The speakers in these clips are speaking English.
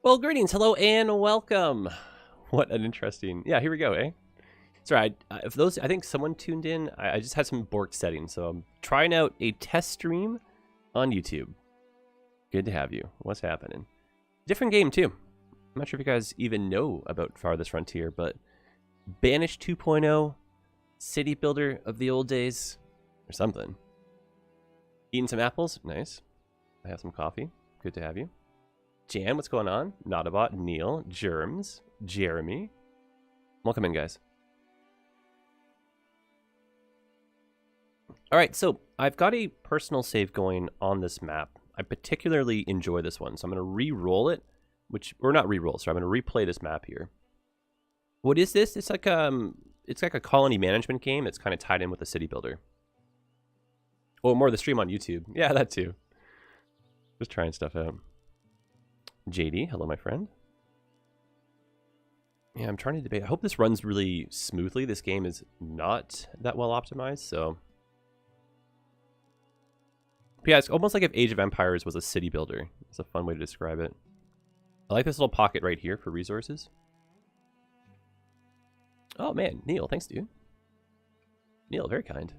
Well, greetings, hello, and welcome. What an interesting... Yeah, here we go, eh? Sorry, if those... I think someone tuned in. I just had some borked settings, so I'm trying out a test stream on YouTube. Good to have you. What's happening? Different game, too. I'm not sure if you guys even know about Farthest Frontier, but Banished 2.0, city builder of the old days, or something. Eating some apples? Nice. I have some coffee. Good to have you. Jan, what's going on? Notabot, Neil, Germs, Jeremy. Welcome in, guys. Alright, so I've got a personal save going on this map. I particularly enjoy this one, so I'm going to re-roll it, or not re-roll, so I'm going to replay this map here. What is this? It's like a colony management game. It's kind of tied in with a city builder. Oh, more of the stream on YouTube. Yeah, that too. Just trying stuff out. JD, hello, my friend. Yeah, I'm trying to debate. I hope this runs really smoothly. This game is not that well optimized, so... But yeah, it's almost like if Age of Empires was a city builder. It's a fun way to describe it. I like this little pocket right here for resources. Oh, man. Neil, thanks, dude. Neil, very kind.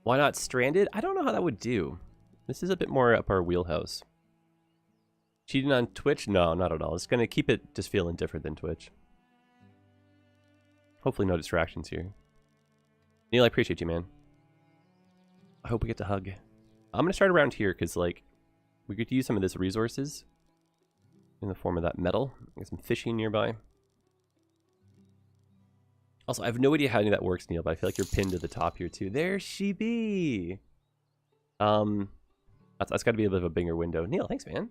Why not Stranded? I don't know how that would do. This is a bit more up our wheelhouse. Cheating on Twitch? No, not at all. It's going to keep it just feeling different than Twitch. Hopefully no distractions here. Neil, I appreciate you, man. I hope we get to hug. I'm going to start around here because, like, we get to use some of this resources in the form of that metal. Get some fishing nearby. Also, I have no idea how any of that works, Neil, but I feel like you're pinned to the top here, too. There she be! That's got to be a bit of a bigger window. Neil, thanks, man.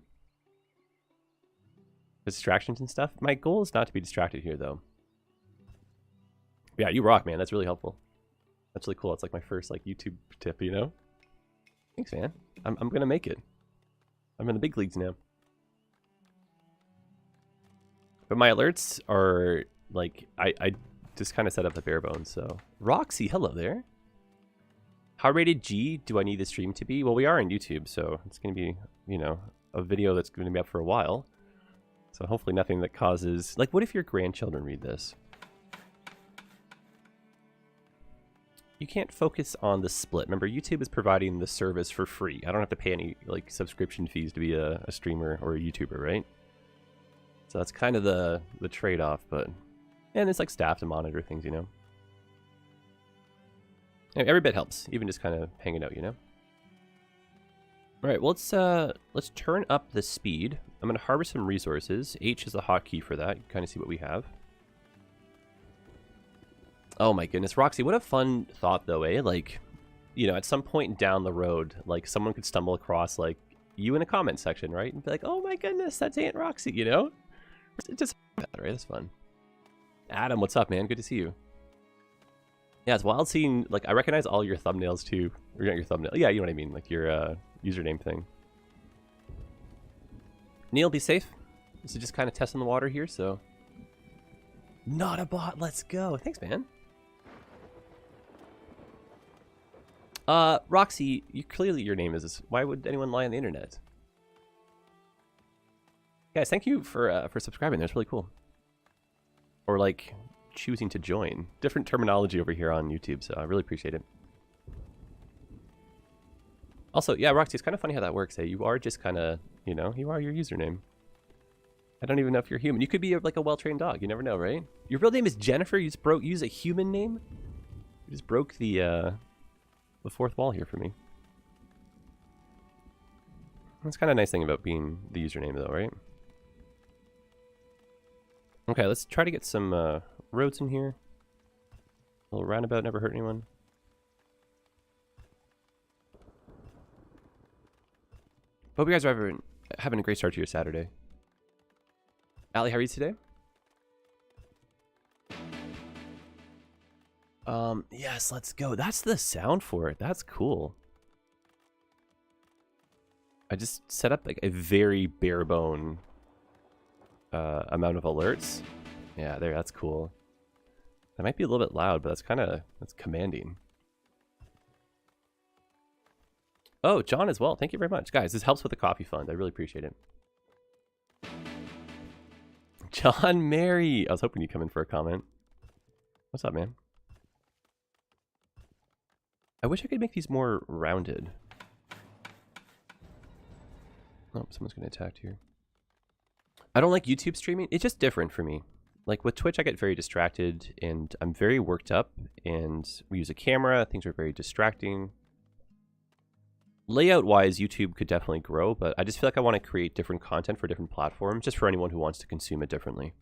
Distractions and stuff. My goal is not to be distracted here, though. Yeah, you rock, man. That's really helpful. That's really cool. It's like my first like YouTube tip, you know? Thanks, man. I'm gonna make it. I'm in the big leagues now. But my alerts are like I just kind of set up the bare bones. So Roxy, hello there. How rated G do I need the stream to be? Well, we are on YouTube, so it's gonna be, you know, a video that's gonna be up for a while. So hopefully nothing that causes... Like, what if your grandchildren read this? You can't focus on the split. Remember, YouTube is providing the service for free. I don't have to pay any, like, subscription fees to be a streamer or a YouTuber, right? So that's kind of the trade-off, but... And it's like staff to monitor things, you know? And every bit helps, even just kind of hanging out, you know? Alright, well, let's turn up the speed. I'm going to harvest some resources. H is the hotkey for that. You can kind of see what we have. Oh my goodness, Roxy, what a fun thought though, eh? Like, you know, at some point down the road, like someone could stumble across like you in a comment section, right? And be like, oh my goodness, that's Aunt Roxy, you know? It just, right? That's fun. Adam, what's up, man? Good to see you. Yeah, it's wild seeing, like, I recognize all your thumbnails too. Or not your thumbnail. Yeah, you know what I mean. Like your username thing. Neil, be safe. This is just kind of testing the water here, so. Not a bot, let's go. Thanks, man. Roxy, clearly your name is this. Why would anyone lie on the internet? Guys, thank you for subscribing. That's really cool. Or like choosing to join. Different terminology over here on YouTube, so I really appreciate it. Also, yeah, Roxy, it's kind of funny how that works. Hey, you are just kind of, you know, you are your username. I don't even know if you're human. You could be like a well-trained dog. You never know, right? Your real name is Jennifer. You just use a human name. You just broke the fourth wall here for me. That's kind of a nice thing about being the username, though, right? Okay, let's try to get some roads in here. A little roundabout never hurt anyone. Hope you guys are having a great start to your Saturday. Allie, how are you today? Yes, let's go. That's the sound for it. That's cool. I just set up like a very bare bone amount of alerts. Yeah, there, that's cool. That might be a little bit loud, but that's commanding. Oh, John as well. Thank you very much. Guys, this helps with the coffee fund. I really appreciate it. John Mary. I was hoping you'd come in for a comment. What's up, man? I wish I could make these more rounded. Oh, someone's getting attacked here. I don't like YouTube streaming. It's just different for me. Like with Twitch, I get very distracted and I'm very worked up and we use a camera. Things are very distracting. Layout wise, YouTube could definitely grow, but I just feel like I want to create different content for different platforms just for anyone who wants to consume it differently.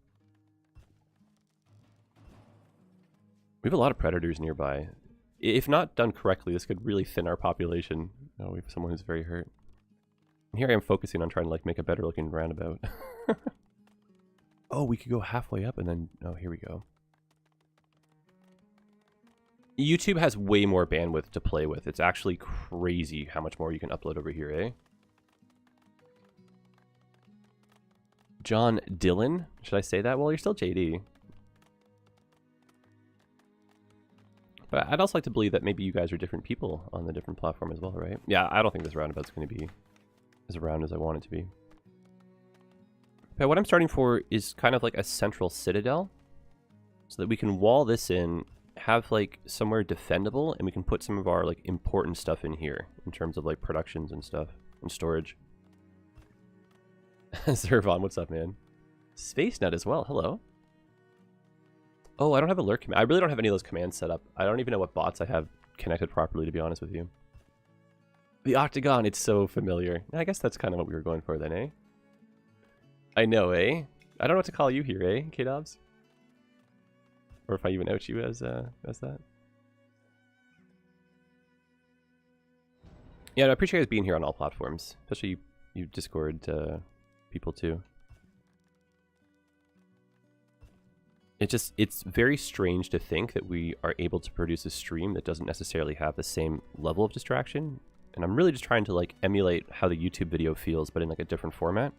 We have a lot of predators nearby. If not done correctly, this could really thin our population. Oh, we have someone who's very hurt. And here I am focusing on trying to like make a better looking roundabout. Oh, we could go halfway up and then... Oh, here we go. YouTube has way more bandwidth to play with. It's actually crazy how much more you can upload over here, eh? John Dillon? Should I say that? Well, you're still JD. But I'd also like to believe that maybe you guys are different people on the different platform as well, right? Yeah, I don't think this roundabout's going to be as round as I want it to be. But what I'm starting for is kind of like a central citadel so that we can wall this in, have like somewhere defendable, and we can put some of our like important stuff in here in terms of like productions and stuff and storage. Zervon, what's up, man? Space Nut as well, hello. Oh, I don't have a lurk command. I really don't have any of those commands set up. I don't even know what bots I have connected properly, to be honest with you. The Octagon, it's so familiar. I guess that's kind of what we were going for then, eh? I know, eh? I don't know what to call you here, eh, K-Dobbs? Or if I even out you as that. Yeah, no, I appreciate you guys being here on all platforms, especially you Discord people too. It's very strange to think that we are able to produce a stream that doesn't necessarily have the same level of distraction. And I'm really just trying to like emulate how the YouTube video feels, but in like a different format.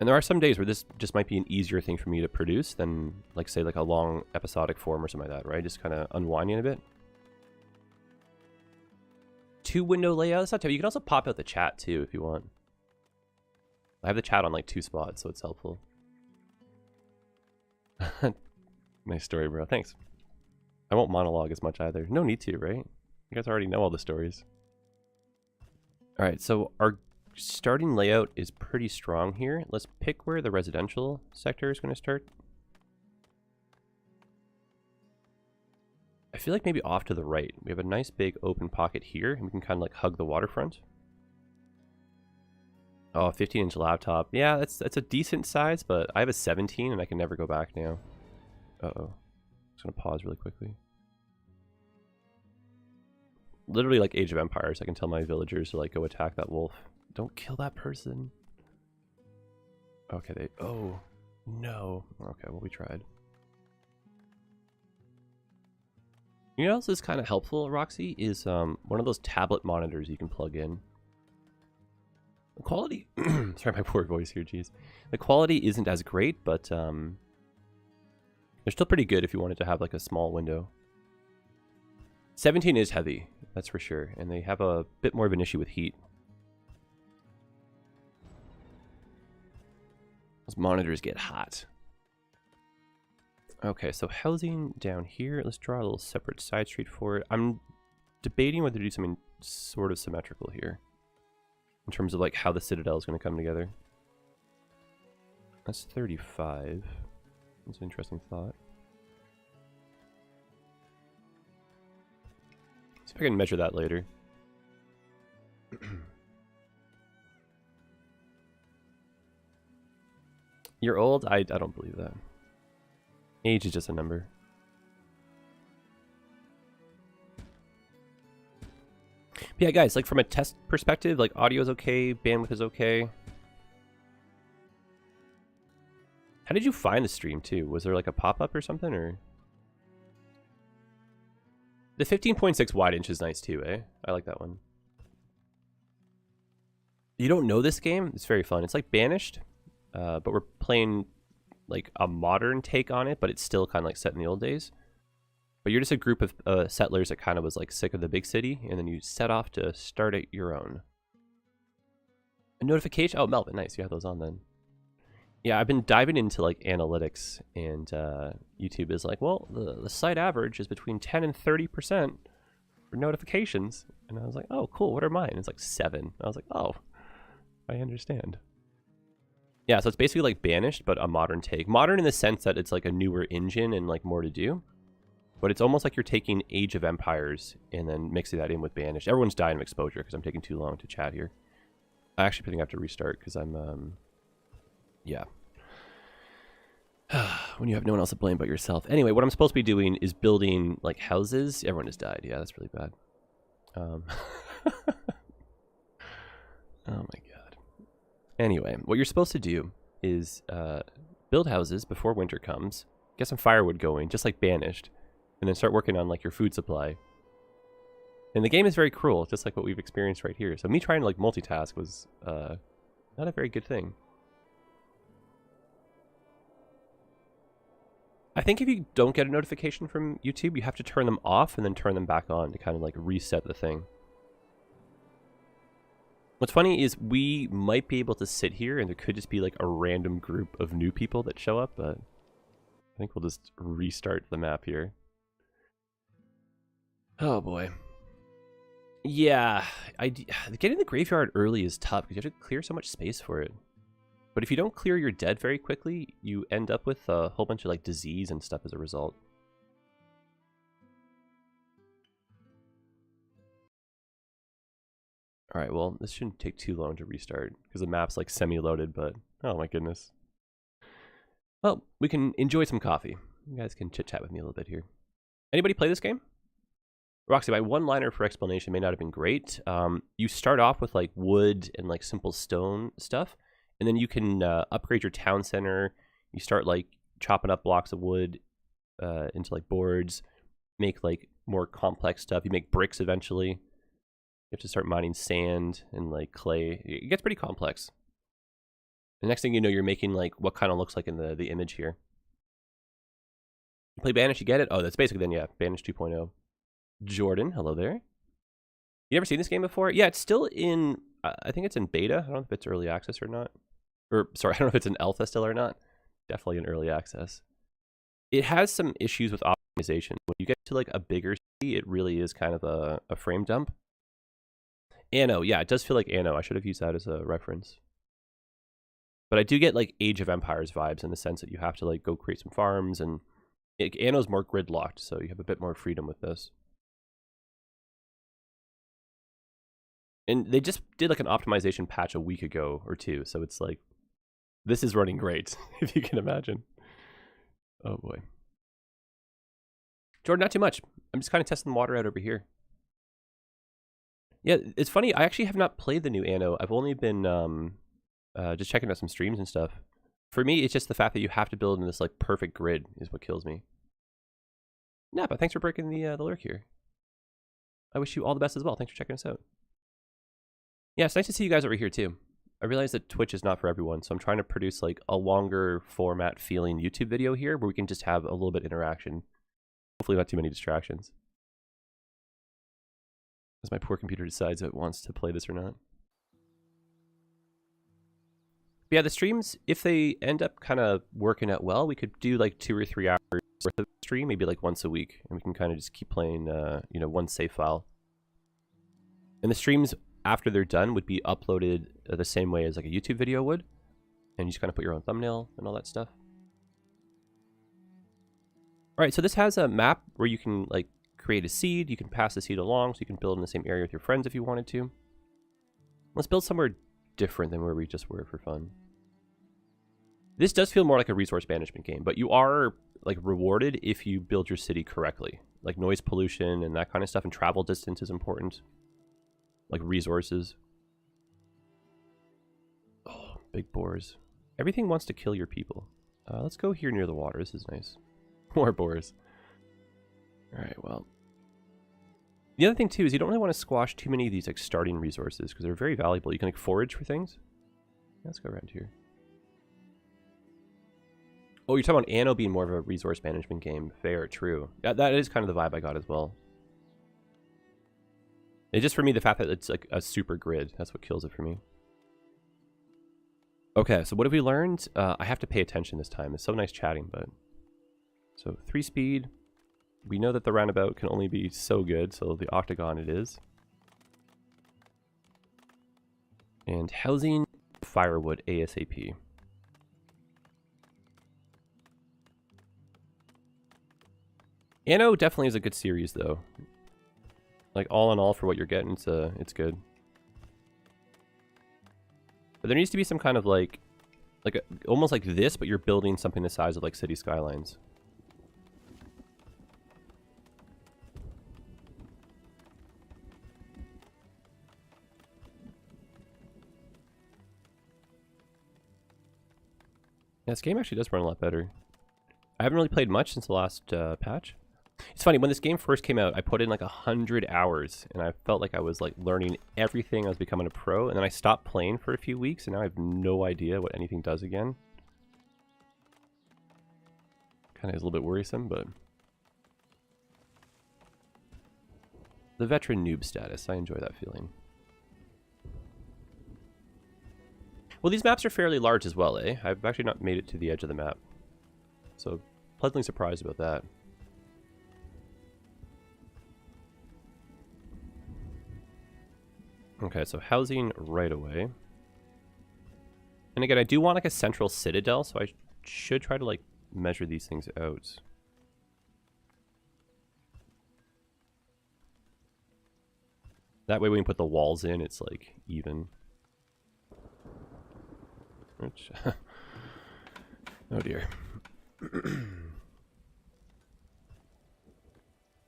And there are some days where this just might be an easier thing for me to produce than, like, say, like a long episodic form or something like that, right? Just kind of unwinding a bit. 2-window layout, that's not terrible. You can also pop out the chat, too, if you want. I have the chat on, like, 2 spots, so it's helpful. Nice story, bro. Thanks. I won't monologue as much either. No need to, right? You guys already know all the stories. Alright, so our starting layout is pretty strong here. Let's pick where the residential sector is going to start. I feel like maybe off to the right. We have a nice big open pocket here, and we can kind of like hug the waterfront. Oh, 15-inch laptop. Yeah, that's a decent size, but I have a 17 and I can never go back now. Uh-oh. Just going to pause really quickly. Literally like Age of Empires, I can tell my villagers to like go attack that wolf. Don't kill that person. Okay, oh, no. Okay, well, we tried. You know what else is kind of helpful, Roxy, is one of those tablet monitors you can plug in. The quality... Sorry, my poor voice here, jeez. The quality isn't as great, but they're still pretty good if you wanted to have like a small window. 17 is heavy, that's for sure, and they have a bit more of an issue with heat. Those monitors get hot. Okay, so housing down here. Let's draw a little separate side street for it. I'm debating whether to do something sort of symmetrical here in terms of like how the citadel is going to come together. That's 35. That's an interesting thought. See if I can measure that later. You're old? I don't believe that. Age is just a number. But yeah, guys, like from a test perspective, like audio is okay, bandwidth is okay. How did you find the stream too? Was there like a pop-up or something, or? The 15.6 wide inch is nice too, eh? I like that one. You don't know this game? It's very fun. It's like Banished. But we're playing like a modern take on it, but it's still kind of like set in the old days. But you're just a group of settlers that kind of was like sick of the big city, and then you set off to start at your own. A notification? Oh, Melvin, nice. You have those on then. Yeah, I've been diving into like analytics, and YouTube is like, well, the site average is between 10 and 30% for notifications. And I was like, oh, cool. What are mine? It's like 7. I was like, oh, I understand. Yeah, so it's basically like Banished, but a modern take. Modern in the sense that it's like a newer engine and like more to do. But it's almost like you're taking Age of Empires and then mixing that in with Banished. Everyone's dying of exposure because I'm taking too long to chat here. I actually think I have to restart because I'm, yeah. When you have no one else to blame but yourself. Anyway, what I'm supposed to be doing is building like houses. Everyone has died. Yeah, that's really bad. Oh my god. Anyway, what you're supposed to do is build houses before winter comes, get some firewood going, just like Banished, and then start working on like your food supply. And the game is very cruel, just like what we've experienced right here. So me trying to like multitask was not a very good thing. I think if you don't get a notification from YouTube, you have to turn them off and then turn them back on to kind of like reset the thing. What's funny is we might be able to sit here and there could just be like a random group of new people that show up, but I think we'll just restart the map here. Oh boy. Yeah, getting the graveyard early is tough because you have to clear so much space for it. But if you don't clear your dead very quickly, you end up with a whole bunch of like disease and stuff as a result. Alright, well, this shouldn't take too long to restart because the map's like semi-loaded, but oh my goodness. Well, we can enjoy some coffee. You guys can chit-chat with me a little bit here. Anybody play this game? Roxy, my one-liner for explanation may not have been great. You start off with like wood and like simple stone stuff. And then you can upgrade your town center. You start like chopping up blocks of wood into like boards, make like more complex stuff. You make bricks eventually. You have to start mining sand and like clay. It gets pretty complex. The next thing you know, you're making like what kind of looks like in the image here. You play Banished, you get it? Oh, that's basically then, yeah, Banished 2.0. Jordan, hello there. You ever seen this game before? Yeah, it's still in, I think it's in beta. I don't know if it's early access or not. Or, sorry, I don't know if it's in alpha still or not. Definitely in early access. It has some issues with optimization. When you get to like a bigger city, it really is kind of a frame dump. Anno, yeah, it does feel like Anno. I should have used that as a reference. But I do get like Age of Empires vibes in the sense that you have to like go create some farms, and Anno's more gridlocked, so you have a bit more freedom with this. And they just did like an optimization patch a week ago or two, so it's like, this is running great, if you can imagine. Oh boy. Jordan, not too much. I'm just kind of testing the water out over here. Yeah, it's funny, I actually have not played the new Anno. I've only been just checking out some streams and stuff. For me, it's just the fact that you have to build in this like perfect grid is what kills me. Napa, thanks for breaking the lurk here. I wish you all the best as well. Thanks for checking us out. Yeah, it's nice to see you guys over here too. I realize that Twitch is not for everyone, so I'm trying to produce like a longer format feeling YouTube video here where we can just have a little bit of interaction. Hopefully not too many distractions. As my poor computer decides if it wants to play this or not. But yeah, the streams, if they end up kind of working out well, we could do like 2 or 3 hours worth of stream, maybe like once a week, and we can kind of just keep playing, you know, one save file. And the streams, after they're done, would be uploaded the same way as like a YouTube video would. And you just kind of put your own thumbnail and all that stuff. Alright, so this has a map where you can like create a seed. You can pass the seed along, so you can build in the same area with your friends if you wanted to. Let's build somewhere different than where we just were for fun. This does feel more like a resource management game, but you are like rewarded if you build your city correctly. Like noise pollution and that kind of stuff, and travel distance is important. Like resources. Oh, big boars. Everything wants to kill your people. Let's go here near the water. This is nice. More boars. Alright, well. The other thing too is you don't really want to squash too many of these like starting resources because they're very valuable. You can like forage for things. Let's go around here. Oh, you're talking about Anno being more of a resource management game. Fair, true. That is kind of the vibe I got as well. It's just for me the fact that it's like a super grid. That's what kills it for me. Okay, so what have we learned? I have to pay attention this time. It's so nice chatting, but... So 3 speed. We know that the roundabout can only be so good, so the octagon it is. And housing, firewood, ASAP. Anno definitely is a good series, though. Like, all in all, for what you're getting, it's good. But there needs to be some kind of, like almost like this, but you're building something the size of, like, City Skylines. Yeah, this game actually does run a lot better. I haven't really played much since the last patch. It's funny, when this game first came out, I put in like 100 hours, and I felt like I was like learning everything. I was becoming a pro, and then I stopped playing for a few weeks, and now I have no idea what anything does again. Kind of is a little bit worrisome, but... The veteran noob status, I enjoy that feeling. Well, these maps are fairly large as well, eh? I've actually not made it to the edge of the map. So, pleasantly surprised about that. Okay, so housing right away. And again, I do want like a central citadel, so I should try to like measure these things out. That way when we put the walls in, it's like even. Which... oh dear. I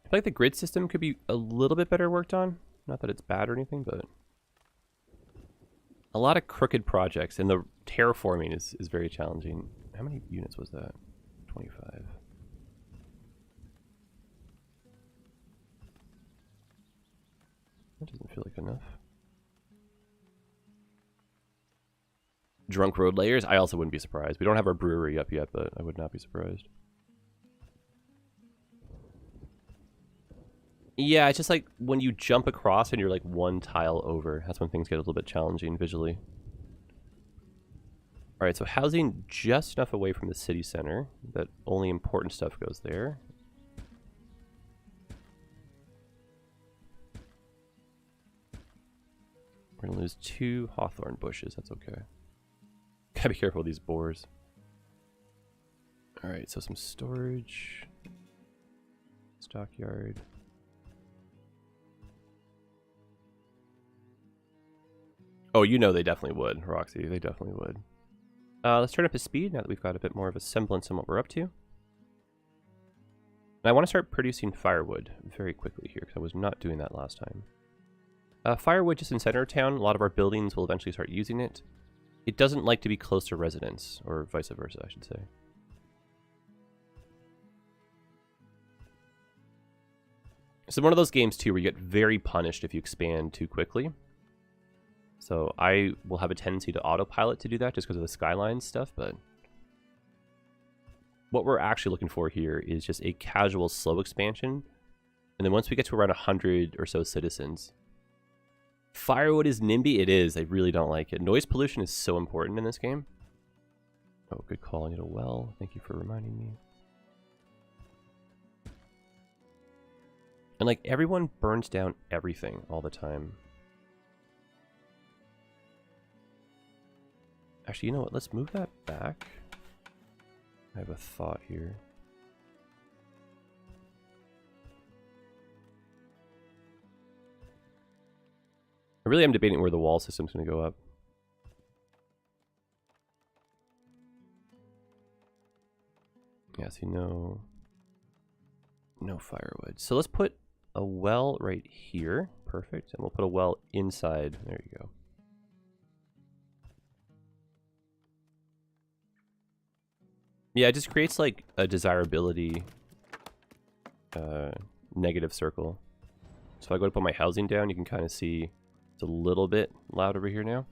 feel like the grid system could be a little bit better worked on. Not that it's bad or anything, but... A lot of crooked projects, and the terraforming is very challenging. How many units was that? 25. That doesn't feel like enough. Drunk road layers? I also wouldn't be surprised. We don't have our brewery up yet, but I would not be surprised. Yeah, it's just like when you jump across and you're like one tile over. That's when things get a little bit challenging visually. Alright, so housing just enough away from the city center that only important stuff goes there. We're gonna lose 2 hawthorn bushes, that's okay. Gotta be careful with these boars. Alright, so some storage. Stockyard. Oh, you know they definitely would, Roxy. They definitely would. Let's turn up the speed now that we've got a bit more of a semblance on what we're up to. And I want to start producing firewood very quickly here, because I was not doing that last time. Firewood just in center of town. A lot of our buildings will eventually start using it. It doesn't like to be close to residents, or vice versa, I should say. It's one of those games, too, where you get very punished if you expand too quickly. So I will have a tendency to autopilot to do that just because of the skyline stuff, but what we're actually looking for here is just a casual, slow expansion. And then once we get to around 100 or so citizens, firewood is NIMBY? It is. I really don't like it. Noise pollution is so important in this game. Oh, good call. I need a well. Thank you for reminding me. And like everyone burns down everything all the time. Actually, you know what? Let's move that back. I have a thought here. I really am debating where the wall system's going to go up. Yeah, see, no firewood. So let's put a well right here. Perfect. And we'll put a well inside. There you go. Yeah, it just creates like a desirability negative circle. So if I go to put my housing down, you can kind of see it's a little bit loud over here now.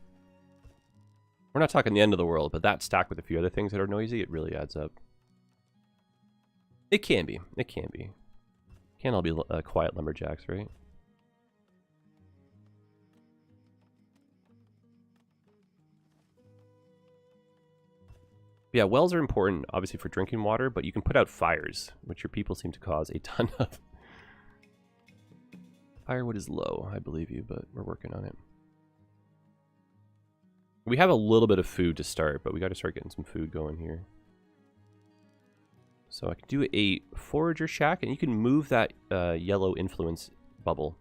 We're not talking the end of the world, but that stacked with a few other things that are noisy, it really adds up. It can be. It can be. Can't all be quiet lumberjacks, right? Yeah, wells are important, obviously, for drinking water, but you can put out fires, which your people seem to cause a ton of. Firewood is low, I believe you, but we're working on it. We have a little bit of food to start, but we got to start getting some food going here. So I can do a forager shack, and you can move that yellow influence bubble,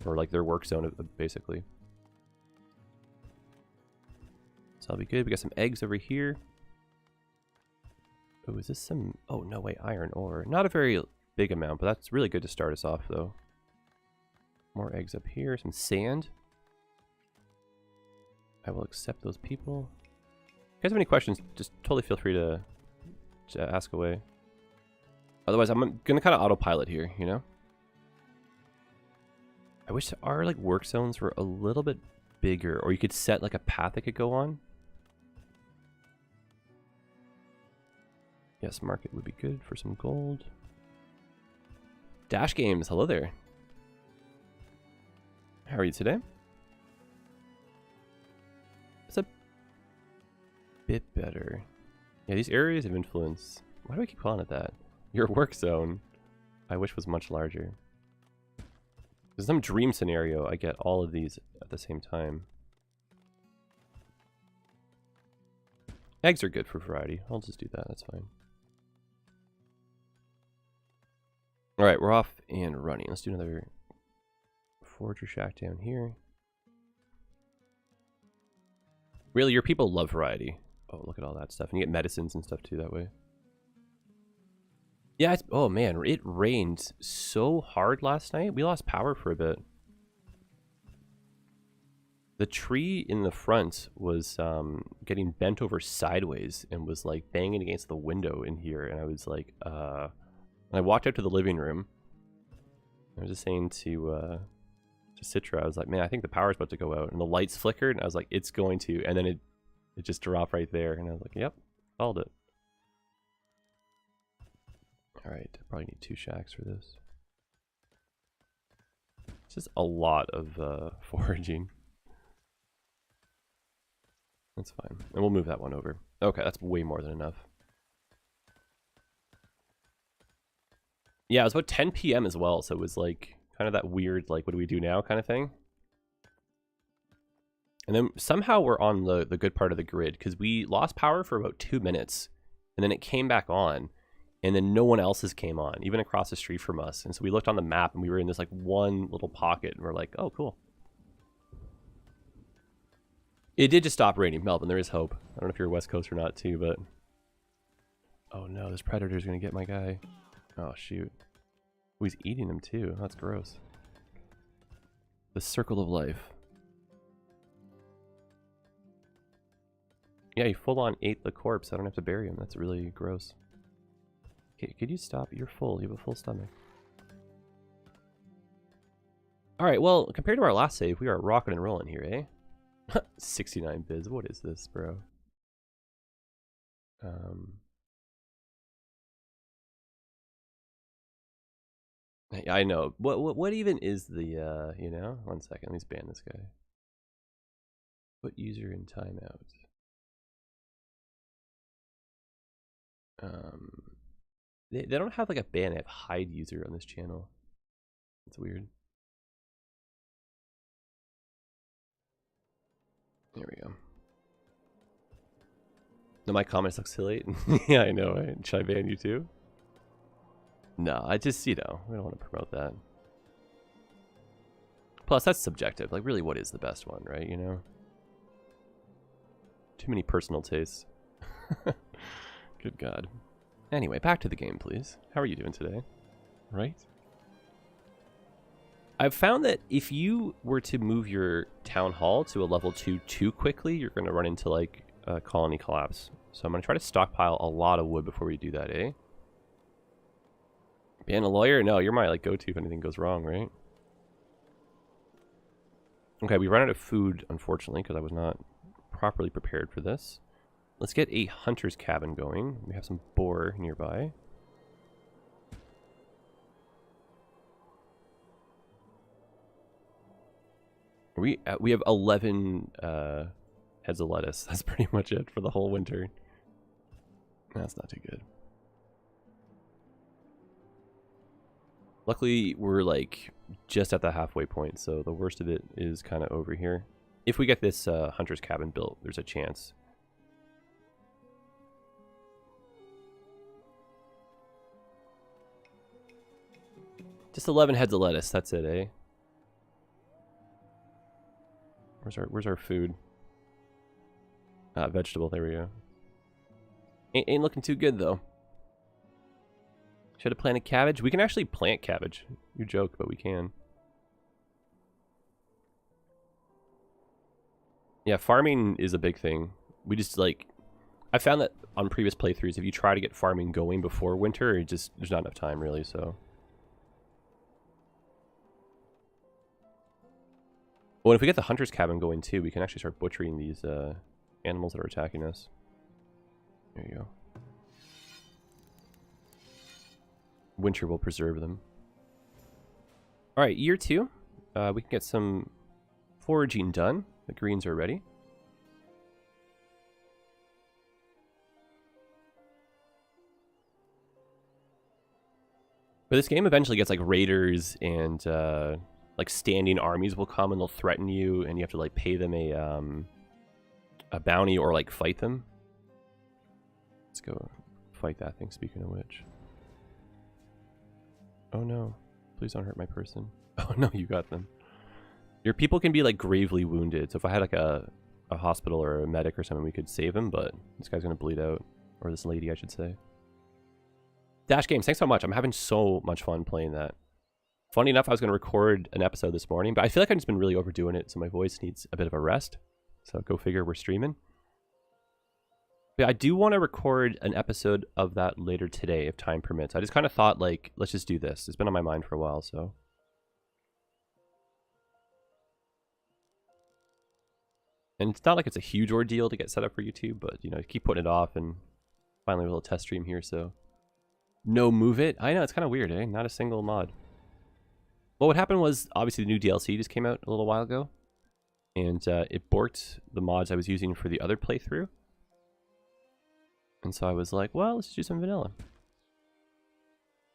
or like their work zone, basically. So that'll be good. We got some eggs over here. Oh, is this some... Oh, no, wait, iron ore. Not a very big amount, but that's really good to start us off, though. More eggs up here. Some sand. I will accept those people. If you guys have any questions, just totally feel free to ask away. Otherwise, I'm going to kind of autopilot here, you know? I wish our like work zones were a little bit bigger, or you could set like a path it could go on. Yes, market would be good for some gold. Dash Games, hello there. How are you today? It's a bit better. Yeah, these areas of influence. Why do I keep calling it that? Your work zone, I wish was much larger. In some dream scenario, I get all of these at the same time. Eggs are good for variety. I'll just do that, that's fine. Alright, we're off and running. Let's do another forager shack down here. Really, your people love variety. Oh, look at all that stuff. And you get medicines and stuff too that way. Yeah, oh man, it rained so hard last night. We lost power for a bit. The tree in the front was getting bent over sideways and was like banging against the window in here. And I was like, I walked out to the living room. I was just saying to Citra, I was like, man, I think the power's about to go out. And the lights flickered, and I was like, it's going to. And then it just dropped right there. And I was like, yep, called it. All right, I probably need 2 shacks for this. It's just a lot of foraging. That's fine. And we'll move that one over. Okay, that's way more than enough. Yeah, it was about 10 p.m. as well, so it was like kind of that weird, like, what do we do now kind of thing. And then somehow we're on the good part of the grid, because we lost power for about 2 minutes, and then it came back on, and then no one else's came on, even across the street from us. And so we looked on the map, and we were in this like one little pocket, and we're like, oh, cool. It did just stop raining, Melvin. There is hope. I don't know if you're West Coast or not, too, but... Oh, no, this predator's going to get my guy. Oh, shoot. Oh, he's eating him, too. That's gross. The circle of life. Yeah, he full-on ate the corpse. I don't have to bury him. That's really gross. Okay, could you stop? You're full. You have a full stomach. Alright, well, compared to our last save, we are rocking and rolling here, eh? 69 bids. What is this, bro? I know. What even is the you know? 1 second. Let me just ban this guy. Put user in timeout. They don't have like a ban. They have hide user on this channel. It's weird. There we go. No, my comments look silly. Yeah, I know. Right? Should I ban you too? No, I just, you know, we don't want to promote that. Plus, that's subjective. Like, really, what is the best one, right? You know? Too many personal tastes. Good God. Anyway, back to the game, please. How are you doing today? Right? I've found that if you were to move your town hall to a level 2 too quickly, you're going to run into, like, a colony collapse. So I'm going to try to stockpile a lot of wood before we do that, eh? Being a lawyer? No, you're my, like, go-to if anything goes wrong, right? Okay, we ran out of food, unfortunately, because I was not properly prepared for this. Let's get a hunter's cabin going. We have some boar nearby. We have 11 heads of lettuce. That's pretty much it for the whole winter. That's not too good. Luckily, we're like just at the halfway point, so the worst of it is kind of over here. If we get this hunter's cabin built, there's a chance. Just 11 heads of lettuce, that's it, eh? Where's our food? Vegetable, there we go. Ain't looking too good, though. Should have planted cabbage. We can actually plant cabbage. You joke, but we can. Yeah, farming is a big thing. We just, like... I found that on previous playthroughs, if you try to get farming going before winter, there's not enough time, really, so... Well, if we get the hunter's cabin going, too, we can actually start butchering these animals that are attacking us. There you go. Winter will preserve them. Alright, year 2. We can get some foraging done. The greens are ready. But this game eventually gets like raiders and like standing armies will come and they'll threaten you and you have to like pay them a bounty or like fight them. Let's go fight that thing, speaking of which. Oh no, please don't hurt my person. Oh no, you got them. Your people can be like gravely wounded, so if I had like a hospital or a medic or something, we could save him, but this guy's gonna bleed out. Or this lady, I should say. Dash Games, thanks so much. I'm having so much fun playing that. Funny enough, I was gonna record an episode this morning, but I feel like I've just been really overdoing it, so my voice needs a bit of a rest. So go figure, we're streaming. But I do want to record an episode of that later today, if time permits. I just kind of thought, like, let's just do this. It's been on my mind for a while, so. And it's not like it's a huge ordeal to get set up for YouTube, but, you know, keep putting it off, and finally a little test stream here, so. No move it? I know, it's kind of weird, eh? Not a single mod. Well, what happened was, obviously, the new DLC just came out a little while ago, and it borked the mods I was using for the other playthrough. And so I was like, well, let's do some vanilla.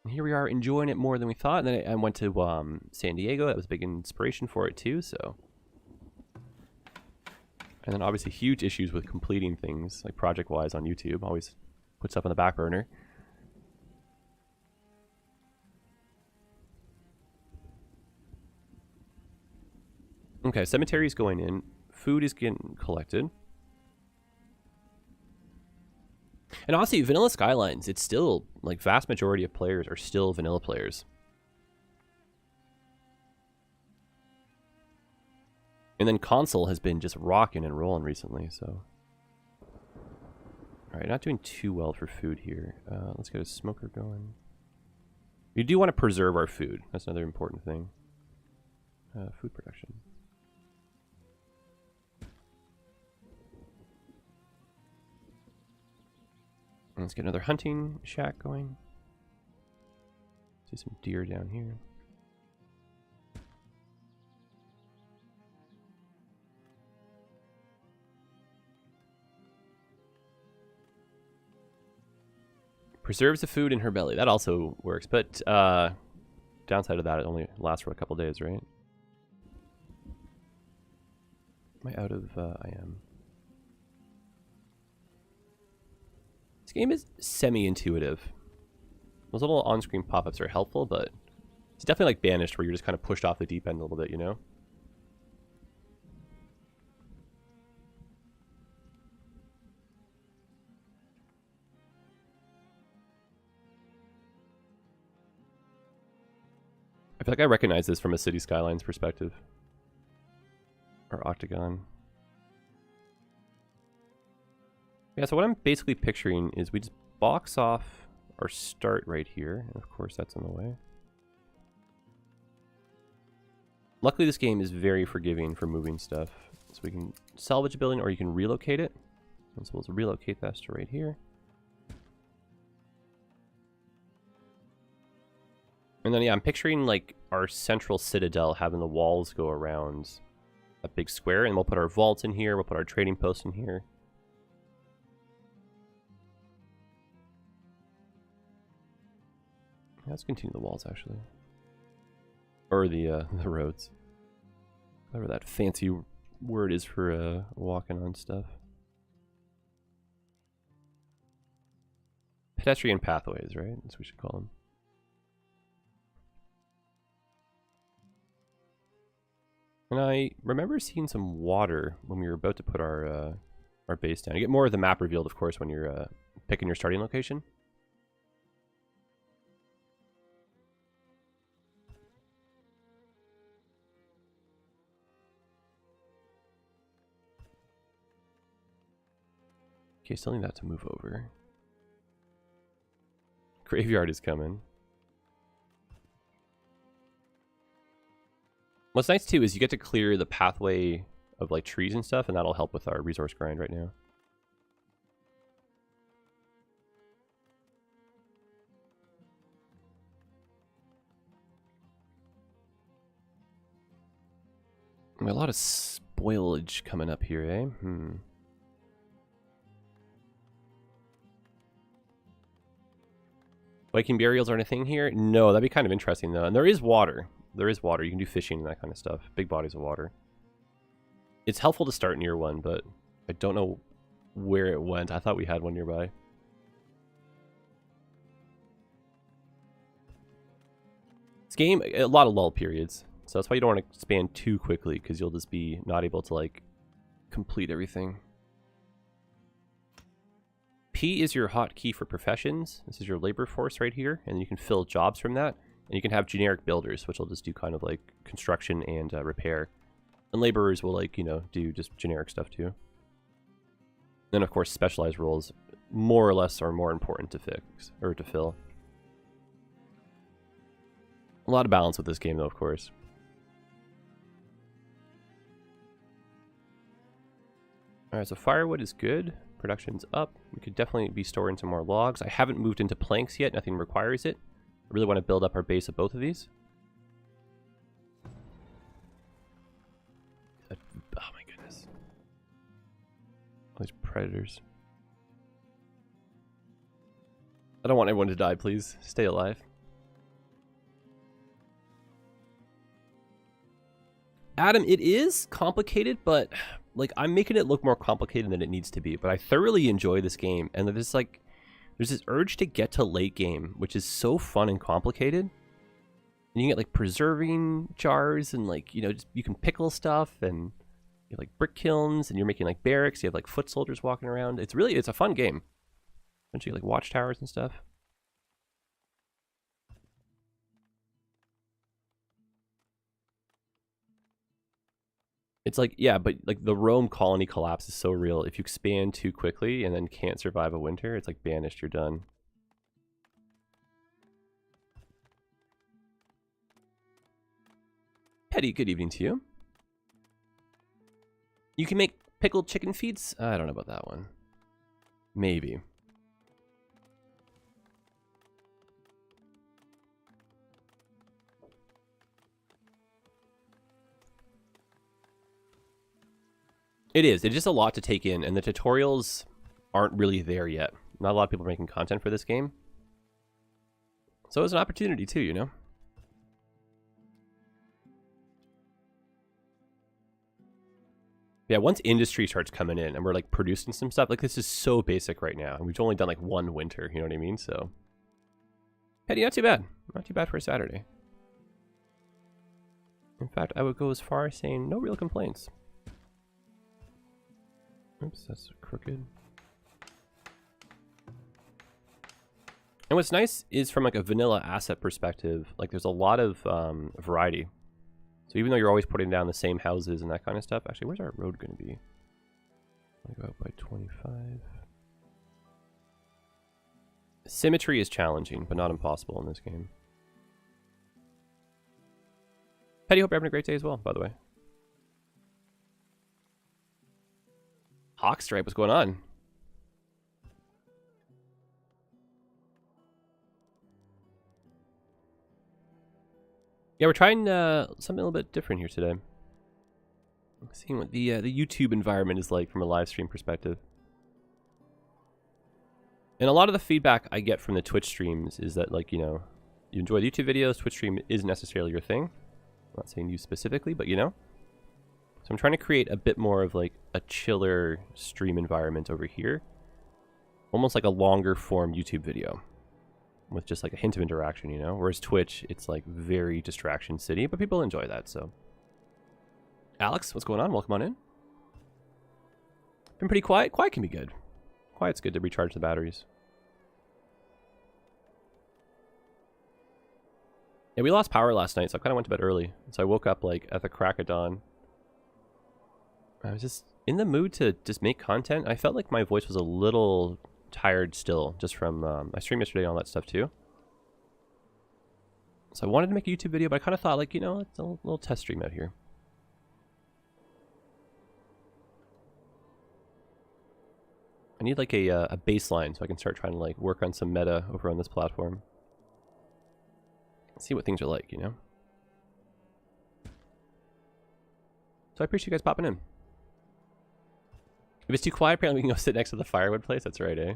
And here we are enjoying it more than we thought. And then I went to San Diego. That was a big inspiration for it too, so. And then obviously huge issues with completing things, like project-wise on YouTube. Always put stuff on the back burner. Okay, cemetery's going in. Food is getting collected. And honestly, Vanilla Skylines, it's still, like, vast majority of players are still vanilla players. And then console has been just rocking and rolling recently, so. Alright, not doing too well for food here. Let's get a smoker going. We do want to preserve our food. That's another important thing. Food production. Let's get another hunting shack going. See some deer down here. Preserves the food in her belly. That also works, but downside of that, it only lasts for a couple days, right? Am I out of... I am. This game is semi-intuitive. Those little on-screen pop-ups are helpful, but it's definitely like Banished, where you're just kind of pushed off the deep end a little bit, you know? I feel like I recognize this from a City Skylines perspective. Or Octagon. Yeah, so what I'm basically picturing is we just box off our start right here. And of course, that's in the way. Luckily, this game is very forgiving for moving stuff. So we can salvage a building or you can relocate it. And so we'll relocate that to right here. And then, yeah, I'm picturing like our central citadel having the walls go around a big square. And we'll put our vaults in here. We'll put our trading posts in here. Let's continue the walls, actually. Or the roads. Whatever that fancy word is for walking on stuff. Pedestrian pathways, right? That's what we should call them. And I remember seeing some water when we were about to put our base down. You get more of the map revealed, of course, when you're picking your starting location. Okay, still need that to move over. Graveyard is coming. What's nice too is you get to clear the pathway of like trees and stuff, and that'll help with our resource grind right now. A lot of spoilage coming up here, eh? Viking burials aren't a thing here? No, that'd be kind of interesting though. And there is water. There is water. You can do fishing and that kind of stuff. Big bodies of water. It's helpful to start near one, but I don't know where it went. I thought we had one nearby. This game, a lot of lull periods. So that's why you don't want to expand too quickly, because you'll just be not able to like complete everything. P is your hotkey for professions. This is your labor force right here, and you can fill jobs from that. And you can have generic builders, which will just do kind of like construction and repair. And laborers will like, you know, do just generic stuff too. Then of course specialized roles more or less are more important to fix or to fill. A lot of balance with this game though, of course. Alright, so firewood is good. Production's up. We could definitely be storing some more logs. I haven't moved into planks yet. Nothing requires it. I really want to build up our base of both of these. Oh my goodness. All these predators. I don't want everyone to die, please. Stay alive. Adam, it is complicated, but like I'm making it look more complicated than it needs to be. But I thoroughly enjoy this game, and there's like there's this urge to get to late game, which is so fun and complicated. And you can get like preserving jars, and like, you know, just, you can pickle stuff, and you have like brick kilns, and you're making like barracks. You have like foot soldiers walking around. It's a fun game. Don't you like watchtowers and stuff? It's like, yeah, but like the Rome colony collapse is so real. If you expand too quickly and then can't survive a winter, it's like banished, you're done. Petty, good evening to you. You can make pickled chicken feeds? I don't know about that one. Maybe. It is. It's just a lot to take in, and the tutorials aren't really there yet. Not a lot of people are making content for this game. So it's an opportunity too, you know? Yeah, once industry starts coming in and we're like producing some stuff, like this is so basic right now. And we've only done like one winter, you know what I mean? So, Petty, not too bad. Not too bad for a Saturday. In fact, I would go as far as saying no real complaints. Oops, that's crooked. And what's nice is from like a vanilla asset perspective, like there's a lot of variety. So even though you're always putting down the same houses and that kind of stuff, actually, where's our road going to be? I'm going to go up by 25. Symmetry is challenging, but not impossible in this game. Petty, hope you're having a great day as well, by the way. Hawkstripe, what's going on? Yeah, we're trying something a little bit different here today. Seeing what the YouTube environment is like from a live stream perspective. And a lot of the feedback I get from the Twitch streams is that, like, you know, you enjoy the YouTube videos, Twitch stream isn't necessarily your thing. I'm not saying you specifically, but you know. So I'm trying to create a bit more of like a chiller stream environment over here. Almost like a longer form YouTube video with just like a hint of interaction, you know? Whereas Twitch, it's like very distraction city, but people enjoy that, so. Alex, what's going on? Welcome on in. Been pretty quiet. Quiet can be good. Quiet's good to recharge the batteries. Yeah, we lost power last night, so I kind of went to bed early. So I woke up like at the crack of dawn. I was just in the mood to just make content. I felt like my voice was a little tired still, just from I streamed yesterday and all that stuff too. So I wanted to make a YouTube video, but I kind of thought like, you know, it's a little test stream out here. I need like a baseline so I can start trying to like work on some meta over on this platform. See what things are like, you know? So I appreciate you guys popping in. If it's too quiet, apparently we can go sit next to the firewood place. That's right, eh?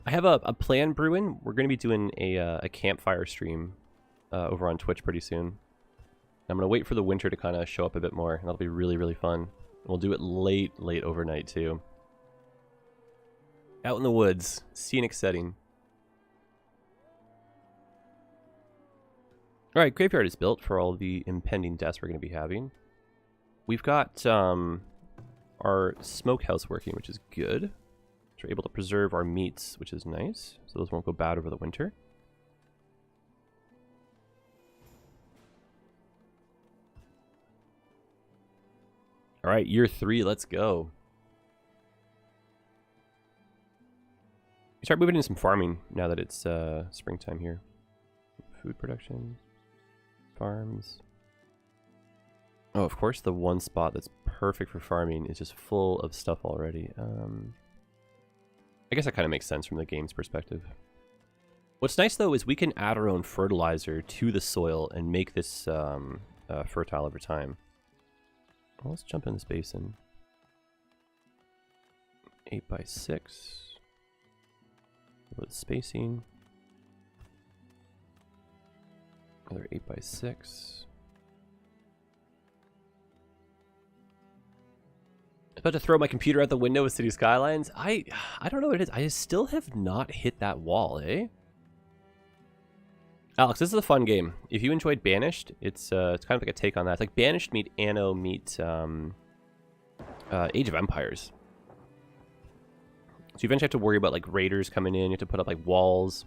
I have a plan brewing. We're going to be doing a campfire stream over on Twitch pretty soon. I'm going to wait for the winter to kind of show up a bit more. And that'll be really, really fun. We'll do it late overnight, too. Out in the woods. Scenic setting. Alright, graveyard is built for all the impending deaths we're going to be having. We've got our smokehouse working, which is good. So we're able to preserve our meats, which is nice. So those won't go bad over the winter. Alright, year 3, let's go. We start moving into some farming now that it's springtime here. Food production. Farms. Oh, of course, the one spot that's perfect for farming is just full of stuff already. I guess that kind of makes sense from the game's perspective. What's nice, though, is we can add our own fertilizer to the soil and make this fertile over time. Well, let's jump in this basin. 8x6. A little spacing. Another 8x6. About to throw my computer out the window with City Skylines. I don't know what it is. I still have not hit that wall, eh? Alex, this is a fun game. If you enjoyed Banished, it's kind of like a take on that. It's like Banished meet Anno meet Age of Empires. So you eventually have to worry about like raiders coming in. You have to put up like walls.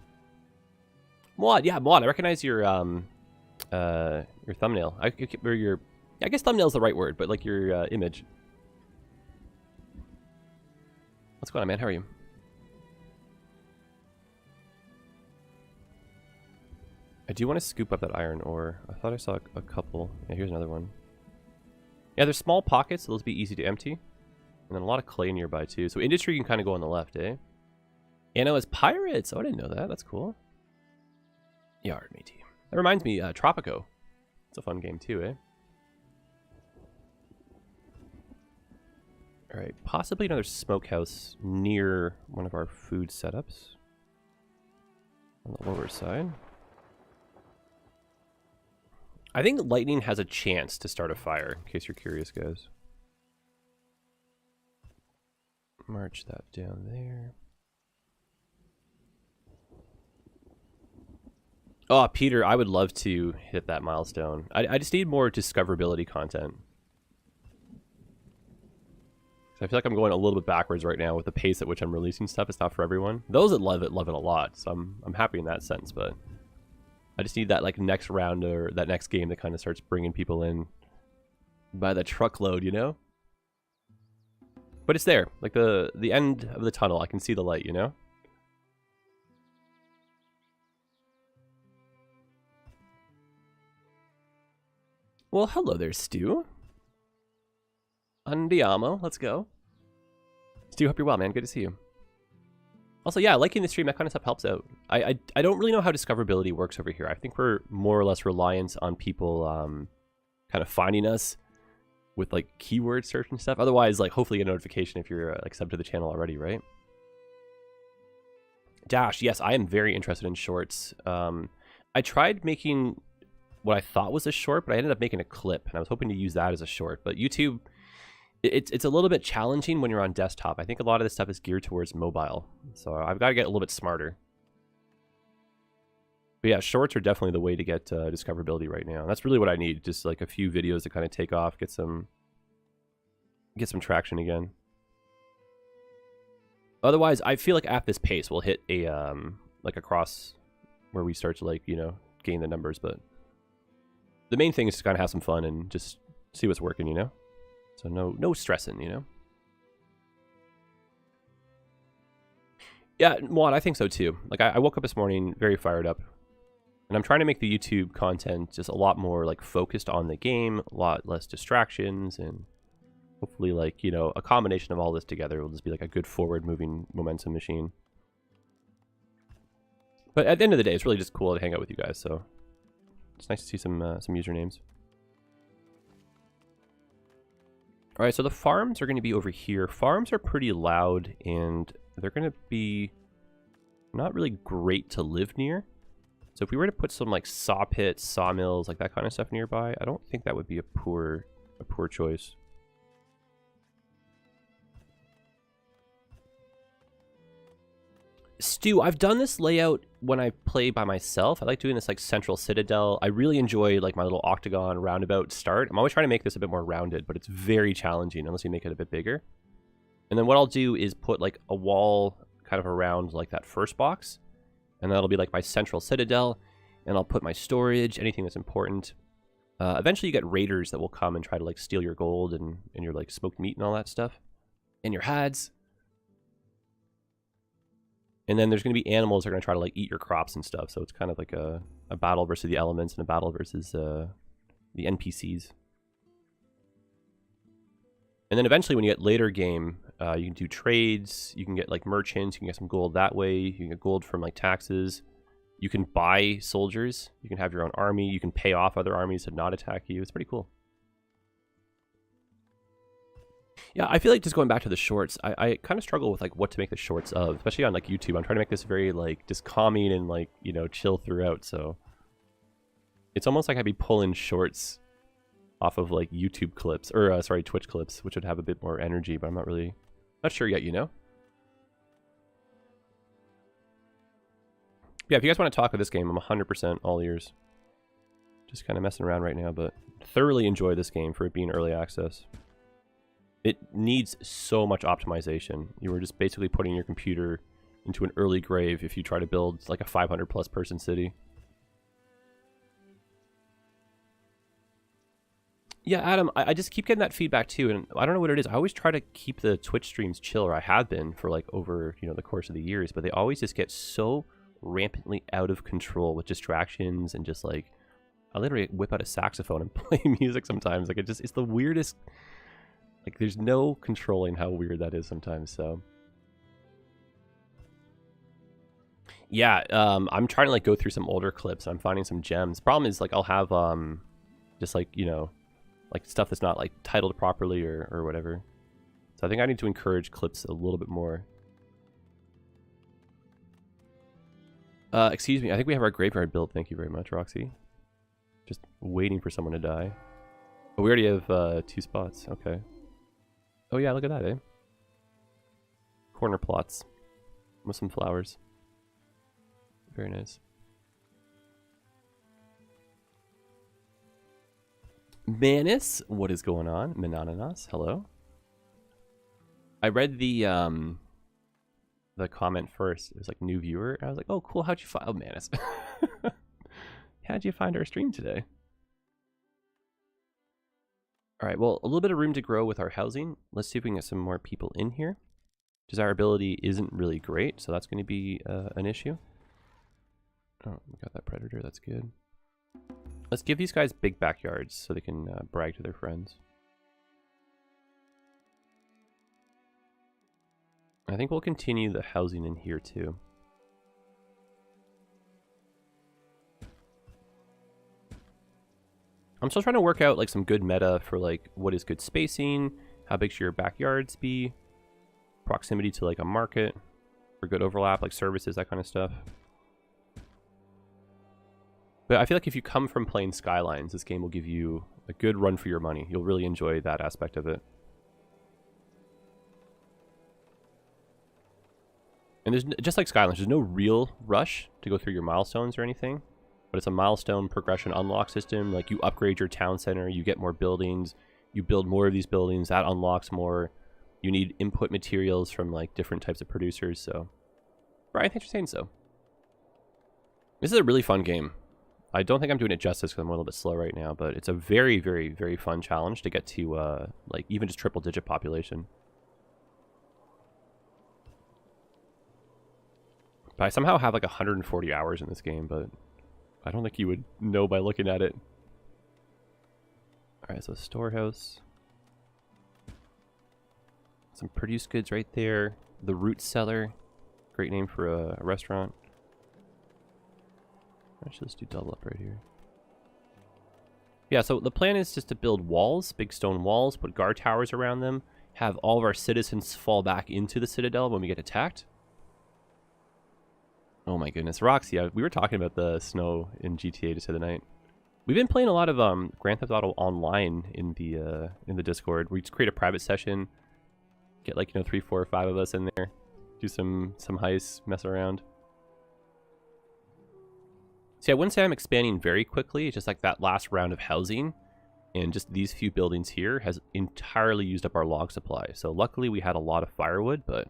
Mod, yeah, Mod. I recognize your thumbnail. I guess thumbnail is the right word, but like your image. What's going on, man? How are you? I do want to scoop up that iron ore. I thought I saw a couple. Yeah, here's another one. Yeah, there's small pockets, so those will be easy to empty. And then a lot of clay nearby, too. So industry can kind of go on the left, eh? Anno is pirates! Oh, I didn't know that. That's cool. Yeah, matey. That reminds me, Tropico. It's a fun game, too, eh? Alright, possibly another smokehouse near one of our food setups. On the lower side. I think lightning has a chance to start a fire, in case you're curious, guys. March that down there. Oh, Peter, I would love to hit that milestone. I just need more discoverability content. I feel like I'm going a little bit backwards right now with the pace at which I'm releasing stuff. It's not for everyone. Those that love it a lot. So I'm happy in that sense, but I just need that like next round or that next game that kind of starts bringing people in by the truckload, you know? But it's there, like the end of the tunnel. I can see the light, you know? Well, hello there, Stu. Andiamo, let's go. Stu, hope you're well, man. Good to see you. Also, yeah, liking the stream, that kind of stuff helps out. I don't really know how discoverability works over here. I think we're more or less reliant on people kind of finding us with like keyword search and stuff. Otherwise, like hopefully a notification if you're like sub to the channel already, right? Dash, yes, I am very interested in shorts. I tried making what I thought was a short, but I ended up making a clip, and I was hoping to use that as a short. But YouTube, it's a little bit challenging when you're on desktop. I think a lot of this stuff is geared towards mobile, so I've got to get a little bit smarter. But yeah, shorts are definitely the way to get discoverability right now. That's really what I need, just like a few videos to kind of take off, get some traction again. Otherwise, I feel like at this pace, we'll hit a like a cross where we start to, like, you know, gain the numbers. But the main thing is to kind of have some fun and just see what's working, you know. So no stressing, you know. Yeah, Juan, I think so too. Like I woke up this morning very fired up, and I'm trying to make the YouTube content just a lot more like focused on the game, a lot less distractions, and hopefully, like, you know, a combination of all this together will just be like a good forward-moving momentum machine. But at the end of the day, it's really just cool to hang out with you guys, so it's nice to see some usernames. All right, so the farms are going to be over here. Farms are pretty loud, and they're going to be not really great to live near. So if we were to put some like saw pits, sawmills, like that kind of stuff nearby, I don't think that would be a poor choice. Stu, I've done this layout when I play by myself. I like doing this like central citadel. I really enjoy like my little octagon roundabout start. I'm always trying to make this a bit more rounded, but it's very challenging unless you make it a bit bigger. And then what I'll do is put like a wall kind of around like that first box, and that'll be like my central citadel, and I'll put my storage, anything that's important. Eventually you get raiders that will come and try to like steal your gold and your like smoked meat and all that stuff, and your hads. And then there's going to be animals that are going to try to like eat your crops and stuff. So it's kind of like a battle versus the elements and a battle versus the NPCs. And then eventually when you get later game, you can do trades. You can get like merchants. You can get some gold that way. You can get gold from like taxes. You can buy soldiers. You can have your own army. You can pay off other armies to not attack you. It's pretty cool. Yeah, I feel like just going back to the shorts, I kind of struggle with like what to make the shorts of, especially on like YouTube. I'm trying to make this very like just calming and like, you know, chill throughout. So it's almost like I'd be pulling shorts off of like YouTube clips or sorry, Twitch clips, which would have a bit more energy, but I'm not sure yet, you know? Yeah, if you guys want to talk about this game, I'm 100% all ears. Just kind of messing around right now, but thoroughly enjoy this game for it being early access. It needs so much optimization. You were just basically putting your computer into an early grave if you try to build like a 500 plus person city. Yeah, Adam, I just keep getting that feedback too, and I don't know what it is. I always try to keep the Twitch streams chill, or I have been for like over, you know, the course of the years, but they always just get so rampantly out of control with distractions and just like, I literally whip out a saxophone and play music sometimes. Like it's the weirdest. Like, there's no controlling how weird that is sometimes, so. Yeah, I'm trying to, like, go through some older clips. I'm finding some gems. Problem is, like, I'll have, just, like, you know, like, stuff that's not, like, titled properly or whatever. So I think I need to encourage clips a little bit more. Excuse me, I think we have our graveyard built. Thank you very much, Roxy. Just waiting for someone to die. Oh, we already have 2 spots. Okay. Oh yeah, look at that, eh? Corner plots with some flowers. Very nice. Manus, what is going on? Menananas, hello. I read the comment first. It was like new viewer. I was like, oh cool, how'd you find Manus? How'd you find our stream today? All right, well, a little bit of room to grow with our housing. Let's see if we can get some more people in here. Desirability isn't really great, so that's going to be an issue. Oh, we got that predator. That's good. Let's give these guys big backyards so they can brag to their friends. I think we'll continue the housing in here too. I'm still trying to work out like some good meta for like what is good spacing, how big should your backyards be, proximity to like a market. for good overlap, like services, that kind of stuff. But I feel like if you come from playing Skylines, this game will give you a good run for your money. You'll really enjoy that aspect of it. And there's, just like Skylines, there's no real rush to go through your milestones or anything. But it's a milestone progression unlock system. Like, you upgrade your town center, you get more buildings, you build more of these buildings, that unlocks more. You need input materials from, like, different types of producers, so... Brian, thanks for saying so. This is a really fun game. I don't think I'm doing it justice because I'm a little bit slow right now, but it's a very, very, very fun challenge to get to, like, even just triple-digit population. But I somehow have, like, 140 hours in this game, but I don't think you would know by looking at it. Alright, so storehouse. Some produced goods right there. The root cellar. Great name for a restaurant. Actually, let's do double up right here. Yeah, so the plan is just to build walls, big stone walls, put guard towers around them, have all of our citizens fall back into the citadel when we get attacked. Oh my goodness, Roxy, we were talking about the snow in GTA just the other night. We've been playing a lot of Grand Theft Auto Online in the Discord. We just create a private session, get like, 3, 4, or 5 of us in there, do some heists, mess around. See, I wouldn't say I'm expanding very quickly. It's just like that last round of housing and just these few buildings here has entirely used up our log supply. So luckily we had a lot of firewood, but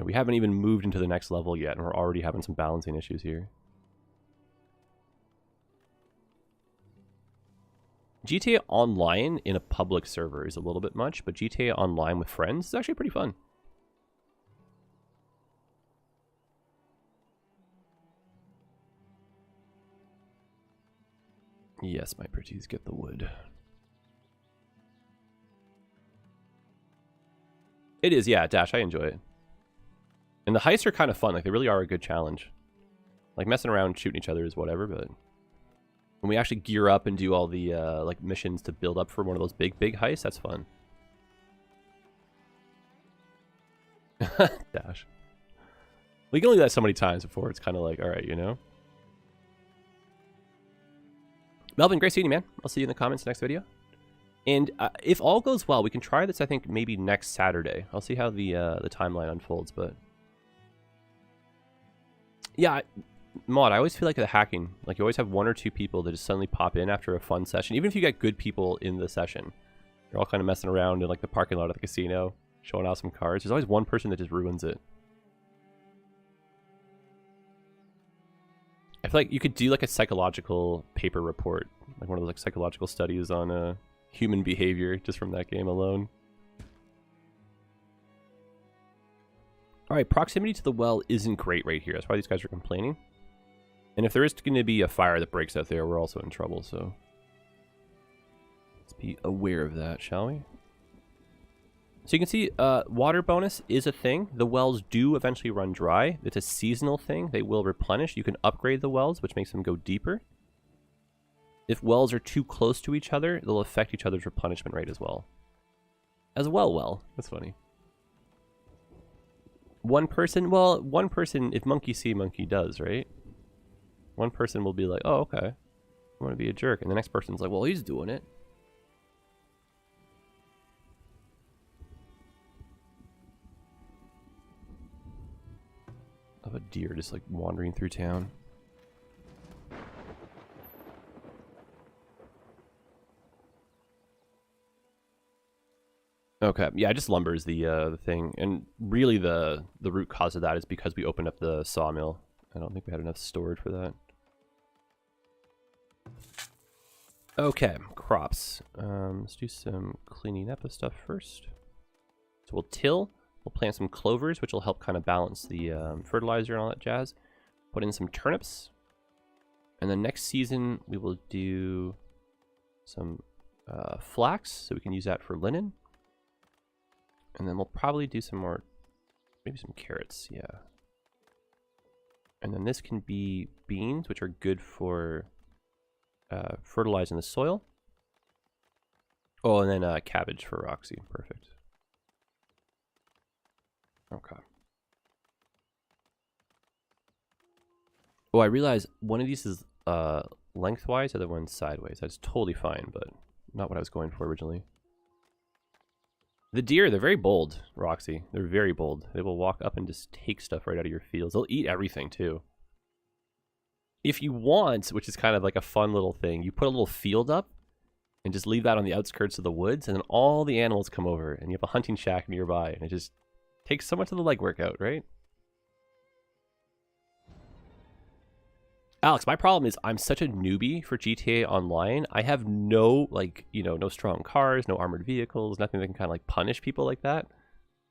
we haven't even moved into the next level yet, and we're already having some balancing issues here. GTA Online in a public server is a little bit much, but GTA Online with friends is actually pretty fun. Yes, my pretties, get the wood. It is, yeah, Dash, I enjoy it. And the heists are kind of fun, like they really are a good challenge. Like messing around shooting each other is whatever, but when we actually gear up and do all the like missions to build up for one of those big heists, that's fun. Dash. We can only do that so many times before it's kind of like, alright, Melvin, great seeing you, man. I'll see you in the comments next video. And if all goes well, we can try this, I think, maybe next Saturday. I'll see how the timeline unfolds, but... Yeah, Mod, I always feel like the hacking, like you always have 1 or 2 people that just suddenly pop in after a fun session. Even if you get good people in the session, you're all kind of messing around in like the parking lot of the casino, showing off some cards. There's always one person that just ruins it. I feel like you could do like a psychological paper report, like one of those like psychological studies on human behavior just from that game alone. Alright, proximity to the well isn't great right here. That's why these guys are complaining. And if there is going to be a fire that breaks out there, we're also in trouble, so... Let's be aware of that, shall we? So you can see, water bonus is a thing. The wells do eventually run dry. It's a seasonal thing. They will replenish. You can upgrade the wells, which makes them go deeper. If wells are too close to each other, they'll affect each other's replenishment rate as well. That's funny. One person, if monkey see, monkey does, right? One person will be like, oh, okay, I want to be a jerk. And the next person's like, well, he's doing it. Of a deer just like wandering through town. Okay, yeah, just lumber is the thing, and really the root cause of that is because we opened up the sawmill. I don't think we had enough stored for that. Okay, crops. Let's do some cleaning up of stuff first. So we'll till. We'll plant some clovers, which will help kind of balance the fertilizer and all that jazz. Put in some turnips. And then next season, we will do some flax, so we can use that for linen. And then we'll probably do some more, maybe some carrots, yeah. And then this can be beans, which are good for fertilizing the soil. Oh, and then cabbage for Roxy, perfect. Okay. Oh, I realize one of these is lengthwise, the other one's sideways. That's totally fine, but not what I was going for originally. The deer, they're very bold, Roxy. They're very bold. They will walk up and just take stuff right out of your fields. They'll eat everything, too. If you want, which is kind of like a fun little thing, you put a little field up and just leave that on the outskirts of the woods, and then all the animals come over, and you have a hunting shack nearby, and it just takes so much of the legwork out, right? Alex, my problem is I'm such a newbie for GTA Online. I have no, like, you know, no strong cars, no armored vehicles, nothing that can kind of like punish people like that.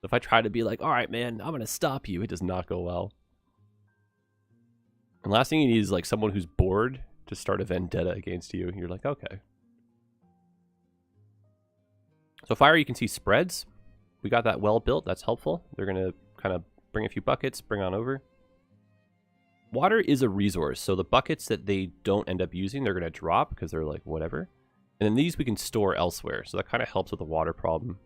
If I try to be like, all right, man, I'm going to stop you, it does not go well. And last thing you need is like someone who's bored to start a vendetta against you. You're like, okay. So fire, you can see spreads. We got that well built. That's helpful. They're going to kind of bring a few buckets, bring on over. Water is a resource, so the buckets that they don't end up using, they're going to drop because they're like, whatever. And then these we can store elsewhere, so that kind of helps with the water problem.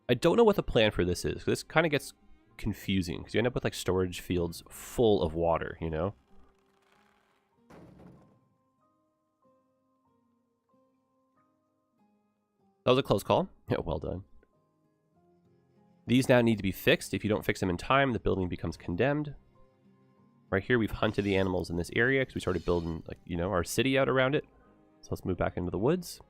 I don't know what the plan for this is. This kind of gets confusing, because you end up with like storage fields full of water, you know? That was a close call. Yeah, well done. These now need to be fixed. If you don't fix them in time, the building becomes condemned. Right here, we've hunted the animals in this area because we started building, like, you know, our city out around it. So let's move back into the woods.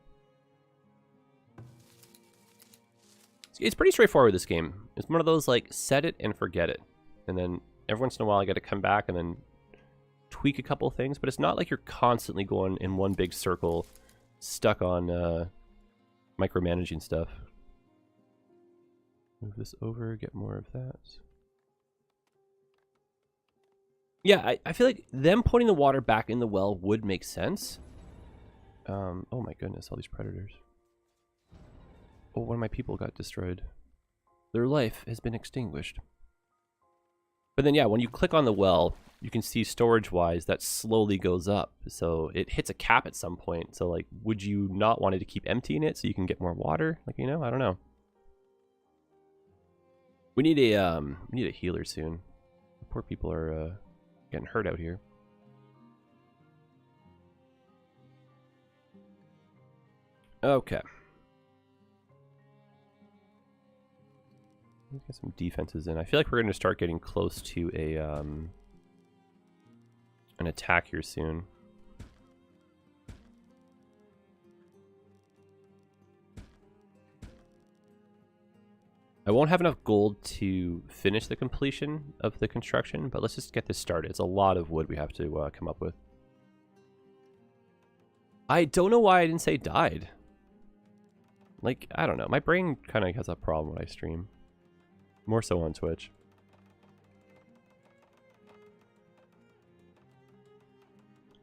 It's pretty straightforward, this game. It's one of those, like, set it and forget it. And then every once in a while, I got to come back and then tweak a couple things. But it's not like you're constantly going in one big circle, stuck on micromanaging stuff. Move this over, get more of that. Yeah, I feel like them putting the water back in the well would make sense. Oh my goodness, all these predators. Oh, one of my people got destroyed. Their life has been extinguished. But then, yeah, when you click on the well, you can see storage-wise that slowly goes up. So it hits a cap at some point. So, like, would you not want to keep emptying it so you can get more water? Like, you know, I don't know. We need a healer soon. Poor people are getting hurt out here. Okay. Let's get some defenses in. I feel like we're going to start getting close to a an attack here soon. I won't have enough gold to finish the completion of the construction, but let's just get this started. It's a lot of wood we have to come up with. I don't know why I didn't say died. Like, I don't know. My brain kind of has a problem when I stream. More so on Twitch.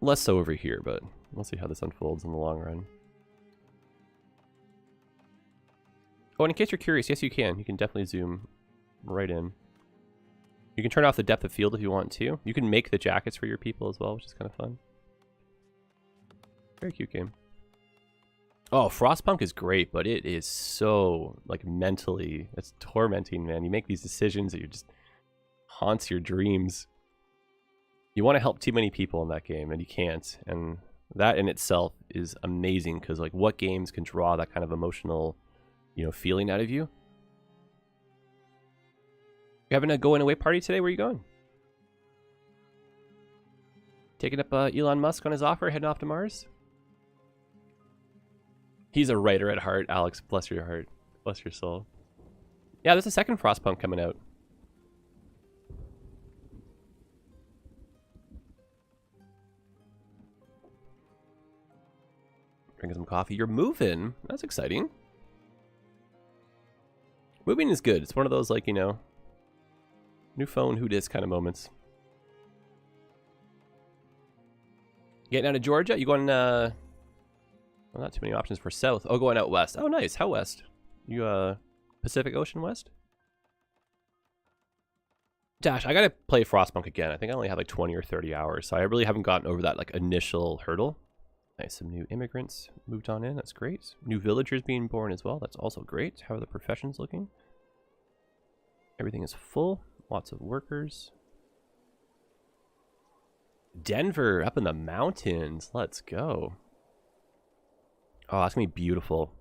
Less so over here, but we'll see how this unfolds in the long run. Oh, and in case you're curious, yes you can. You can definitely zoom right in. You can turn off the depth of field if you want to. You can make the jackets for your people as well, which is kind of fun. Very cute game. Oh, Frostpunk is great, but it is so, like, mentally, it's tormenting, man. You make these decisions that you just haunts your dreams. You want to help too many people in that game, and you can't. And that in itself is amazing, because, like, what games can draw that kind of emotional, you know, feeling out of you? You having a going away party today? Where are you going? Taking up Elon Musk on his offer, heading off to Mars? He's a writer at heart, Alex. Bless your heart. Bless your soul. Yeah, there's a second Frostpunk coming out. Drinking some coffee. You're moving. That's exciting. Moving is good. It's one of those, like, you know, new phone, who dis kind of moments. Getting out of Georgia? You going, well, not too many options for south. Oh, going out west. Oh, nice. How west? You, Pacific Ocean west? Dash, I gotta play Frostpunk again. I think I only have like 20 or 30 hours, so I really haven't gotten over that, like, initial hurdle. Nice, some new immigrants moved on in. That's great. New villagers being born as well. That's also great. How are the professions looking? Everything is full. Lots of workers. Denver, up in the mountains. Let's go. Oh, that's going to be beautiful.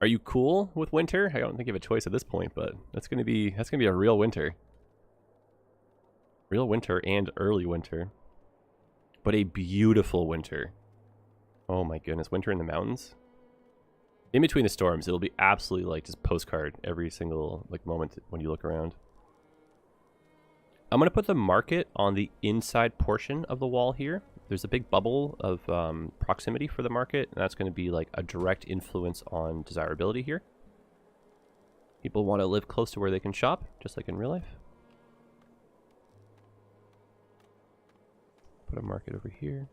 Are you cool with winter? I don't think you have a choice at this point, but that's going to be a real winter. Real winter and early winter. But a beautiful winter. Oh my goodness, winter in the mountains. In between the storms, it'll be absolutely like just postcard every single like moment when you look around. I'm going to put the market on the inside portion of the wall here. There's a big bubble of proximity for the market, and that's going to be like a direct influence on desirability here. People want to live close to where they can shop, just like in real life. Put a market over here.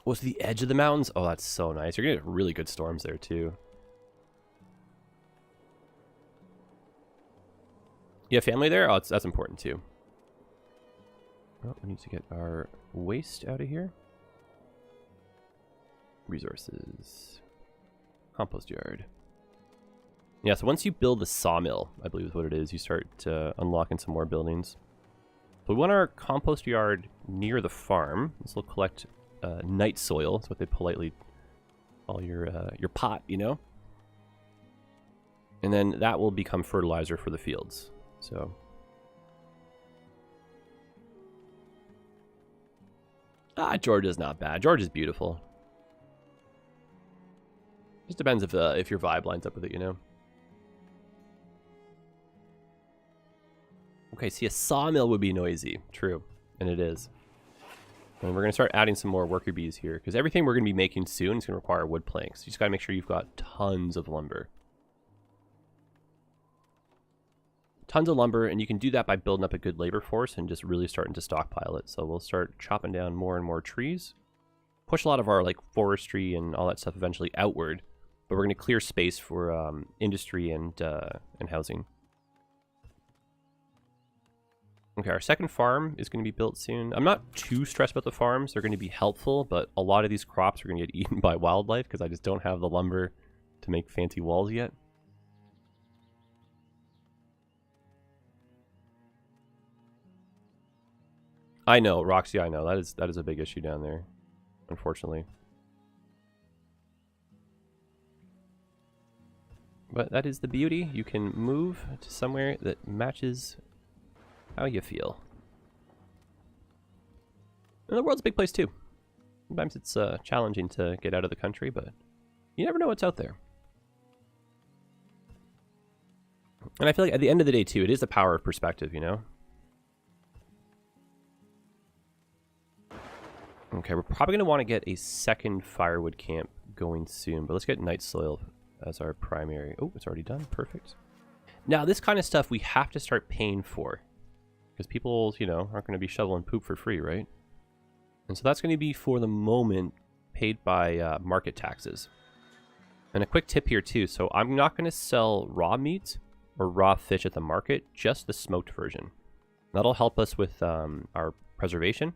What's the edge of the mountains? Oh, that's so nice. You're going to get really good storms there, too. You have family there? Oh, that's important, too. Oh, we need to get our waste out of here. Resources. Compost yard. Yeah, so once you build the sawmill, I believe is what it is, you start unlocking some more buildings. So we want our compost yard near the farm. This will collect night soil. That's what they politely call your pot, you know? And then that will become fertilizer for the fields. So... Georgia's not bad. Georgia's beautiful. Just depends if your vibe lines up with it, you know? Okay, see, a sawmill would be noisy. True. And it is. And we're going to start adding some more worker bees here, because everything we're going to be making soon is going to require wood planks. You just got to make sure you've got tons of lumber. Tons of lumber, and you can do that by building up a good labor force and just really starting to stockpile it. So we'll start chopping down more and more trees. Push a lot of our like forestry and all that stuff eventually outward, but we're going to clear space for industry and housing. Okay, our second farm is going to be built soon. I'm not too stressed about the farms. They're going to be helpful, but a lot of these crops are going to get eaten by wildlife because I just don't have the lumber to make fancy walls yet. I know, Roxy, I know. That is a big issue down there, unfortunately. But that is the beauty. You can move to somewhere that matches how you feel. And the world's a big place too. Sometimes it's challenging to get out of the country, but you never know what's out there. And I feel like at the end of the day too, it is the power of perspective, you know? Okay, we're probably going to want to get a second firewood camp going soon, but let's get night soil as our primary. Oh, it's already done. Perfect. Now, this kind of stuff we have to start paying for because people, you know, aren't going to be shoveling poop for free, right? And so that's going to be, for the moment, paid by market taxes. And a quick tip here, too. So I'm not going to sell raw meat or raw fish at the market, just the smoked version. That'll help us with our preservation.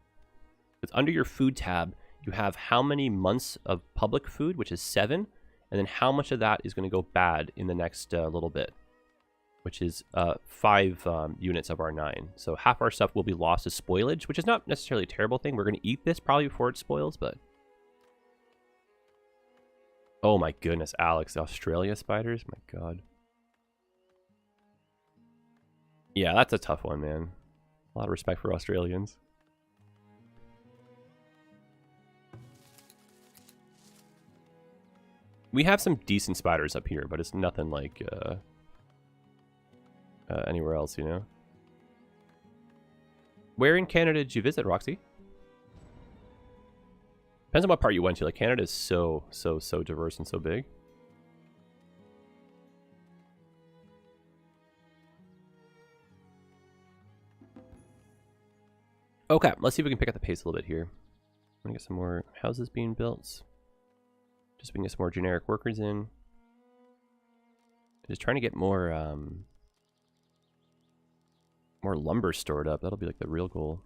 It's under your food tab, you have how many months of public food, which is 7, and then how much of that is going to go bad in the next little bit, which is 5 units of our 9. So half our stuff will be lost as spoilage, which is not necessarily a terrible thing. We're going to eat this probably before it spoils, but... Oh my goodness, Alex, the Australia spiders? My god. Yeah, that's a tough one, man. A lot of respect for Australians. We have some decent spiders up here, but it's nothing like anywhere else, you know? Where in Canada did you visit, Roxy? Depends on what part you went to. Like, Canada is so diverse and so big. Okay, let's see if we can pick up the pace a little bit here. I'm gonna get some more houses being built. Just so we can get some more generic workers in. Just trying to get more more lumber stored up. That'll be like the real goal.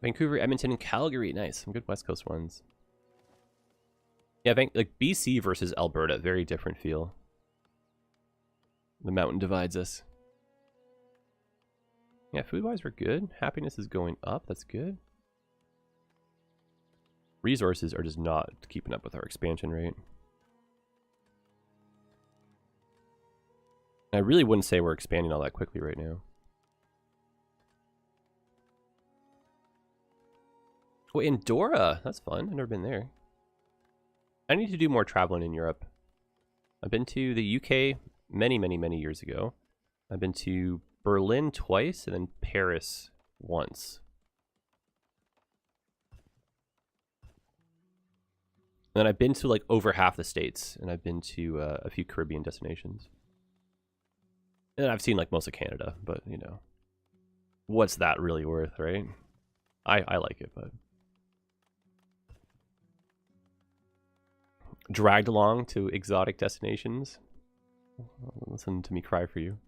Vancouver, Edmonton, and Calgary. Nice. Some good West Coast ones. Yeah, like BC versus Alberta. Very different feel. The mountain divides us. Yeah, food-wise, we're good. Happiness is going up. That's good. Resources are just not keeping up with our expansion rate. I really wouldn't say we're expanding all that quickly right now. Oh, Andorra! That's fun. I've never been there. I need to do more traveling in Europe. I've been to the UK many, many, many years ago. I've been to Berlin twice and then Paris once. And then I've been to like over half the states, and I've been to a few Caribbean destinations. And I've seen like most of Canada, but you know, what's that really worth, right? I like it, but dragged along to exotic destinations. Listen to me cry for you.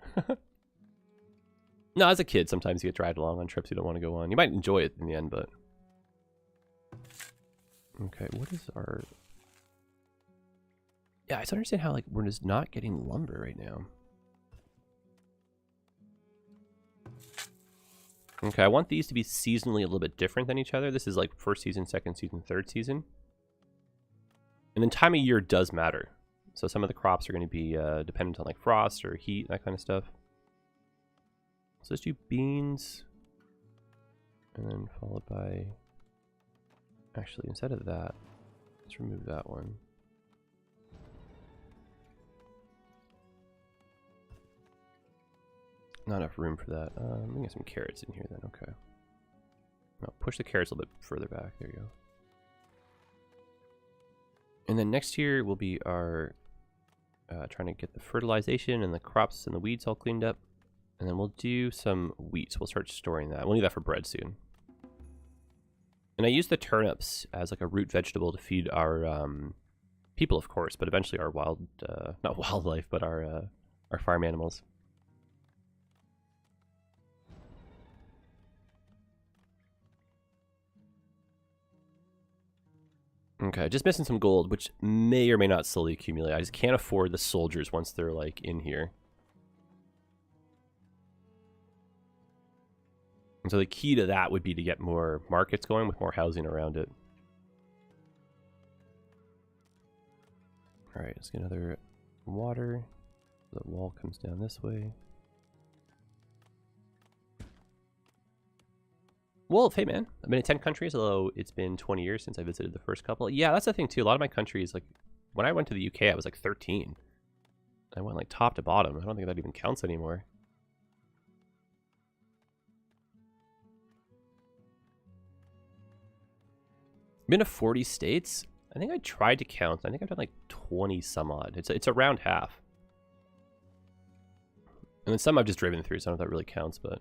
No, as a kid, sometimes you get dragged along on trips you don't want to go on. You might enjoy it in the end, but okay, what is our? Yeah, I just don't understand how like we're just not getting lumber right now. Okay, I want these to be seasonally a little bit different than each other. This is like first season, second season, third season. And then time of year does matter. So some of the crops are going to be dependent on like frost or heat, that kind of stuff. So let's do beans. And then followed by... Actually, instead of that, let's remove that one. Not enough room for that. Let me get some carrots in here then, okay. No, push the carrots a little bit further back. There you go. And then next year will be our trying to get the fertilization and the crops and the weeds all cleaned up. And then we'll do some wheat. So we'll start storing that. We'll need that for bread soon. And I use the turnips as like a root vegetable to feed our people, of course, but eventually our wild, not wildlife, but our farm animals. Okay, just missing some gold, which may or may not slowly accumulate. I just can't afford the soldiers once they're, like, in here. And so the key to that would be to get more markets going with more housing around it. Alright, let's get another water. The wall comes down this way. Wolf, hey man. I've been in 10 countries, although it's been 20 years since I visited the first couple. Yeah, that's the thing too. A lot of my countries, like, when I went to the UK, I was like 13. I went like top to bottom. I don't think that even counts anymore. Been to 40 states? I think I tried to count. I think I've done like 20 some odd. It's around half. And then some I've just driven through, so I don't know if that really counts, but...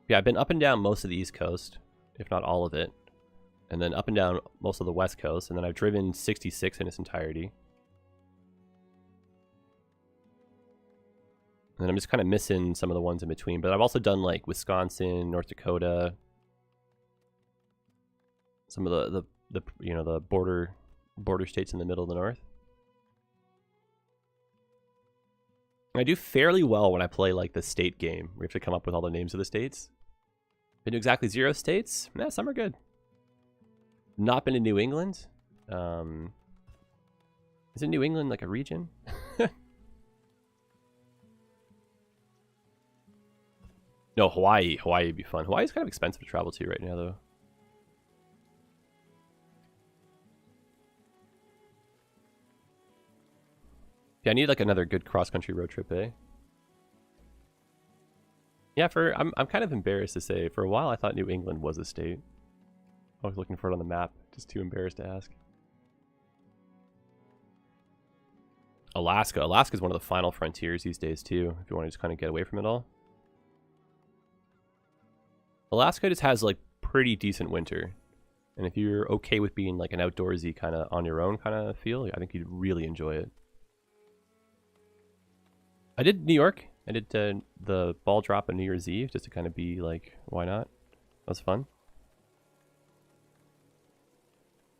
Yeah, I've been up and down most of the East Coast, if not all of it. And then up and down most of the West Coast. And then I've driven 66 in its entirety. And then I'm just kind of missing some of the ones in between. But I've also done like Wisconsin, North Dakota. Some of the you know, the border states in the middle of the north. I do fairly well when I play like the state game. We have to come up with all the names of the states. Been to exactly 0 states? Yeah, some are good. Not been to New England. Isn't New England like a region? No, Hawaii. Hawaii would be fun. Hawaii's kind of expensive to travel to right now, though. Yeah, I need like another good cross-country road trip, eh? Yeah, I'm kind of embarrassed to say, for a while I thought New England was a state. I was looking for it on the map, just too embarrassed to ask. Alaska. Alaska's one of the final frontiers these days too, if you want to just kind of get away from it all. Alaska just has like pretty decent winter. And if you're okay with being like an outdoorsy kind of on your own kind of feel, I think you'd really enjoy it. I did New York. I did the ball drop on New Year's Eve just to kind of be like, why not? That was fun.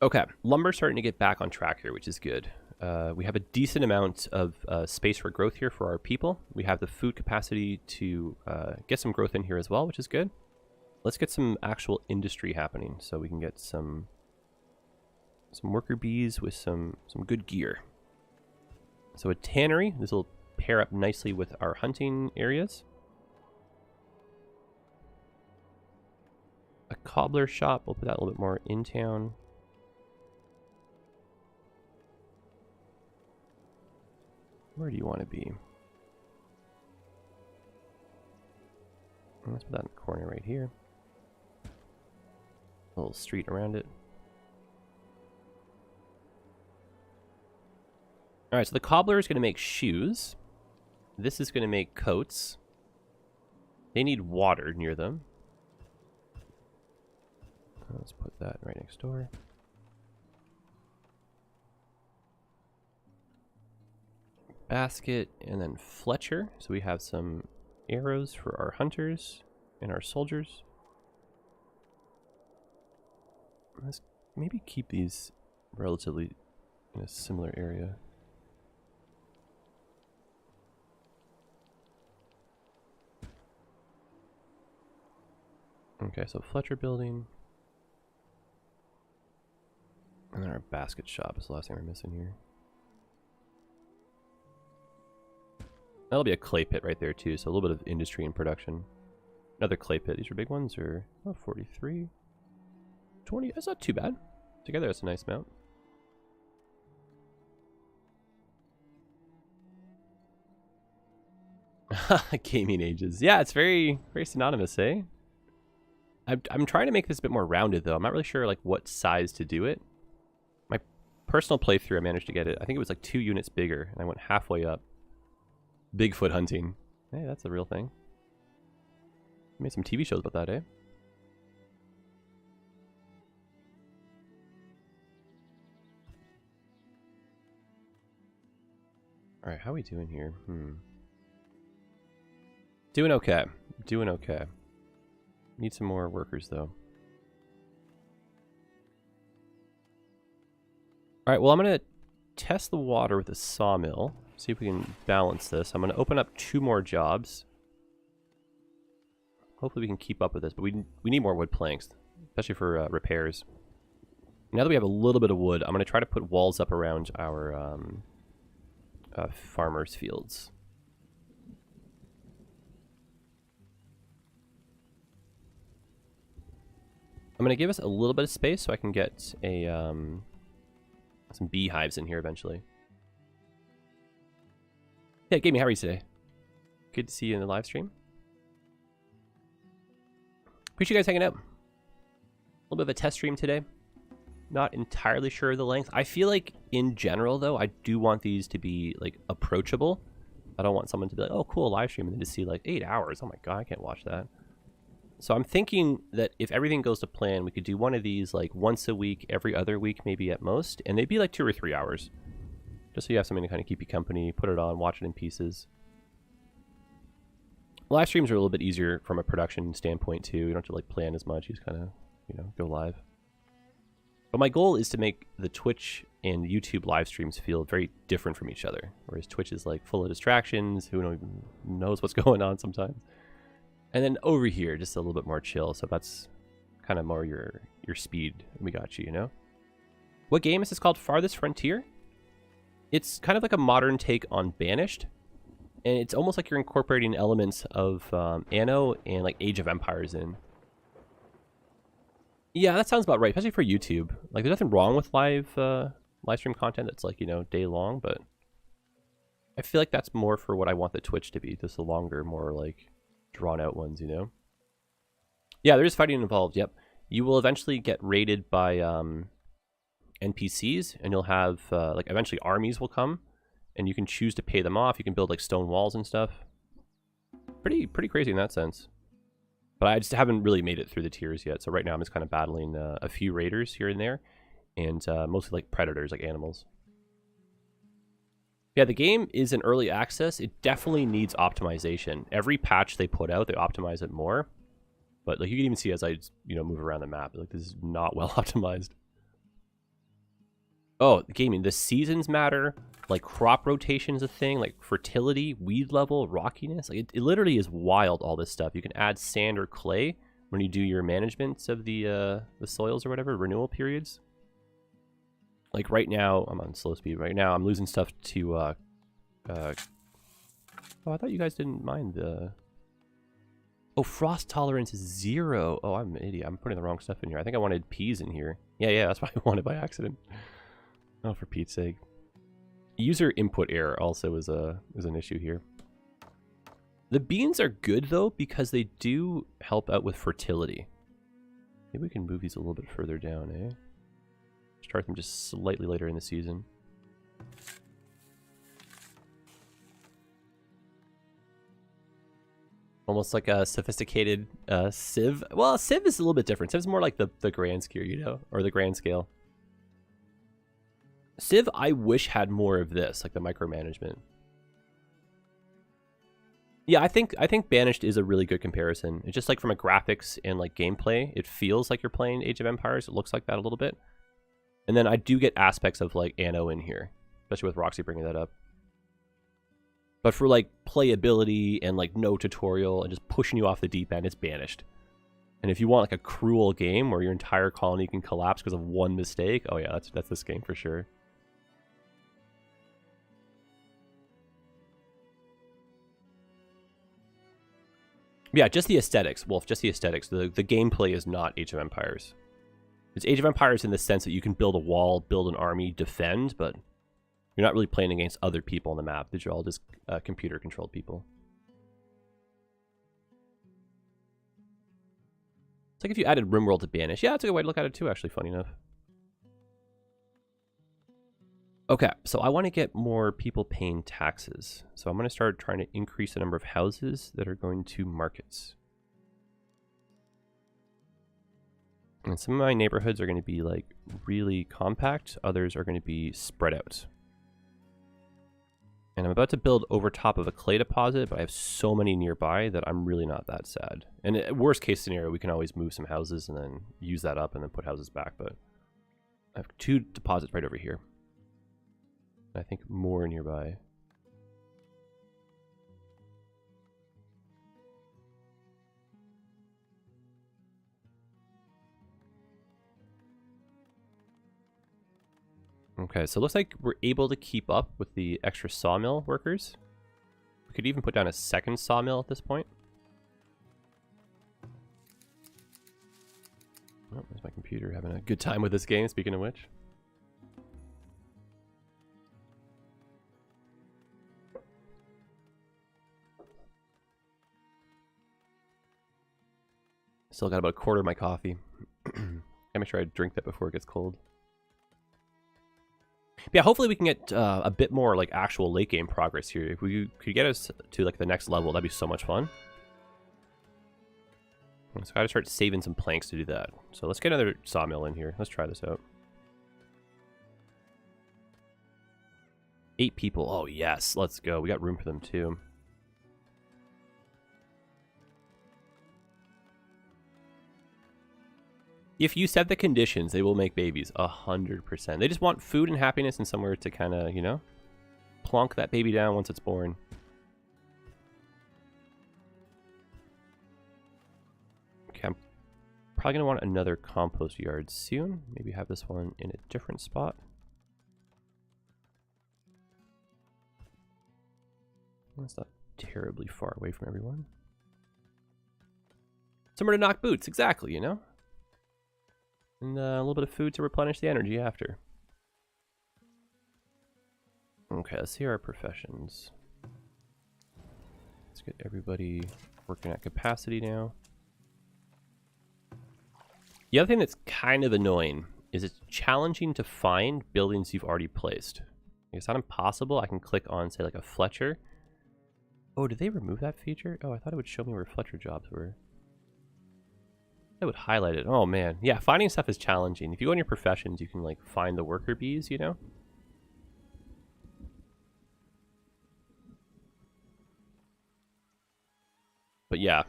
Okay, lumber's starting to get back on track here, which is good. We have a decent amount of space for growth here for our people. We have the food capacity to get some growth in here as well, which is good. Let's get some actual industry happening so we can get some worker bees with some good gear. So a tannery, this will pair up nicely with our hunting areas. A cobbler shop, we'll put that a little bit more in town. Where do you want to be? Let's put that in the corner right here. A little street around it. Alright, so the cobbler is going to make shoes. This is going to make coats. They need water near them. Let's put that right next door. Basket, and then Fletcher. So we have some arrows for our hunters and our soldiers. Let's maybe keep these relatively in a similar area. Okay, so Fletcher building. And then our basket shop is the last thing we're missing here. That'll be a clay pit right there too, so a little bit of industry and production. Another clay pit. These are big ones, or 43, 20. That's not too bad. Together, that's a nice amount. Gaming ages. Yeah, it's very synonymous, eh? I'm trying to make this a bit more rounded though. I'm not really sure like what size to do it. My personal playthrough, I managed to get it. I think it was like 2 units bigger, and I went halfway up. Bigfoot hunting. Hey, that's a real thing. Made some TV shows about that, eh? Alright, how are we doing here? Doing okay. Doing okay. Need some more workers, though. Alright, well, I'm going to test the water with a sawmill. See if we can balance this. I'm going to open up 2 more jobs. Hopefully we can keep up with this, but we need more wood planks, especially for repairs. Now that we have a little bit of wood, I'm going to try to put walls up around our farmers' fields. I'm going to give us a little bit of space so I can get a some beehives in here eventually. Yeah, Gamey, how are you today? Good to see you in the live stream. Appreciate you guys hanging out. A little bit of a test stream today. Not entirely sure of the length. I feel like, in general, though, I do want these to be, like, approachable. I don't want someone to be like, oh, cool, live stream, and then to see, like, 8 hours. Oh my god, I can't watch that. So I'm thinking that if everything goes to plan, we could do one of these, like, once a week, every other week, maybe at most. And they'd be, like, 2 or 3 hours. Just so you have something to kind of keep you company, put it on, watch it in pieces. Live streams are a little bit easier from a production standpoint too. You don't have to like plan as much. You just kind of, you know, go live. But my goal is to make the Twitch and YouTube live streams feel very different from each other. Whereas Twitch is like full of distractions. Who knows what's going on sometimes. And then over here, just a little bit more chill. So that's kind of more your speed. We got you, you know? What game is this called? Farthest Frontier? It's kind of like a modern take on Banished. And it's almost like you're incorporating elements of Anno and like Age of Empires in. Yeah, that sounds about right, especially for YouTube. Like, there's nothing wrong with live stream content that's like, you know, day long, but I feel like that's more for what I want the Twitch to be. Just the longer, more like drawn out ones, you know? Yeah, there is fighting involved, yep. You will eventually get raided by NPCs, and you'll have, like, eventually armies will come, and you can choose to pay them off. You can build, like, stone walls and stuff. Pretty crazy in that sense. But I just haven't really made it through the tiers yet, so right now I'm just kind of battling a few raiders here and there, and mostly, like, predators, like animals. Yeah, the game is in early access. It definitely needs optimization. Every patch they put out, they optimize it more. But, like, you can even see as I, you know, move around the map, like, this is not well optimized. Oh, gaming. The seasons matter. Like crop rotation is a thing. Like fertility, weed level, rockiness. Like it literally is wild. All this stuff. You can add sand or clay when you do your management of the soils or whatever renewal periods. Like right now, I'm on slow speed. Right now, I'm losing stuff to. Oh, I thought you guys didn't mind the. Oh, frost tolerance is 0. Oh, I'm an idiot. I'm putting the wrong stuff in here. I think I wanted peas in here. Yeah, that's why I wanted by accident. Oh, for Pete's sake. User input error also is an issue here. The beans are good, though, because they do help out with fertility. Maybe we can move these a little bit further down, eh? Start them just slightly later in the season. Almost like a sophisticated sieve. Well, a sieve is a little bit different. Sieve is more like the grand scale, you know, or the grand scale. Civ, I wish had more of this, like the micromanagement. Yeah, I think Banished is a really good comparison. It's just like from a graphics and like gameplay, it feels like you're playing Age of Empires. It looks like that a little bit. And then I do get aspects of like Anno in here, especially with Roxy bringing that up. But for like playability and like no tutorial and just pushing you off the deep end, it's Banished. And if you want like a cruel game where your entire colony can collapse because of one mistake, oh yeah, that's this game for sure. Yeah, just the aesthetics, Wolf, just the aesthetics. The gameplay is not Age of Empires. It's Age of Empires in the sense that you can build a wall, build an army, defend, but you're not really playing against other people on the map. These are all just computer-controlled people. It's like if you added RimWorld to Banish. Yeah, that's a good way to look at it too, actually, funny enough. Okay, so I want to get more people paying taxes. So I'm going to start trying to increase the number of houses that are going to markets. And some of my neighborhoods are going to be like really compact. Others are going to be spread out. And I'm about to build over top of a clay deposit, but I have so many nearby that I'm really not that sad. And worst case scenario, we can always move some houses and then use that up and then put houses back. But I have 2 deposits right over here. I think more nearby. Okay, so it looks like we're able to keep up with the extra sawmill workers. We could even put down a second sawmill at this point. Oh, there's my computer having a good time with this game, speaking of which. Still got about a quarter of my coffee. Gotta make sure I drink that before it gets cold. But yeah, hopefully we can get a bit more like actual late game progress here. If we could get us to like the next level, that'd be so much fun. So I gotta start saving some planks to do that. So let's get another sawmill in here. Let's try this out. 8 people. Oh yes, let's go. We got room for them too. If you set the conditions, they will make babies 100%. They just want food and happiness and somewhere to kind of, you know, plonk that baby down once it's born. Okay, I'm probably going to want another compost yard soon. Maybe have this one in a different spot. That's not terribly far away from everyone. Somewhere to knock boots, exactly, you know? And a little bit of food to replenish the energy after. Okay, let's see our professions. Let's get everybody working at capacity now. The other thing that's kind of annoying is it's challenging to find buildings you've already placed. It's not impossible. I can click on, say, like a Fletcher. Oh, did they remove that feature? Oh, I thought it would show me where Fletcher jobs were. I would highlight it. Oh man, yeah, finding stuff is challenging. If you go in your professions, you can like find the worker bees, you know? But yeah,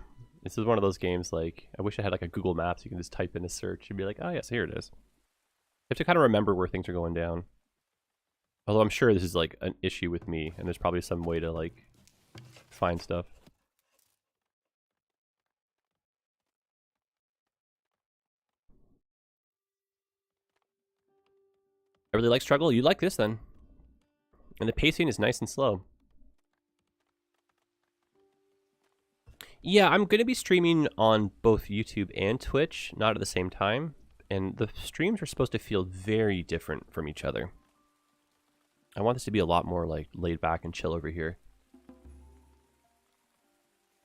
this is one of those games like, I wish I had like a Google Maps. You can just type in a search and be like, oh yes, here it is. You have to kind of remember where things are going down. Although I'm sure this is like an issue with me, and there's probably some way to like find stuff. I really like Struggle. You like this then. And the pacing is nice and slow. Yeah, I'm going to be streaming on both YouTube and Twitch, not at the same time. And the streams are supposed to feel very different from each other. I want this to be a lot more like laid back and chill over here.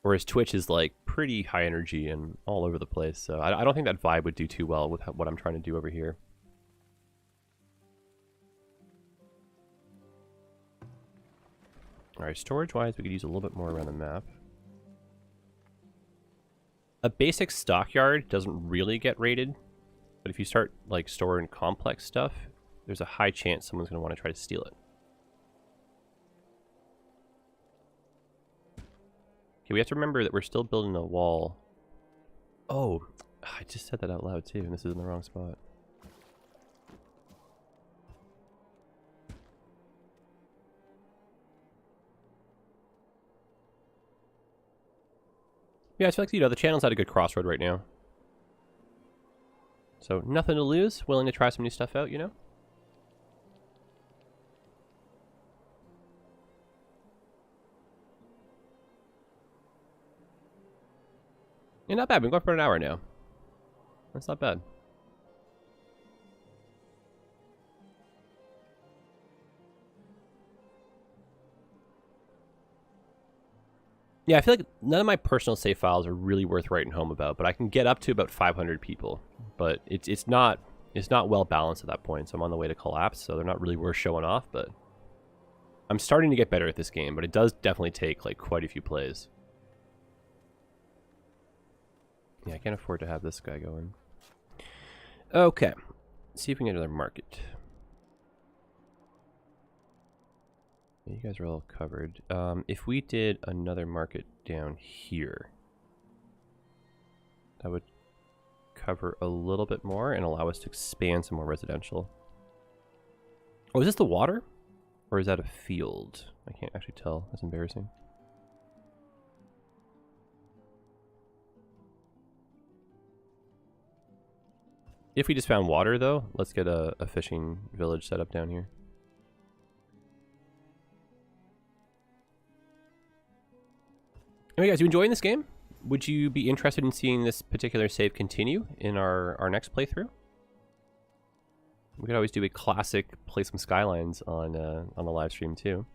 Whereas Twitch is like pretty high energy and all over the place. So I don't think that vibe would do too well with what I'm trying to do over here. Alright, storage-wise, we could use a little bit more around the map. A basic stockyard doesn't really get raided, but if you start like storing complex stuff, there's a high chance someone's going to want to try to steal it. Okay, we have to remember that we're still building a wall. Oh, I just said that out loud too, and this is in the wrong spot. Yeah, I feel like, you know, the channel's at a good crossroad right now. So, nothing to lose. Willing to try some new stuff out, you know? Yeah, not bad. We've been going for an hour now. That's not bad. Yeah, I feel like none of my personal save files are really worth writing home about, but I can get up to about 500 people. But it's not well balanced at that point, so I'm on the way to collapse, so they're not really worth showing off, but I'm starting to get better at this game, but it does definitely take like quite a few plays. Yeah, I can't afford to have this guy going. Okay. Let's see if we can get another market. You guys are all covered. If we did another market down here, that would cover a little bit more and allow us to expand some more residential. Oh, is this the water? Or is that a field? I can't actually tell. That's embarrassing. If we just found water, though, let's get a fishing village set up down here. Anyway, guys, you enjoying this game? Would you be interested in seeing this particular save continue in our next playthrough? We could always do a classic play some Skylines on the live stream too.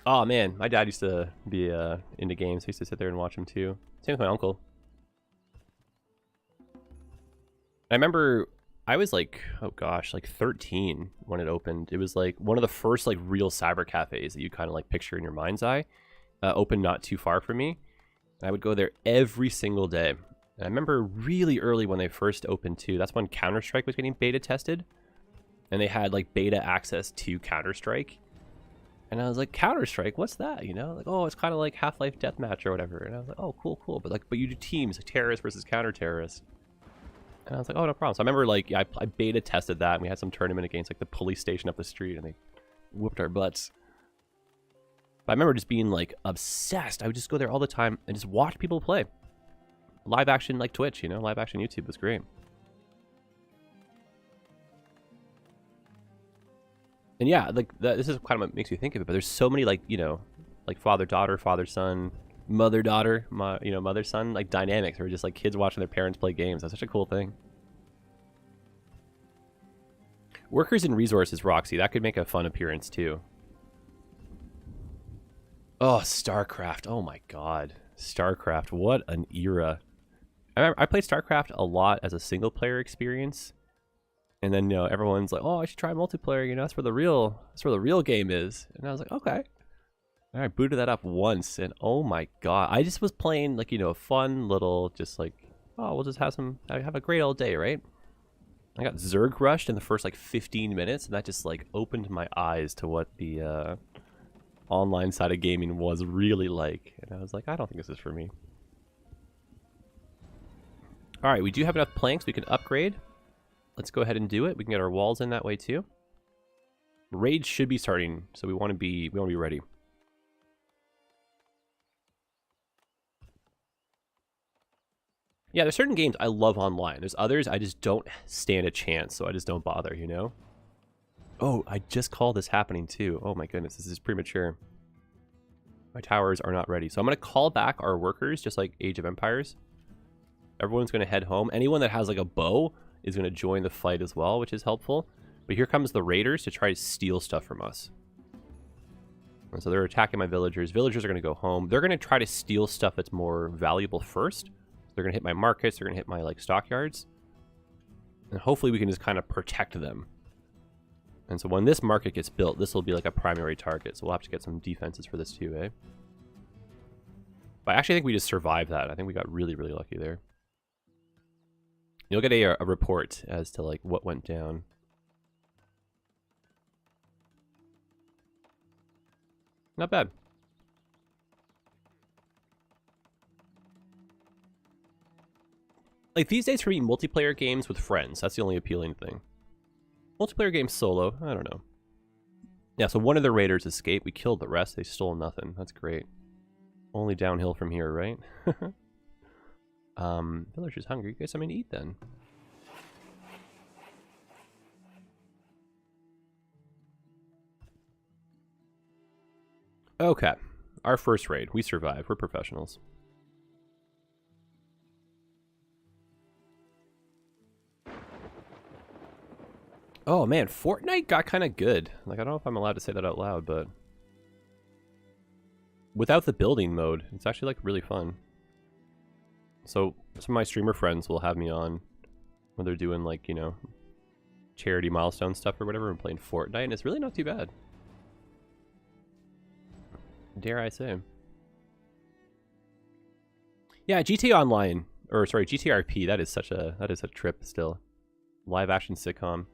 Oh man, my dad used to be into games. I used to sit there and watch him too. Same with my uncle. I remember I was like, oh gosh, like 13 when it opened. It was like one of the first like real cyber cafes that you kind of like picture in your mind's eye. Opened not too far from me. And I would go there every single day. And I remember really early when they first opened too. That's when Counter-Strike was getting beta tested. And they had like beta access to Counter-Strike. And I was like, Counter-Strike, what's that? You know, like, oh, it's kind of like Half-Life Deathmatch or whatever. And I was like, oh, cool. But you do teams, like terrorists versus counter-terrorists. And I was like, oh, no problem. So I remember, like, I beta tested that, and we had some tournament against, like, the police station up the street, and they whooped our butts. But I remember just being, like, obsessed. I would just go there all the time and just watch people play. Live action, like Twitch, you know? Live action YouTube was great. And yeah, like, this is kind of what makes me think of it, but there's so many, like, you know, like father-daughter, father-son, mother-daughter, you know, mother-son, like, dynamics, or just, like, kids watching their parents play games. That's such a cool thing. Workers and Resources, Roxy. That could make a fun appearance, too. Oh, StarCraft. Oh, my God. StarCraft. What an era. I played StarCraft a lot as a single-player experience. And then, you know, everyone's like, oh, I should try multiplayer. You know, that's where the real game is. And I was like, okay. And I booted that up once, and oh my god, I just was playing, like, you know, a fun little, just like, oh, we'll just have a great old day, right? I got Zerg rushed in the first, like, 15 minutes, and that just, like, opened my eyes to what the online side of gaming was really like. And I was like, I don't think this is for me. All right, we do have enough planks we can upgrade. Let's go ahead and do it. We can get our walls in that way too. Raid should be starting, so we want to be ready. Yeah, there's certain games I love online. There's others I just don't stand a chance, so I just don't bother, you know? Oh, I just called this happening too. Oh my goodness, this is premature. My towers are not ready. So I'm going to call back our workers, just like Age of Empires. Everyone's going to head home. Anyone that has like a bow is going to join the fight as well, which is helpful. But here comes the raiders to try to steal stuff from us. And so they're attacking my villagers. Villagers are going to go home. They're going to try to steal stuff that's more valuable first. They're going to hit my markets. They're going to hit my like stockyards. And hopefully we can just kind of protect them. And so when this market gets built, this will be like a primary target. So we'll have to get some defenses for this too, eh? But I actually think we just survived that. I think we got really, really lucky there. You'll get a report as to like what went down. Not bad. Like these days for me, multiplayer games with friends, that's the only appealing thing. Multiplayer games solo, I don't know. Yeah, so one of the raiders escaped. We killed the rest. They stole nothing. That's great. Only downhill from here, right? Villager's hungry. Guess I'm gonna eat then. Okay. Our first raid. We survived. We're professionals. Oh man, Fortnite got kind of good. Like, I don't know if I'm allowed to say that out loud, but without the building mode, it's actually like really fun. So some of my streamer friends will have me on when they're doing like, you know, charity milestone stuff or whatever and playing Fortnite, and it's really not too bad. Dare I say. Yeah, GTA Online, or sorry, GTRP, that is such a trip still. Live action sitcom.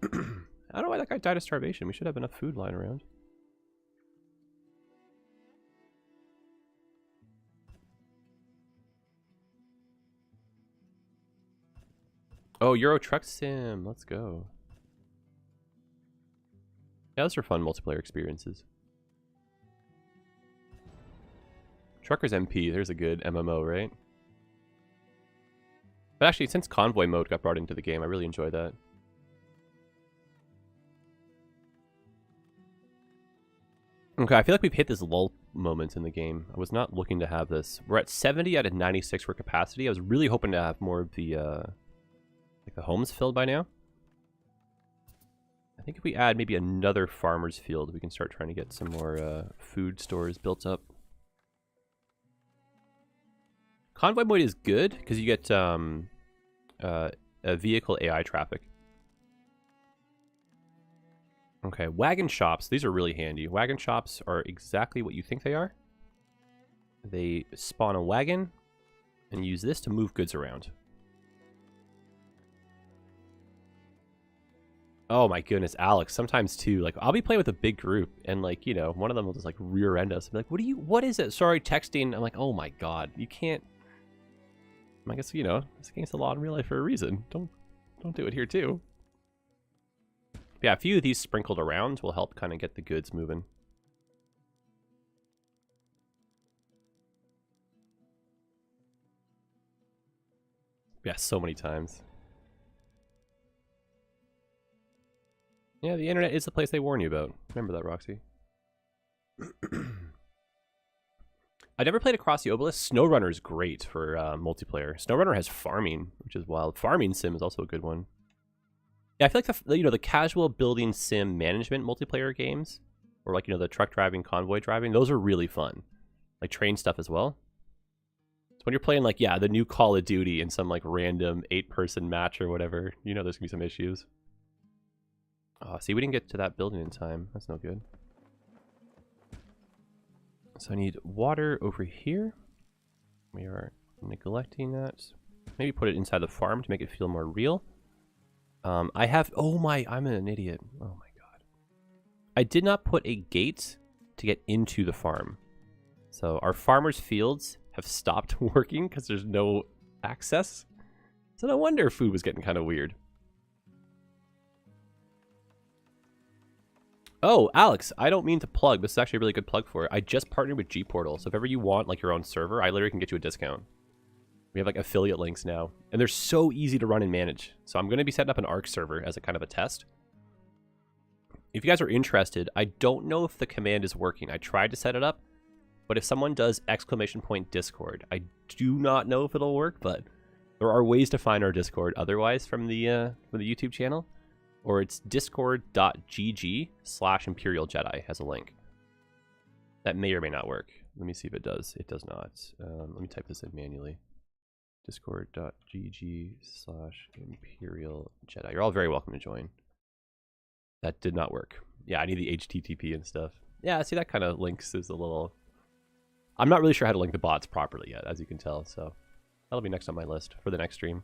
I don't know why that guy died of starvation. We should have enough food lying around. Oh, Euro Truck Sim. Let's go. Yeah, those are fun multiplayer experiences. Truckers MP. There's a good MMO, right? But actually, since Convoy mode got brought into the game, I really enjoy that. Okay, I feel like we've hit this lull moment in the game. I was not looking to have this. We're at 70 out of 96 for capacity. I was really hoping to have more of the, like the homes filled by now. I think if we add maybe another farmer's field, we can start trying to get some more food stores built up. Convoy mode is good because you get a vehicle AI traffic. Okay, wagon shops. These are really handy. Wagon shops are exactly what you think they are. They spawn a wagon and use this to move goods around. Oh my goodness, Alex. Sometimes too, like I'll be playing with a big group and like, you know, one of them will just like rear end us and be like, what is it? Sorry, texting. I'm like, oh my God, you can't. I guess, you know, it's against the law in real life for a reason. Don't do it here too. Yeah, a few of these sprinkled around will help kind of get the goods moving. Yeah, so many times. Yeah, the internet is the place they warn you about. Remember that, Roxy. I never played Across the Obelisk. SnowRunner is great for multiplayer. SnowRunner has farming, which is wild. Farming Sim is also a good one. Yeah, I feel like the casual building sim management multiplayer games, or like, you know, the truck driving, convoy driving, those are really fun. Like train stuff as well. So when you're playing like, yeah, the new Call of Duty in some like random 8-person match or whatever, you know there's gonna be some issues. Oh, see, we didn't get to that building in time. That's no good. So I need water over here. We are neglecting that. Maybe put it inside the farm to make it feel more real. I have, I'm an idiot. Oh my God. I did not put a gate to get into the farm. So our farmers' fields have stopped working because there's no access. So no wonder food was getting kind of weird. Oh, Alex, I don't mean to plug. This is actually a really good plug for it. I just partnered with Gportal. So if ever you want like your own server, I literally can get you a discount. We have like affiliate links now. And they're so easy to run and manage. So I'm going to be setting up an Arc server as a kind of a test. If you guys are interested, I don't know if the command is working. I tried to set it up. But if someone does !Discord, I do not know if it'll work, but there are ways to find our Discord otherwise from the YouTube channel. Or it's discord.gg/Imperial Jedi has a link. That may or may not work. Let me see if it does. It does not. Let me type this in manually. Discord.gg/Imperial Jedi. You're all very welcome to join. That did not work. Yeah, I need the HTTP and stuff. Yeah, see, that kind of links is a little... I'm not really sure how to link the bots properly yet, as you can tell, so that'll be next on my list for the next stream.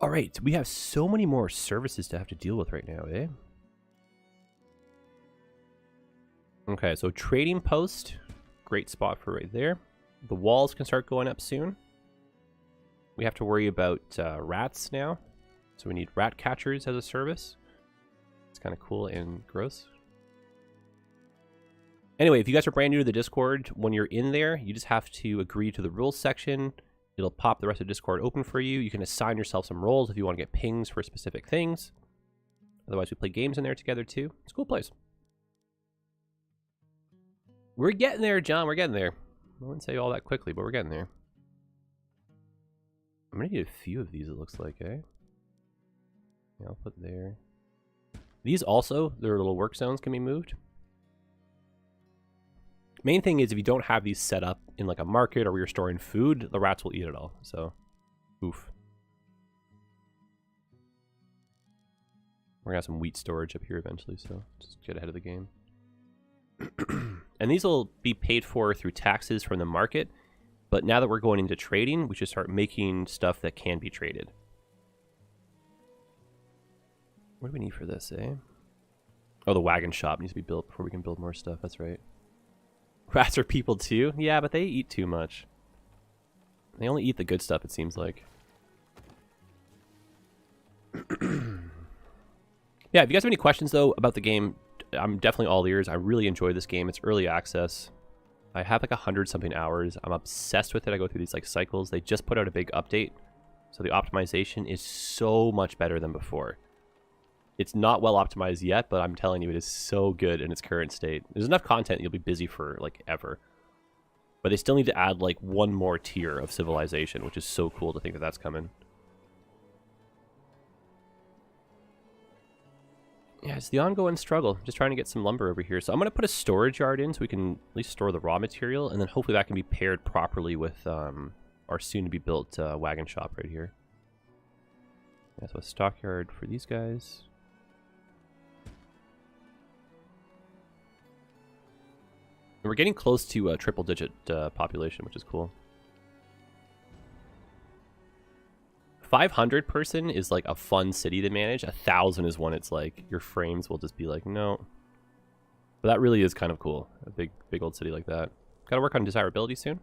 All right, we have so many more services to have to deal with right now, eh? Okay, so trading post, great spot for right there. The walls can start going up soon. We have to worry about rats now. So we need rat catchers as a service. It's kind of cool and gross. Anyway, if you guys are brand new to the Discord, when you're in there, you just have to agree to the rules section. It'll pop the rest of Discord open for you. You can assign yourself some roles if you want to get pings for specific things. Otherwise, we play games in there together too. It's a cool place. We're getting there, John. We're getting there. I wouldn't say all that quickly, but we're getting there. I'm going to need a few of these, it looks like, eh? Yeah, I'll put there. These also, their little work zones can be moved. Main thing is if you don't have these set up in like a market or where you're storing food, the rats will eat it all. So, oof. We're gonna have some wheat storage up here eventually, so just get ahead of the game. And these will be paid for through taxes from the market, but now that we're going into trading, we should start making stuff that can be traded. What do we need for this, eh? Oh, the wagon shop needs to be built before we can build more stuff, that's right. Rats are people too? Yeah, but they eat too much. They only eat the good stuff, it seems like. Yeah, if you guys have any questions, though, about the game, I'm definitely all ears. I really enjoy this game. It's early access. I have like 100-something hours. I'm obsessed with it. I go through these like cycles. They just put out a big update. So the optimization is so much better than before. It's not well optimized yet, but I'm telling you, it is so good in its current state. There's enough content, you'll be busy for, like, ever. But they still need to add, like, one more tier of civilization, which is so cool to think that that's coming. Yeah, it's the ongoing struggle. Just trying to get some lumber over here. So I'm going to put a storage yard in so we can at least store the raw material, and then hopefully that can be paired properly with our soon-to-be-built wagon shop right here. Yeah, so a stockyard for these guys. We're getting close to a triple-digit population, which is cool. 500 person is like a fun city to manage. 1,000 is one it's like your frames will just be like, no. But that really is kind of cool. A big old city like that. Got to work on desirability soon.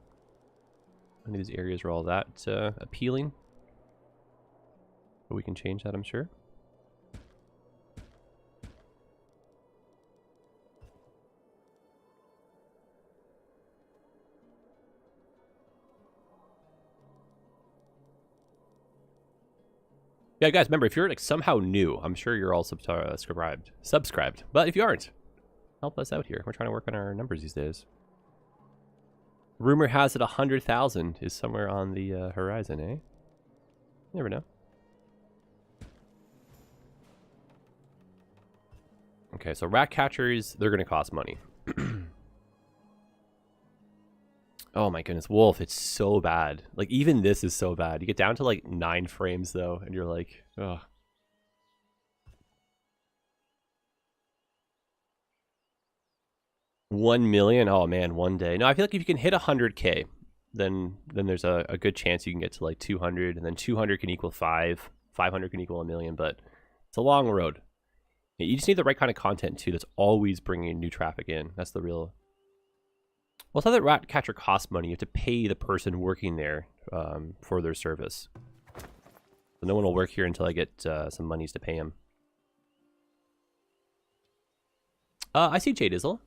None of these areas are all that appealing. But we can change that, I'm sure. Yeah, guys, remember, if you're like somehow new, I'm sure you're all subscribed. But if you aren't, help us out here. We're trying to work on our numbers these days. Rumor has it 100,000 is somewhere on the horizon, eh? Never know. Okay, so rat catchers, they're going to cost money. Oh my goodness, Wolf, it's so bad. Like, even this is so bad. You get down to like 9 frames though, and you're like, ugh. $1 million? Oh man, one day. No, I feel like if you can hit 100K, then there's a good chance you can get to like 200, and then 200 can equal 5, 500 can equal 1 million, but it's a long road. You just need the right kind of content too that's always bringing new traffic in. That's the real Well, it's not that rat catcher costs money. You have to pay the person working there for their service. So no one will work here until I get some monies to pay him. I see Jade Izzle.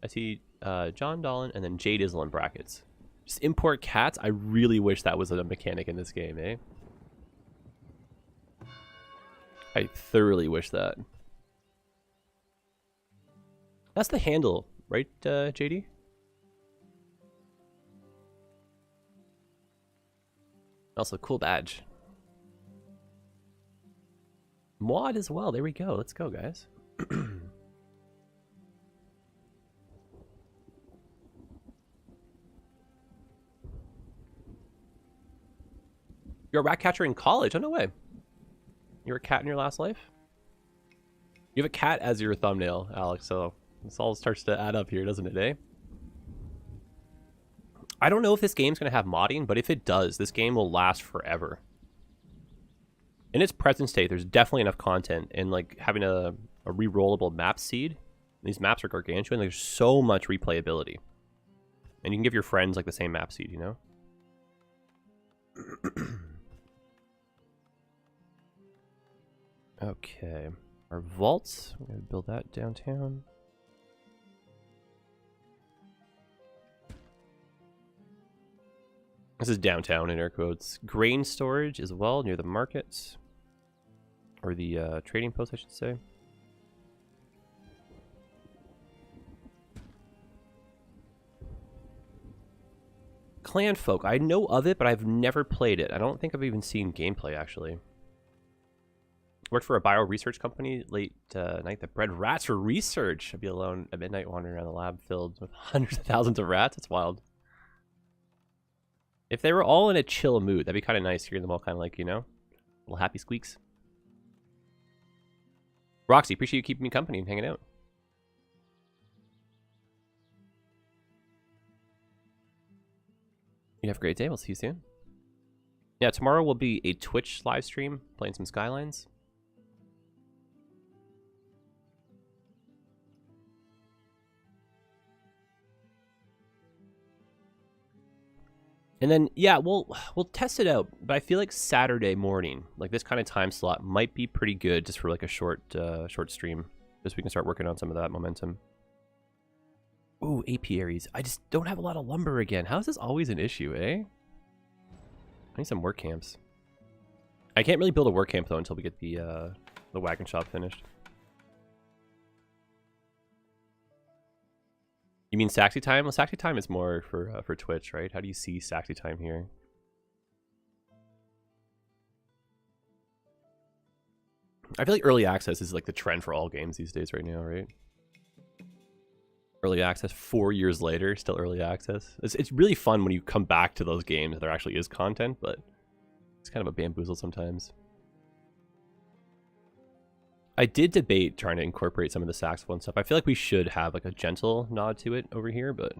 I see John Dolan and then Jade Izzle in brackets. Just import cats. I really wish that was a mechanic in this game, eh? I thoroughly wish that. That's the handle, right, JD? Also, cool badge. Mod as well. There we go. Let's go, guys. You're a rat catcher in college? Oh, no way. You were a cat in your last life? You have a cat as your thumbnail, Alex, so this all starts to add up here, doesn't it, eh? I don't know if this game's going to have modding, but if it does, this game will last forever. In its present state, there's definitely enough content, and like having a re-rollable map seed, these maps are gargantuan, there's so much replayability. And you can give your friends like the same map seed, you know? Okay, our vaults, we're going to build that downtown. This is downtown in air quotes. Grain storage as well near the market. Or the trading post, I should say. Clan Folk. I know of it, but I've never played it. I don't think I've even seen gameplay, actually. Worked for a bio research company late night that bred rats for research. I'd be alone at midnight wandering around the lab filled with hundreds of thousands of rats. It's wild. If they were all in a chill mood, that'd be kind of nice hearing them all kind of like, you know, little happy squeaks. Roxy, appreciate you keeping me company and hanging out. You have a great day. We'll see you soon. Yeah, tomorrow will be a Twitch live stream playing some Skylines. And then, yeah, we'll test it out. But I feel like Saturday morning, like this kind of time slot, might be pretty good just for like a short stream. Just so we can start working on some of that momentum. Ooh, apiaries. I just don't have a lot of lumber again. How is this always an issue, eh? I need some work camps. I can't really build a work camp though until we get the wagon shop finished. You mean Saxy time? Well, Saxy time is more for Twitch, right? How do you see Saxy time here? I feel like early access is like the trend for all games these days right now, right? Early access 4 years later, still early access. It's really fun when you come back to those games that there actually is content, but it's kind of a bamboozle sometimes. I did debate trying to incorporate some of the saxophone stuff. I feel like we should have like a gentle nod to it over here, but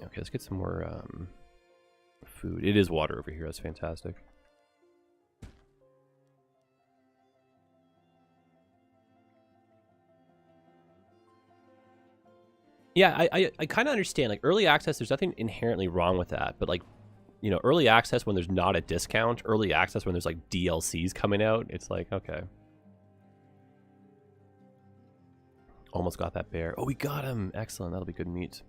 okay, let's get some more food. It is water over here. That's fantastic. Yeah, I kind of understand. Like early access, there's nothing inherently wrong with that, but like, you know, early access when there's not a discount, early access when there's like DLCs coming out, it's like, okay. Almost got that bear. Oh, we got him. Excellent. That'll be good meat.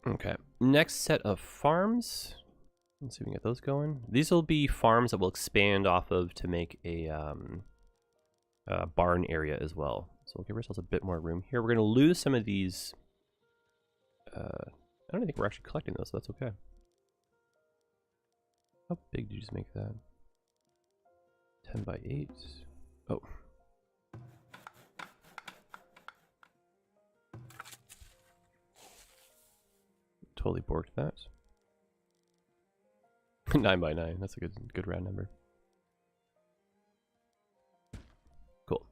Okay. Next set of farms. Let's see if we can get those going. These will be farms that we'll expand off of to make a barn area as well. So we'll give ourselves a bit more room here. We're going to lose some of these. I don't think we're actually collecting those, so that's okay. How big did you just make that? 10 by 8. Oh. Totally borked that. 9 by 9. That's a good round number. Cool.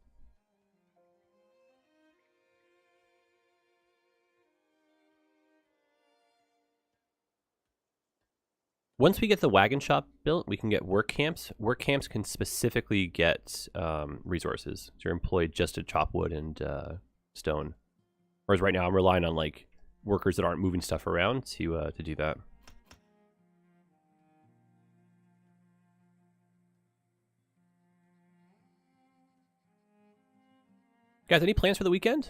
Once we get the wagon shop built, we can get work camps. Work camps can specifically get resources. So you're employed just to chop wood and stone. Whereas right now I'm relying on like workers that aren't moving stuff around to do that. Guys, any plans for the weekend?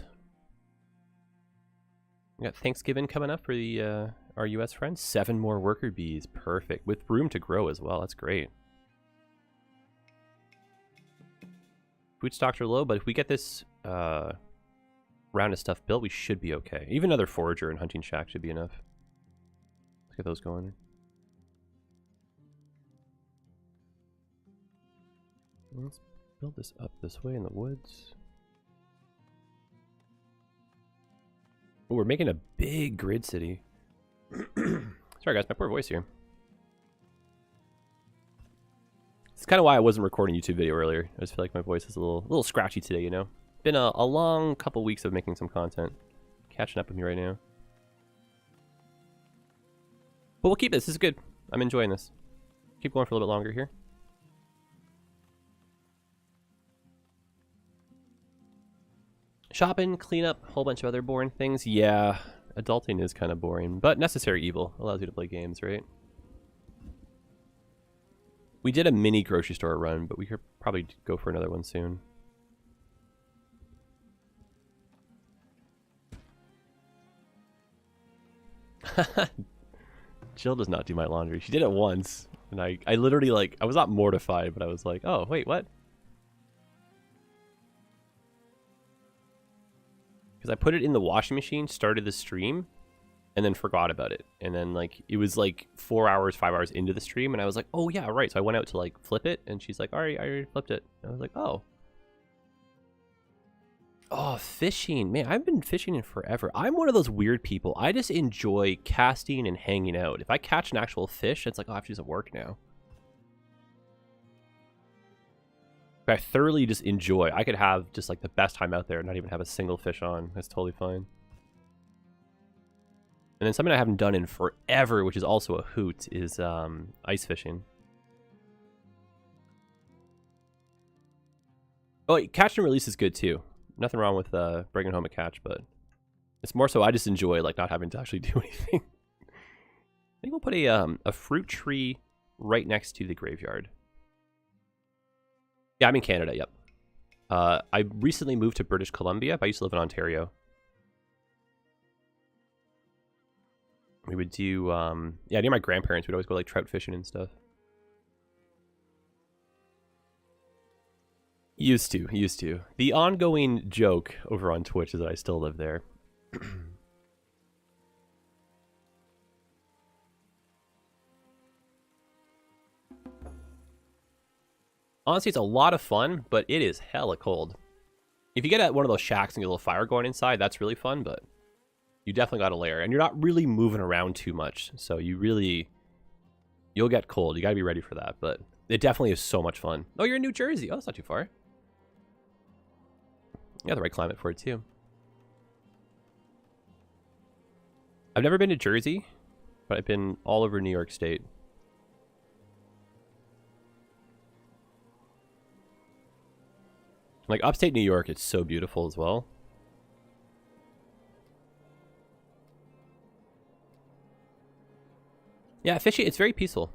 We got Thanksgiving coming up for the our U.S. friends. 7 more worker bees, perfect, with room to grow as well. That's great. Food stocks are low, but if we get this round of stuff built, we should be okay. Even another forager and hunting shack should be enough. Let's get those going. Let's build this up this way in the woods. Oh, we're making a big grid city. Sorry guys, my poor voice here. It's kind of why I wasn't recording a YouTube video earlier. I just feel like my voice is a little scratchy today, you know? Been a long couple weeks of making some content. Catching up with me right now. But we'll keep this. This is good. I'm enjoying this. Keep going for a little bit longer here. Shopping, cleanup, a whole bunch of other boring things. Yeah, adulting is kind of boring, but necessary evil. Allows you to play games, right? We did a mini grocery store run, but we could probably go for another one soon. Jill does not do my laundry. She did it once, and I literally, like, I was not mortified, but I was like, oh, wait, what? Because I put it in the washing machine, started the stream, and then forgot about it. And then, like, it was, like, 4 hours, 5 hours into the stream, and I was like, oh, yeah, right. So I went out to, like, flip it, and she's like, all right, I already flipped it. And I was like, oh. Oh, fishing. Man, I've been fishing in forever. I'm one of those weird people. I just enjoy casting and hanging out. If I catch an actual fish, it's like, oh, I have to do some work now. I thoroughly just enjoy. I could have just like the best time out there and not even have a single fish on. That's totally fine. And then something I haven't done in forever, which is also a hoot, is ice fishing. Oh, catch and release is good too. Nothing wrong with bringing home a catch, but it's more so I just enjoy like not having to actually do anything. I think we'll put a fruit tree right next to the graveyard. Yeah, I'm in Canada, yep. I recently moved to British Columbia, but I used to live in Ontario. We would do, yeah, near my grandparents, we'd always go like trout fishing and stuff. Used to. The ongoing joke over on Twitch is that I still live there. Honestly, it's a lot of fun, but it is hella cold. If you get at one of those shacks and get a little fire going inside, that's really fun, but you definitely got a layer. And you're not really moving around too much, so you'll get cold. You gotta be ready for that, but it definitely is so much fun. Oh, you're in New Jersey. Oh, that's not too far. You got the right climate for it, too. I've never been to Jersey, but I've been all over New York State. Like, upstate New York, it's so beautiful as well. Yeah, fishing, it's very peaceful.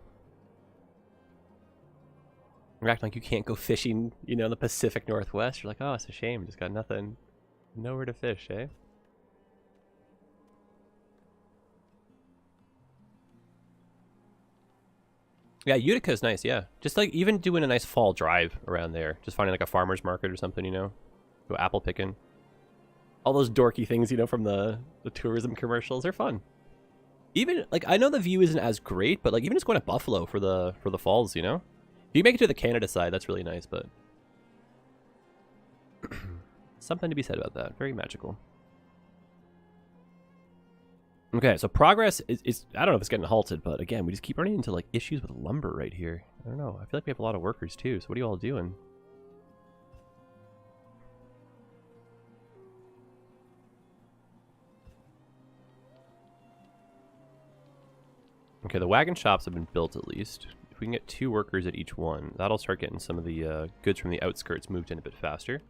You're acting like you can't go fishing, you know, in the Pacific Northwest. You're like, oh, it's a shame. Just got nothing, nowhere to fish, eh? Yeah, Utica's nice, yeah. Just like even doing a nice fall drive around there. Just finding like a farmer's market or something, you know? Go apple picking. All those dorky things, you know, from the tourism commercials are fun. Even, like, I know the view isn't as great, but like even just going to Buffalo for the falls, you know? If you make it to the Canada side, that's really nice, but... something to be said about that. Very magical. Okay, so progress is I don't know if it's getting halted, but again, we just keep running into like issues with lumber right here. I don't know. I feel like we have a lot of workers too, so what are you all doing? Okay, the wagon shops have been built at least. If we can get 2 workers at each one, that'll start getting some of the goods from the outskirts moved in a bit faster.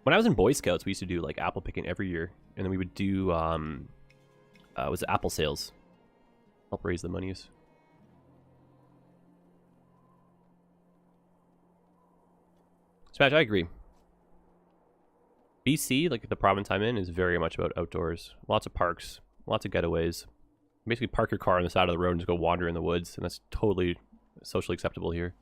When I was in Boy Scouts, we used to do like apple picking every year, and then we would do was it apple sales, help raise the monies. Smash, I agree. BC, like the province I'm in, is very much about outdoors. Lots of parks, lots of getaways. Basically park your car on the side of the road and just go wander in the woods, and that's totally socially acceptable here.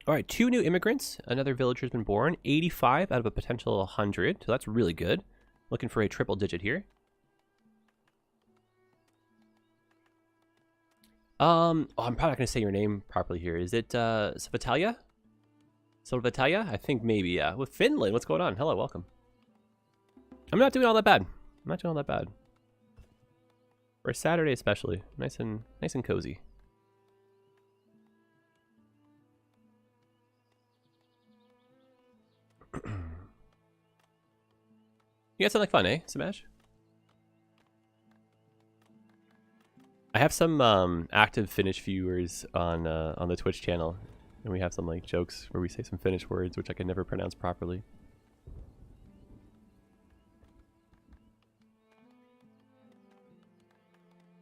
All right, 2 new immigrants. Another villager's been born. 85 out of a potential 100, so that's really good. Looking for a triple digit here. Oh, I'm probably not going to say your name properly here. Is it Svitalia? Silvitalia? I think maybe, yeah. With Finland, what's going on? Hello, welcome. I'm not doing all that bad. I'm not doing all that bad. For a Saturday especially. Nice and cozy. You guys sound like fun, eh, Smash? I have some active Finnish viewers on the Twitch channel, and we have some like jokes where we say some Finnish words which I can never pronounce properly.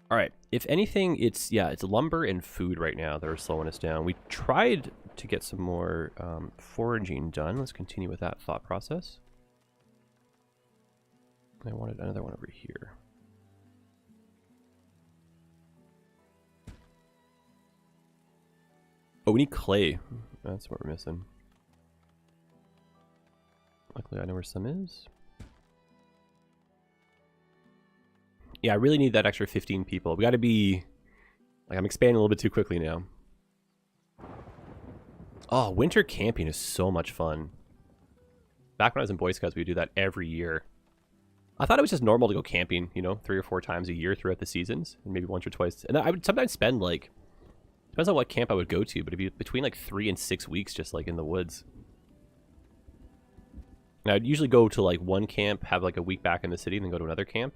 All right, if anything, it's lumber and food right now that are slowing us down. We tried to get some more foraging done. Let's continue with that thought process. I wanted another one over here. Oh, we need clay. That's what we're missing. Luckily, I know where some is. Yeah, I really need that extra 15 people. We got to be... Like, I'm expanding a little bit too quickly now. Oh, winter camping is so much fun. Back when I was in Boy Scouts, we would do that every year. I thought it was just normal to go camping, you know, 3 or 4 times a year throughout the seasons. And maybe once or twice. And I would sometimes spend, like... Depends on what camp I would go to, but it'd be between, like, 3 and 6 weeks just, like, in the woods. And I'd usually go to, like, one camp, have, like, a week back in the city, and then go to another camp.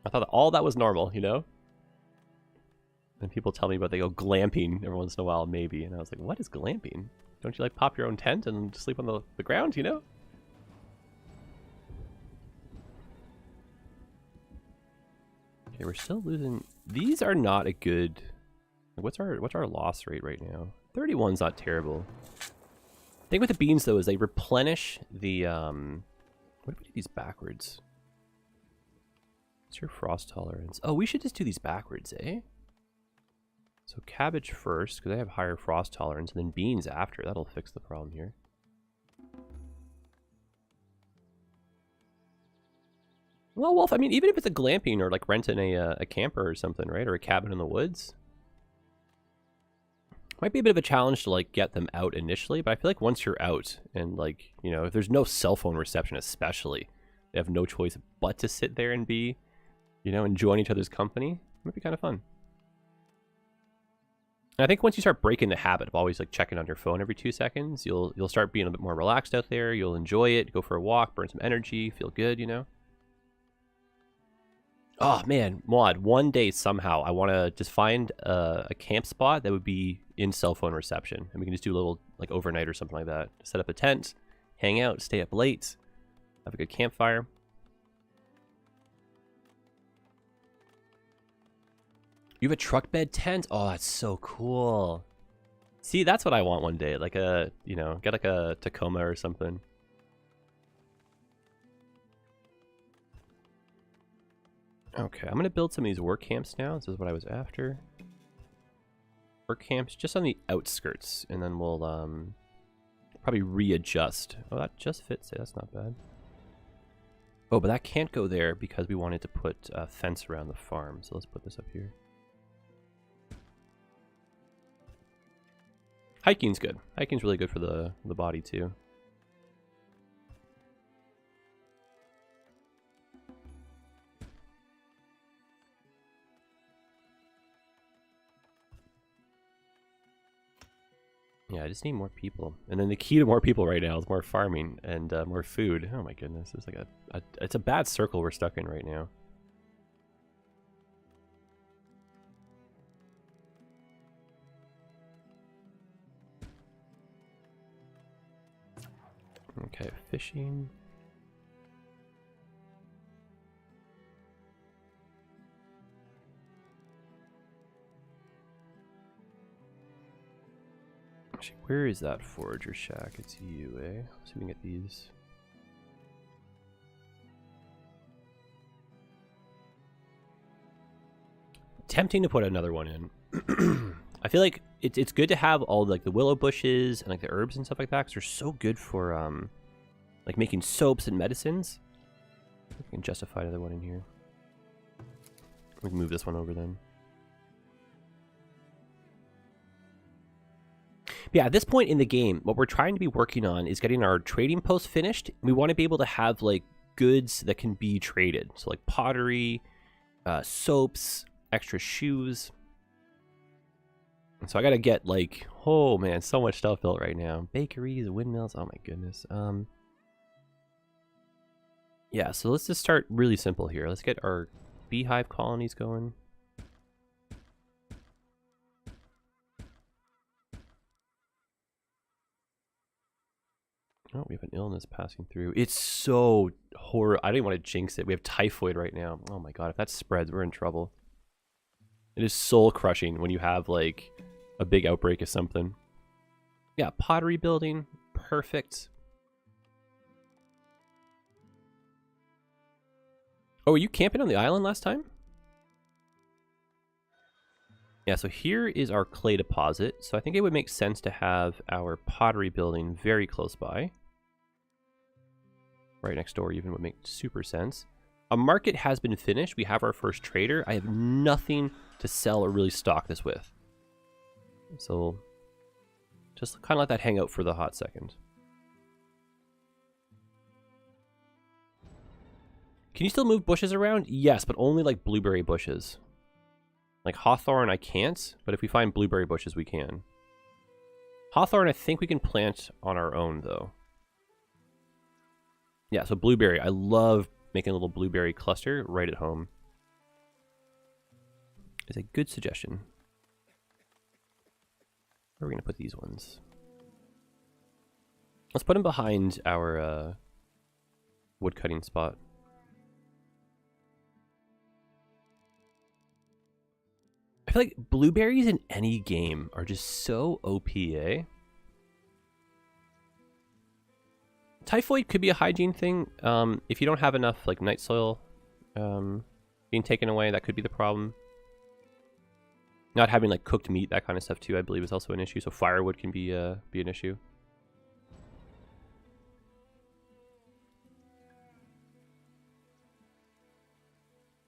I thought all that was normal, you know? And people tell me about they go glamping every once in a while, maybe. And I was like, what is glamping? Don't you, like, pop your own tent and sleep on the ground, you know? Okay, we're still losing. These are not a good... What's our loss rate right now? 31's not terrible. The thing with the beans, though, is they replenish the... What if we do these backwards? What's your frost tolerance? Oh, we should just do these backwards, eh? So cabbage first, because they have higher frost tolerance, and then beans after. That'll fix the problem here. Well, Wolf, I mean, even if it's a glamping or like renting a camper or something, right? Or a cabin in the woods. Might be a bit of a challenge to like get them out initially, but I feel like once you're out and like, you know, if there's no cell phone reception especially, they have no choice but to sit there and be, you know, enjoying each other's company. It might be kind of fun. And I think once you start breaking the habit of always like checking on your phone every 2 seconds, you'll start being a bit more relaxed out there. You'll enjoy it, go for a walk, burn some energy, feel good, you know? Oh man, Mod, one day somehow I want to just find a camp spot that would be in cell phone reception. And we can just do a little like overnight or something like that. Set up a tent, hang out, stay up late, have a good campfire. You have a truck bed tent? Oh, that's so cool. See, that's what I want one day. Like a, you know, get like a Tacoma or something. Okay, I'm going to build some of these work camps now. This is what I was after. Work camps just on the outskirts. And then we'll probably readjust. Oh, that just fits. That's not bad. Oh, but that can't go there because we wanted to put a fence around the farm. So let's put this up here. Hiking's good. Hiking's really good for the body too. Yeah, I just need more people. And then the key to more people right now is more farming and more food. Oh my goodness, it's like it's a bad circle we're stuck in right now. Okay, fishing. Actually, where is that forager shack? It's you, eh? Let's see if we can get these. Tempting to put another one in. I feel like it's good to have all like the willow bushes and like the herbs and stuff like that, because they're so good for like making soaps and medicines. We can justify another one in here. We can move this one over then. But yeah, at this point in the game, what we're trying to be working on is getting our trading post finished. We want to be able to have like goods that can be traded. So like pottery, soaps, extra shoes. And so I got to get like, oh man, so much stuff built right now. Bakeries, windmills, oh my goodness. Yeah, so let's just start really simple here. Let's get our beehive colonies going. Oh, we have an illness passing through. It's so horrible. I don't even want to jinx it. We have typhoid right now. Oh my god, if that spreads, we're in trouble. It is soul crushing when you have like a big outbreak of something. Yeah, pottery building. Perfect. Oh, were you camping on the island last time? Yeah, so here is our clay deposit. So I think it would make sense to have our pottery building very close by. Right next door even would make super sense. A market has been finished. We have our first trader. I have nothing to sell or really stock this with. So just kind of let that hang out for the hot second. Can you still move bushes around? Yes, but only like blueberry bushes. Like hawthorn I can't, but if we find blueberry bushes we can. Hawthorn I think we can plant on our own though. Yeah, so blueberry. I love making a little blueberry cluster right at home. It's a good suggestion. Where are we going to put these ones? Let's put them behind our wood cutting spot. I feel like blueberries in any game are just so OP, eh? Typhoid could be a hygiene thing. If you don't have enough like night soil being taken away, that could be the problem. Not having like cooked meat, that kind of stuff too, I believe is also an issue. So firewood can be an issue.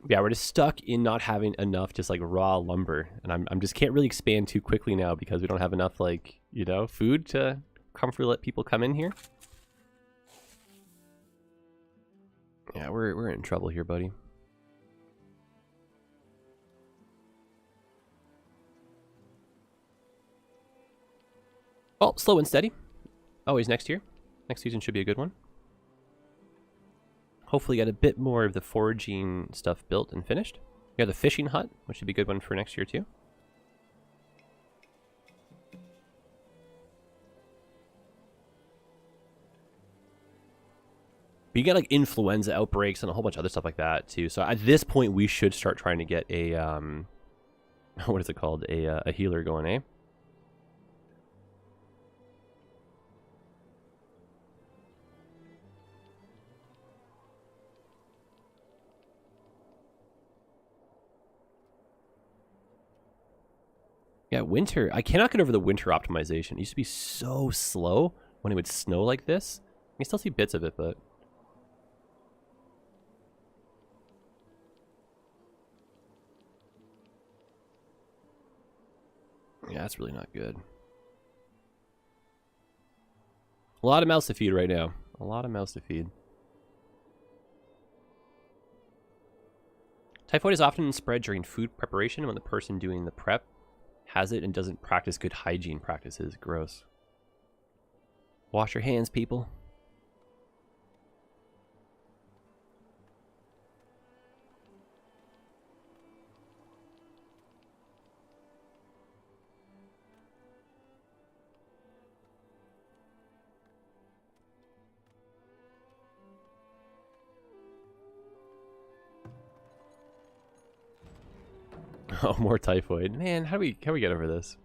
Yeah, we're just stuck in not having enough just like raw lumber, and I'm just can't really expand too quickly now because we don't have enough like, you know, food to comfortably let people come in here. Yeah, we're in trouble here, buddy. Oh, slow and steady. Always next year. Next season should be a good one. Hopefully get a bit more of the foraging stuff built and finished. We have the fishing hut, which should be a good one for next year too. But you get like influenza outbreaks and a whole bunch of other stuff like that too. So at this point, we should start trying to get a what is it called? A healer going, eh? Yeah, winter. I cannot get over the winter optimization. It used to be so slow when it would snow like this. I can still see bits of it, but yeah, that's really not good. A lot of mouths to feed right now. A lot of mouths to feed. Typhoid is often spread during food preparation when the person doing the prep has it and doesn't practice good hygiene practices. Gross. Wash your hands, people. Oh, more typhoid. Man, how do we get over this?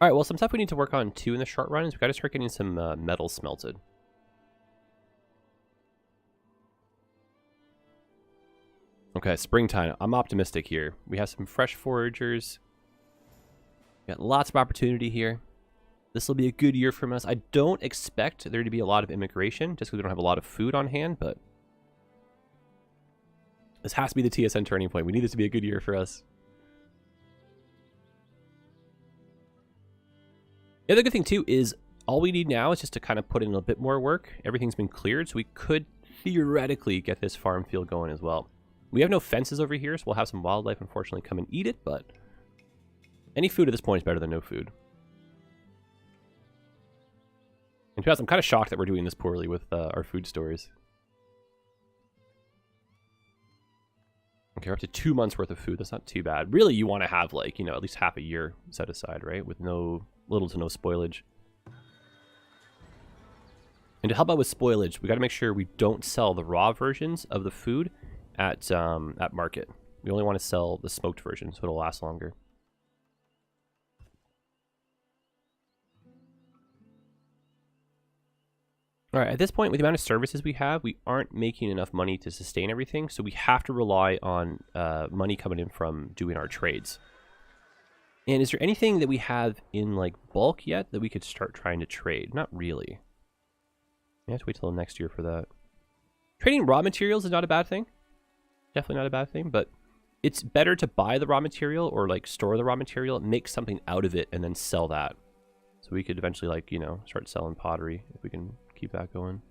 All right, well, some stuff we need to work on too in the short run is we got to start getting some metal smelted. Okay, springtime. I'm optimistic here. We have some fresh foragers. We got lots of opportunity here. This will be a good year from us. I don't expect there to be a lot of immigration just because we don't have a lot of food on hand, but this has to be the TSN turning point. We need this to be a good year for us. The other good thing too is all we need now is just to kind of put in a bit more work. Everything's been cleared, so we could theoretically get this farm field going as well. We have no fences over here, so we'll have some wildlife unfortunately come and eat it, but any food at this point is better than no food. And to be honest, I'm kind of shocked that we're doing this poorly with our food stores. Okay, we're up to 2 months worth of food. That's not too bad. Really, you want to have, like, you know, at least half a year set aside, right? With little to no spoilage. And to help out with spoilage, we got to make sure we don't sell the raw versions of the food at market. We only want to sell the smoked version, so it'll last longer. All right, at this point, with the amount of services we have, we aren't making enough money to sustain everything, so we have to rely on money coming in from doing our trades. And is there anything that we have in, like, bulk yet that we could start trying to trade? Not really. We have to wait till next year for that. Trading raw materials is not a bad thing. Definitely not a bad thing, but it's better to buy the raw material or, like, store the raw material, make something out of it, and then sell that. So we could eventually, like, you know, start selling pottery if we can keep that going.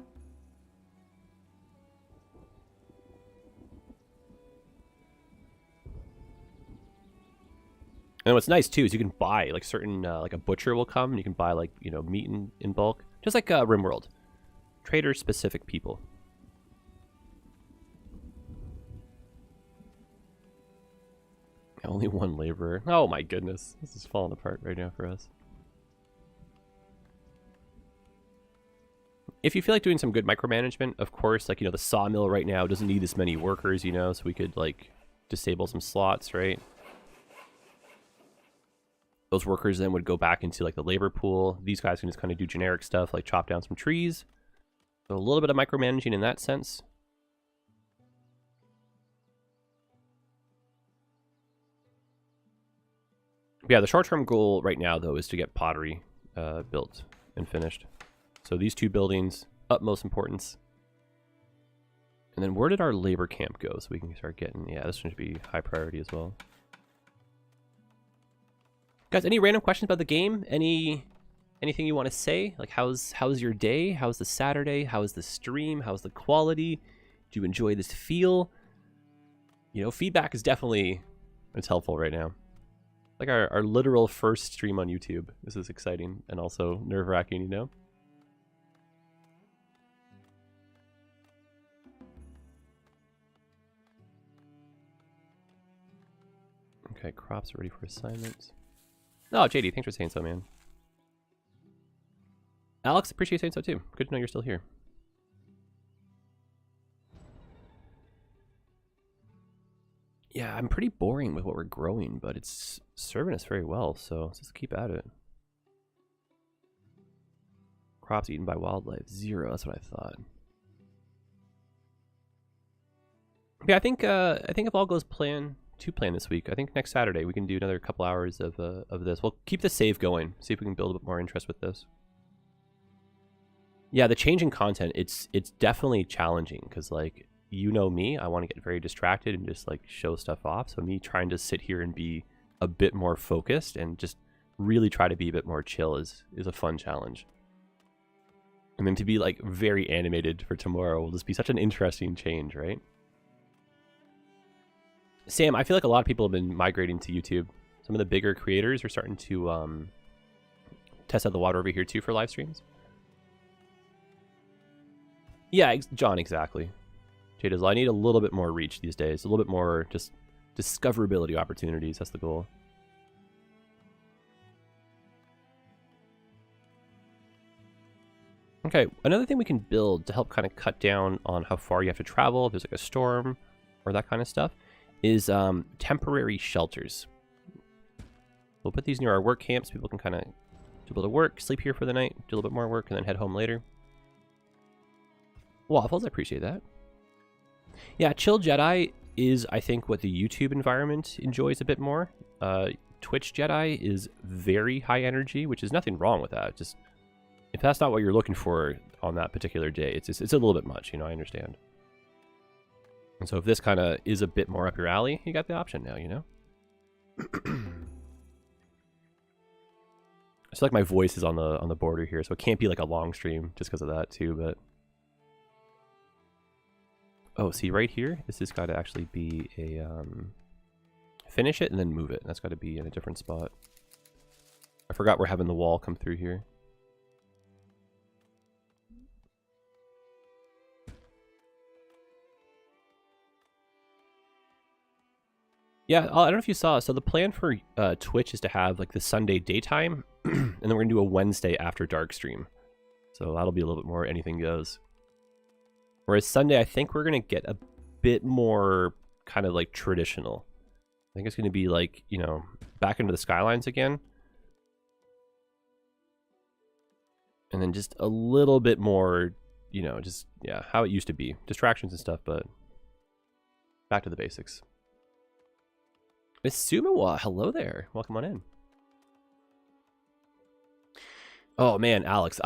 And what's nice too is you can buy like certain like a butcher will come and you can buy like, you know, meat in bulk, just like RimWorld. Trader specific people. Only one laborer. Oh my goodness, this is falling apart right now for us. If you feel like doing some good micromanagement, of course, like, you know, the sawmill right now doesn't need this many workers, you know, so we could like disable some slots, right? Those workers then would go back into like the labor pool. These guys can just kind of do generic stuff like chop down some trees. So a little bit of micromanaging in that sense. But yeah, the short-term goal right now though is to get pottery built and finished. So these two buildings, utmost importance. And then where did our labor camp go? So we can start getting, yeah, this one should be high priority as well. Guys, any random questions about the game? Anything you want to say? Like, how's your day? How's the Saturday? How's the stream? How's the quality? Do you enjoy this feel? You know, feedback is definitely, it's helpful right now. Like our literal first stream on YouTube. This is exciting and also nerve-wracking, you know? Okay, crops are ready for assignments. Oh, JD, thanks for saying so, man. Alex, appreciate saying so too. Good to know you're still here. Yeah, I'm pretty boring with what we're growing, but it's serving us very well, so let's just keep at it. Crops eaten by wildlife, 0. That's what I thought. Yeah, I think if all goes plan this week, I think next Saturday we can do another couple hours of this. We'll keep the save going, see if we can build a bit more interest with this. Yeah, the change in content, it's definitely challenging because, like, you know me, I want to get very distracted and just like show stuff off. So me trying to sit here and be a bit more focused and just really try to be a bit more chill is a fun challenge. And then to be like very animated for tomorrow will just be such an interesting change, right? Sam, I feel like a lot of people have been migrating to YouTube. Some of the bigger creators are starting to test out the water over here too for live streams. Yeah, John, exactly. Jada's, I need a little bit more reach these days. A little bit more just discoverability opportunities. That's the goal. Okay, another thing we can build to help kind of cut down on how far you have to travel, if there's like a storm or that kind of stuff, is temporary shelters. We'll put these near our work camps. People can kind of do a little work, sleep here for the night, do a little bit more work, and then head home later. Waffles, I appreciate that. Yeah, Chill Jedi is, I think, what the YouTube environment enjoys a bit more. Twitch Jedi is very high energy, which is nothing wrong with that. Just if that's not what you're looking for on that particular day, it's a little bit much, you know, I understand. And so if this kind of is a bit more up your alley, you got the option now, you know? I feel like my voice is on the border here, so it can't be like a long stream just because of that too, but... Oh, see right here? This has got to actually be a... Finish it and then move it. That's got to be in a different spot. I forgot we're having the wall come through here. Yeah, I don't know if you saw. So the plan for Twitch is to have like the Sunday daytime, and then we're gonna do a Wednesday after dark stream. So that'll be a little bit more anything goes. Whereas Sunday, I think we're gonna get a bit more kind of like traditional. I think it's gonna be like, you know, back into the skylines again, and then just a little bit more, you know, just yeah, how it used to be, distractions and stuff, but back to the basics. Miss Sumawa, hello there. Welcome on in. Oh man, Alex,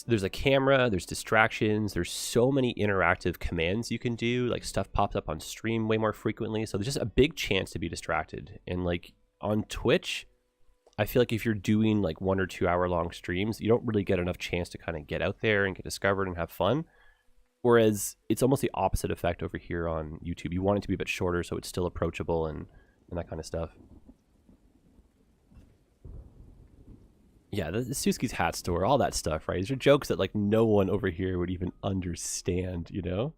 there's a camera, there's distractions, there's so many interactive commands you can do, like stuff pops up on stream way more frequently, so there's just a big chance to be distracted. And like on Twitch, I feel like if you're doing like 1 or 2 hour long streams, you don't really get enough chance to kind of get out there and get discovered and have fun. Whereas it's almost the opposite effect over here on YouTube. You want it to be a bit shorter so it's still approachable and that kind of stuff. Yeah, the Suski's hat store, all that stuff, right? These are jokes that like no one over here would even understand, you know?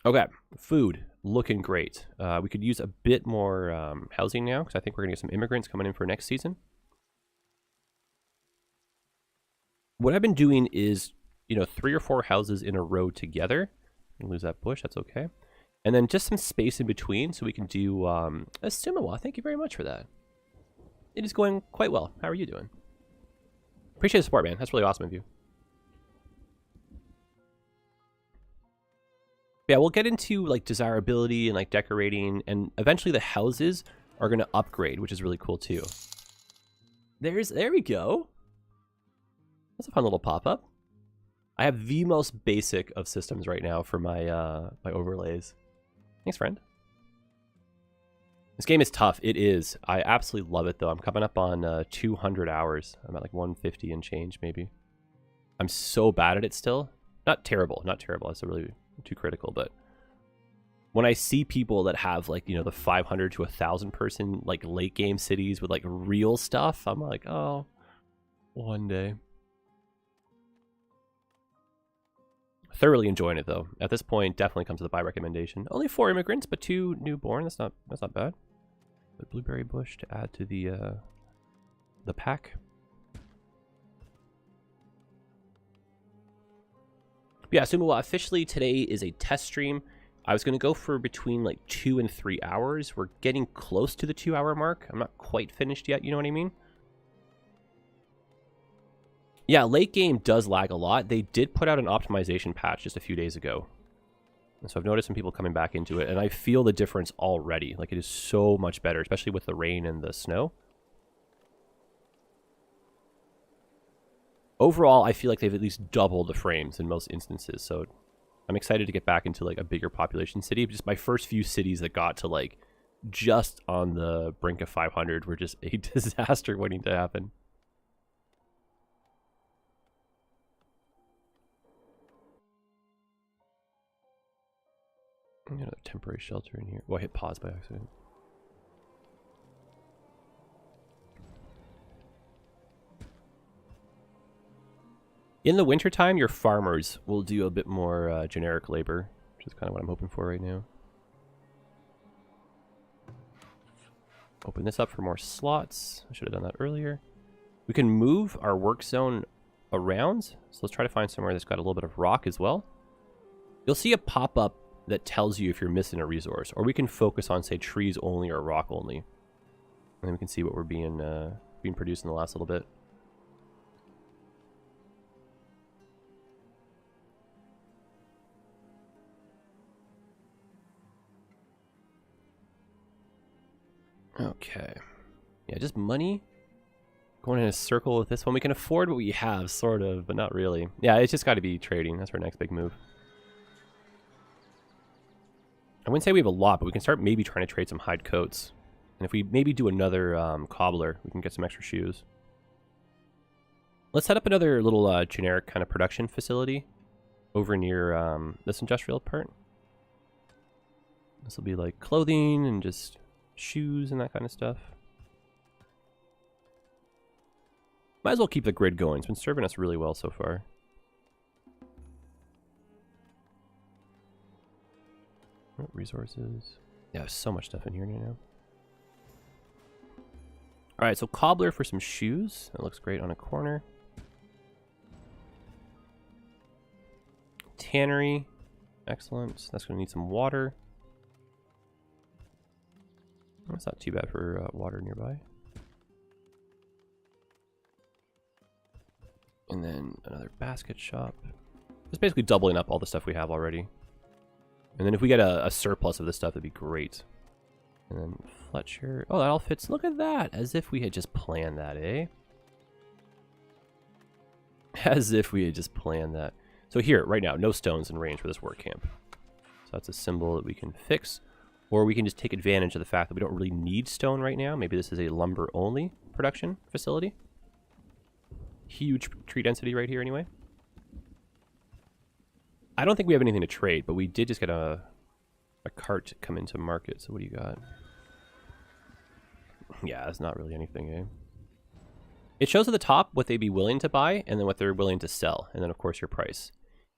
Okay, food, looking great. We could use a bit more housing now, because I think we're gonna get some immigrants coming in for next season. What I've been doing is, you know, 3 or 4 houses in a row together. Lose that bush, that's okay. And then just some space in between so we can do a Sumawa. Thank you very much for that. It is going quite well. How are you doing? Appreciate the support, man. That's really awesome of you. Yeah, we'll get into like desirability and like decorating, and eventually the houses are going to upgrade, which is really cool too. There we go. That's a fun little pop-up. I have the most basic of systems right now for my my overlays. Thanks, friend. This game is tough. It is. I absolutely love it, though. I'm coming up on 200 hours. I'm at like 150 and change, maybe. I'm so bad at it still. Not terrible. Not terrible. That's really too critical. But when I see people that have like, you know, the 500 to 1,000 person like late game cities with like real stuff, I'm like, oh, one day. Thoroughly enjoying it though. At this point, definitely comes with a buy recommendation. Only 4 immigrants, but 2 newborn. That's not bad. But blueberry bush to add to the pack. But yeah, Sumawa, officially today is a test stream. I was going to go for between like 2 and 3 hours. We're getting close to the 2 hour mark. I'm not quite finished yet, you know what I mean? Yeah, late game does lag a lot. They did put out an optimization patch just a few days ago. And so I've noticed some people coming back into it, and I feel the difference already. Like, it is so much better, especially with the rain and the snow. Overall, I feel like they've at least doubled the frames in most instances, so I'm excited to get back into, like, a bigger population city. Just my first few cities that got to, like, just on the brink of 500 were just a disaster waiting to happen. I'm gonna have a temporary shelter in here. Well, I hit pause by accident. In the wintertime, your farmers will do a bit more generic labor, which is kind of what I'm hoping for right now. Open this up for more slots. I should have done that earlier. We can move our work zone around. So let's try to find somewhere that's got a little bit of rock as well. You'll see a pop-up that tells you if you're missing a resource. Or we can focus on, say, trees only or rock only. And then we can see what we're being produced in the last little bit. Okay. Yeah, just money. Going in a circle with this one. We can afford what we have, sort of, but not really. Yeah, it's just got to be trading. That's our next big move. I wouldn't say we have a lot, but we can start maybe trying to trade some hide coats. And if we maybe do another cobbler, we can get some extra shoes. Let's set up another little generic kind of production facility over near this industrial part. This will be like clothing and just shoes and that kind of stuff. Might as well keep the grid going. It's been serving us really well so far. Oh, resources. Yeah, there's so much stuff in here now. Alright, so cobbler for some shoes. That looks great on a corner. Tannery. Excellent. That's going to need some water. That's not too bad for water nearby. And then another basket shop. Just basically doubling up all the stuff we have already. And then if we get a surplus of this stuff, that'd be great. And then Fletcher. Oh, that all fits. Look at that. As if we had just planned that, eh? As if we had just planned that. So here, right now, no stones in range for this work camp. So that's a symbol that we can fix. Or we can just take advantage of the fact that we don't really need stone right now. Maybe this is a lumber-only production facility. Huge tree density right here anyway. I don't think we have anything to trade, but we did just get a cart come into market. So what do you got? Yeah, that's not really anything, eh? It shows at the top what they'd be willing to buy and then what they're willing to sell. And then, of course, your price.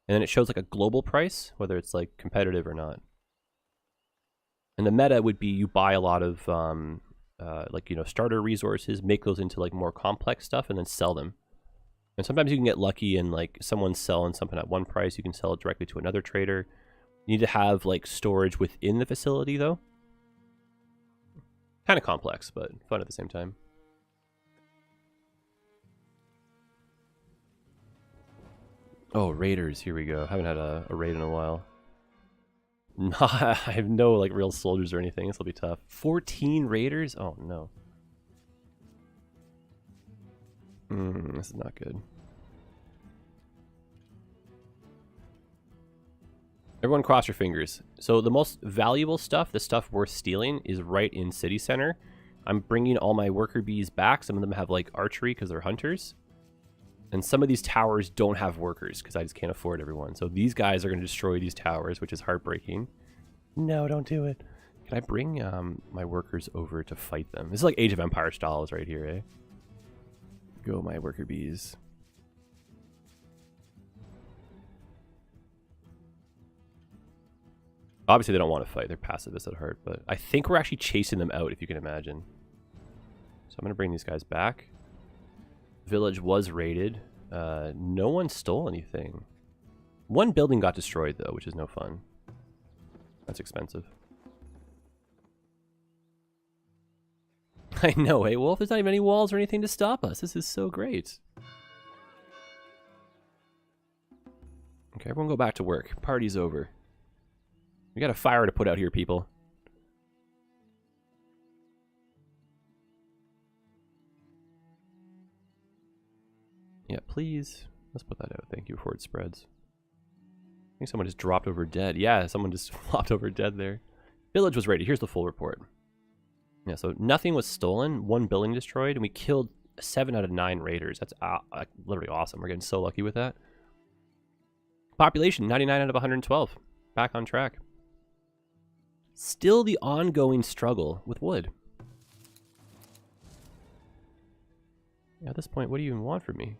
And then it shows like a global price, whether it's like competitive or not. And the meta would be you buy a lot of like, you know, starter resources, make those into like more complex stuff and then sell them. And sometimes you can get lucky and like someone's selling something at one price, you can sell it directly to another trader. You need to have like storage within the facility though. Kind of complex, but fun at the same time. Oh, raiders, here we go. Haven't had a raid in a while. No, I have no like real soldiers or anything. This will be tough. 14 raiders? Oh no. This is not good. Everyone cross your fingers. So the most valuable stuff, the stuff worth stealing, is right in city center. I'm bringing all my worker bees back. Some of them have like archery because they're hunters. And some of these towers don't have workers because I just can't afford everyone. So these guys are going to destroy these towers, which is heartbreaking. No, don't do it. Can I bring my workers over to fight them? This is like Age of Empires styles right here, eh? Go, my worker bees. Obviously, they don't want to fight. They're pacifists at heart. But I think we're actually chasing them out, if you can imagine. So I'm going to bring these guys back. Village was raided. No one stole anything. One building got destroyed, though, which is no fun. That's expensive. I know, eh, Wolf? There's not even any walls or anything to stop us. This is so great. Okay, everyone go back to work. Party's over. We got a fire to put out here, people. Yeah, please. Let's put that out. Thank you before it spreads. I think someone just dropped over dead. Yeah, someone just flopped over dead there. Village was raided. Here's the full report. Yeah, so nothing was stolen. One building destroyed, and we killed 7 out of 9 raiders. That's literally awesome. We're getting so lucky with that. Population, 99 out of 112. Back on track. Still the ongoing struggle with wood. At this point, what do you even want from me?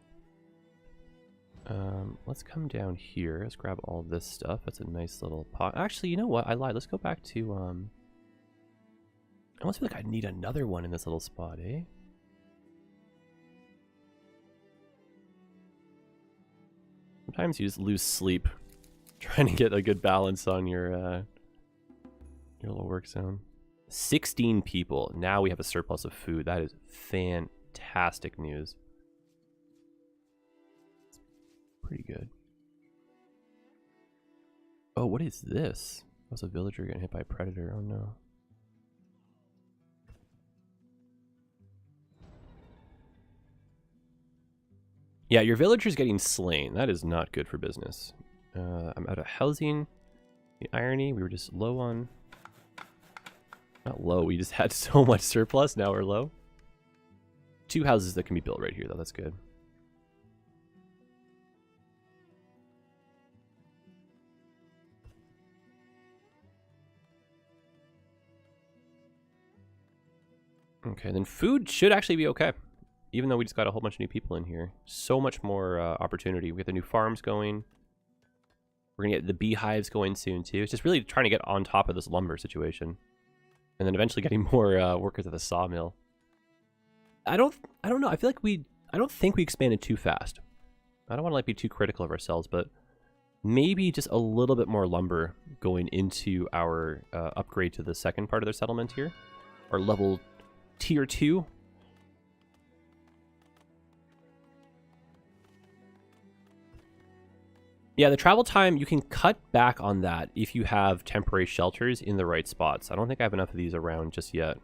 Let's come down here. Let's grab all this stuff. That's a nice little pot. Actually, you know what? I lied. Let's go back to, I almost feel like I need another one in this little spot, eh? Sometimes you just lose sleep trying to get a good balance on your little work zone. 16 people. Now we have a surplus of food. That is fantastic news. Pretty good. Oh, what is this? Was a villager getting hit by a predator? Oh no. Yeah, your villager's getting slain. That is not good for business. I'm out of housing. The irony, we were just low on... Not low, we just had so much surplus, now we're low. 2 houses that can be built right here, though. That's good. Okay, then food should actually be okay. Even though we just got a whole bunch of new people in here. So much more opportunity. We get the new farms going. We're going to get the beehives going soon, too. It's just really trying to get on top of this lumber situation. And then eventually getting more workers at the sawmill. I don't know. I feel like I don't think we expanded too fast. I don't want to like be too critical of ourselves, but maybe just a little bit more lumber going into our upgrade to the second part of their settlement here. Our level tier 2. Yeah, the travel time, you can cut back on that if you have temporary shelters in the right spots. I don't think I have enough of these around just yet.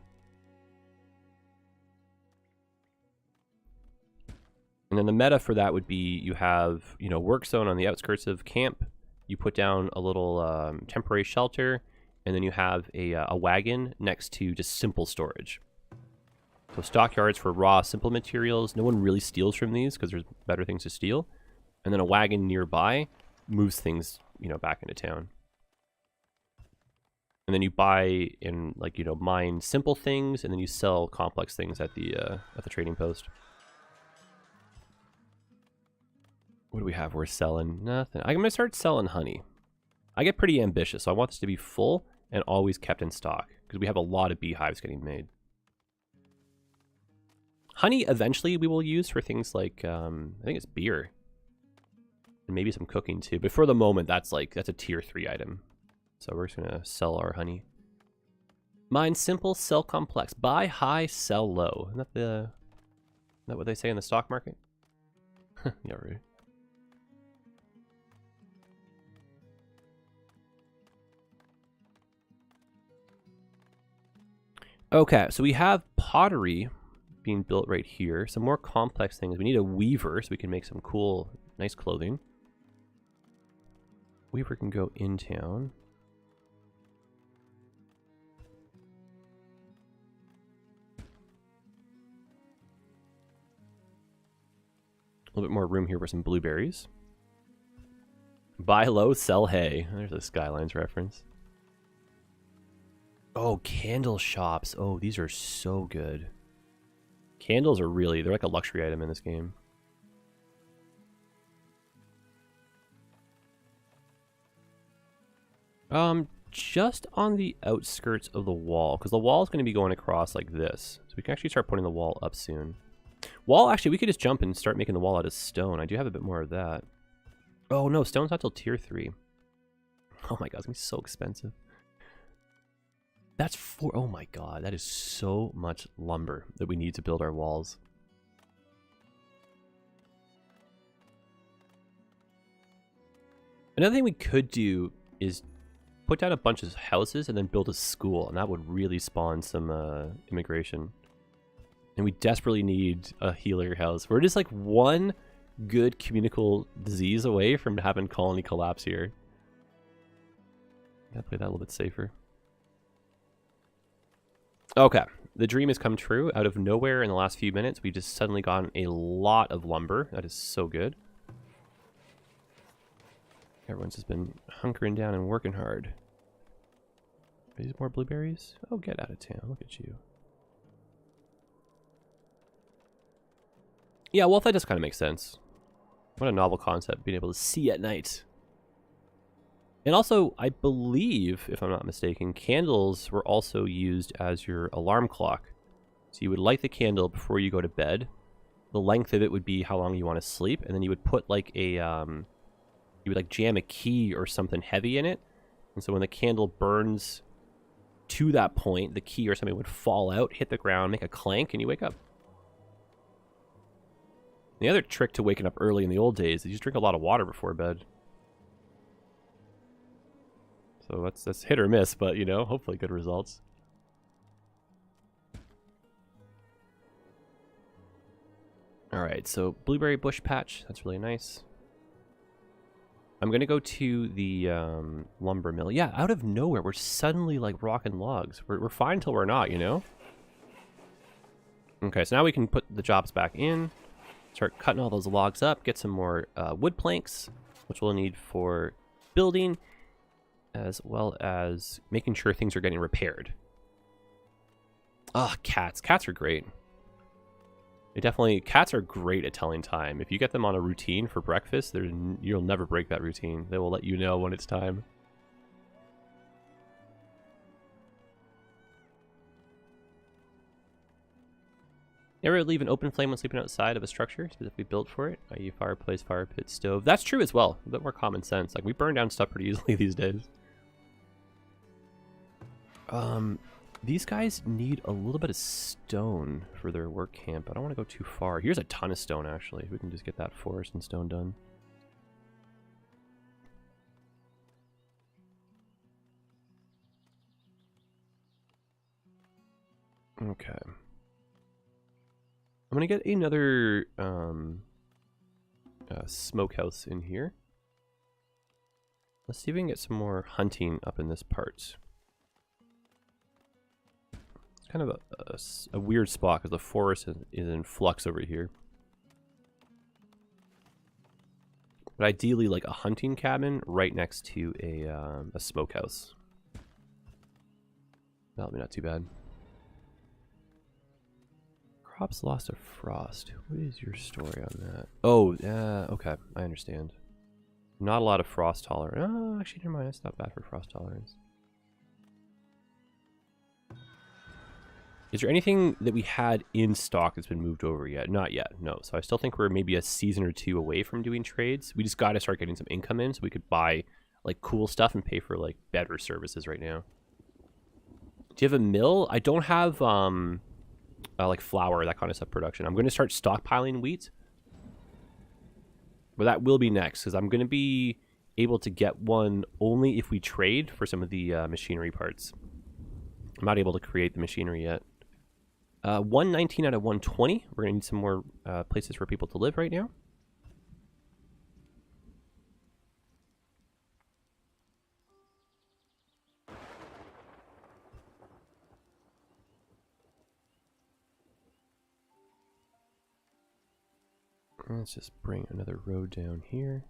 And then the meta for that would be you have, you know, work zone on the outskirts of camp. You put down a little temporary shelter, and then you have a wagon next to just simple storage. So stockyards for raw, simple materials. No one really steals from these because there's better things to steal. And then a wagon nearby moves things, you know, back into town. And then you buy and, like, you know, mine simple things, and then you sell complex things at the trading post. What do we have? We're selling nothing. I'm gonna start selling honey. I get pretty ambitious, so I want this to be full and always kept in stock because we have a lot of beehives getting made. Honey, eventually, we will use for things like I think it's beer. And maybe some cooking too, but for the moment, that's a tier 3 item. So we're just gonna sell our honey. Mine simple, sell complex. Buy high, sell low. Isn't that what they say in the stock market? Yeah, right. Okay, so we have pottery being built right here. Some more complex things. We need a weaver so we can make some cool, nice clothing. Weaver can go in town. A little bit more room here for some blueberries. Buy low, sell hay. There's a Skylines reference. Oh, candle shops. Oh, these are so good. Candles are really, they're like a luxury item in this game. Just on the outskirts of the wall, because the wall is going to be going across like this. So we can actually start putting the wall up soon. Wall, actually, we could just jump and start making the wall out of stone. I do have a bit more of that. Oh no, stone's not till tier 3. Oh my god, it's going to be so expensive. That's oh my god, that is so much lumber that we need to build our walls. Another thing we could do is put down a bunch of houses and then build a school, and that would really spawn some immigration. And we desperately need a healer house. We're just like one good communicable disease away from having colony collapse here. Gotta play that a little bit safer. Okay, the dream has come true. Out of nowhere in the last few minutes, we just suddenly gotten a lot of lumber. That is so good. Everyone's just been hunkering down and working hard. Are these more blueberries? Oh, get out of town. Look at you. Yeah, well, that does kind of make sense. What a novel concept, being able to see at night. And also, I believe, if I'm not mistaken, candles were also used as your alarm clock. So you would light the candle before you go to bed. The length of it would be how long you want to sleep, and then you would put like a, you would like jam a key or something heavy in it. And so when the candle burns to that point, the key or something would fall out, hit the ground, make a clank, and you wake up. The other trick to waking up early in the old days is you just drink a lot of water before bed. So that's hit or miss, but, you know, hopefully good results. Alright, so blueberry bush patch. That's really nice. I'm going to go to the lumber mill. Yeah, out of nowhere, we're suddenly, like, rocking logs. We're fine until we're not, you know? Okay, so now we can put the jobs back in. Start cutting all those logs up. Get some more wood planks, which we'll need for building, as well as making sure things are getting repaired. Ah, cats. Cats are great. Cats are great at telling time. If you get them on a routine for breakfast, you'll never break that routine. They will let you know when it's time. You ever leave an open flame when sleeping outside of a structure specifically built for it? i.e. fireplace, fire pit, stove. That's true as well. A bit more common sense. Like, we burn down stuff pretty easily these days. These guys need a little bit of stone for their work camp. I don't want to go too far. Here's a ton of stone, actually. We can just get that forest and stone done. Okay. I'm going to get another smokehouse in here. Let's see if we can get some more hunting up in this part. It's kind of a weird spot because the forest is in flux over here. But ideally, like a hunting cabin right next to a smokehouse. That'll be not too bad. Crops lost to frost. What is your story on that? Oh, okay. I understand. Not a lot of frost tolerance. Oh, actually, never mind. That's not bad for frost tolerance. Is there anything that we had in stock that's been moved over yet? Not yet, no. So I still think we're maybe a season or two away from doing trades. We just got to start getting some income in so we could buy like cool stuff and pay for like better services right now. Do you have a mill? I don't have like flour, that kind of stuff production. I'm going to start stockpiling wheat. But that will be next because I'm going to be able to get one only if we trade for some of the machinery parts. I'm not able to create the machinery yet. 119 out of 120. We're going to need some more places for people to live right now. Let's just bring another road down here.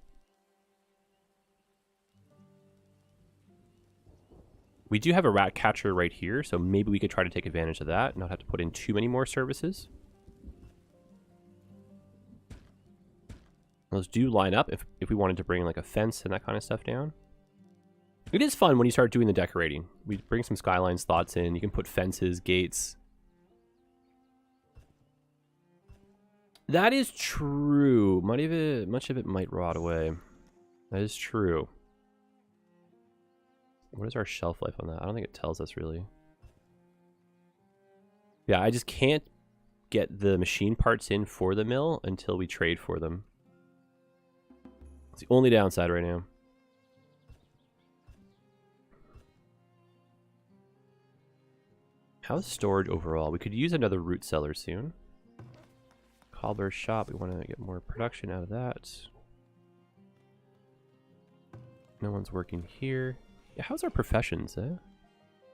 We do have a rat catcher right here, so maybe we could try to take advantage of that, not have to put in too many more services. Those do line up if we wanted to bring like a fence and that kind of stuff down. It is fun when you start doing the decorating. We bring some Skylines thoughts in. You can put fences, gates. That is true. Much of it might rot away. That is true. What is our shelf life on that? I don't think it tells us really. Yeah, I just can't get the machine parts in for the mill until we trade for them. It's the only downside right now. How's storage overall? We could use another root cellar soon. Cobbler's shop, we want to get more production out of that. No one's working here. Yeah, how's our professions, eh?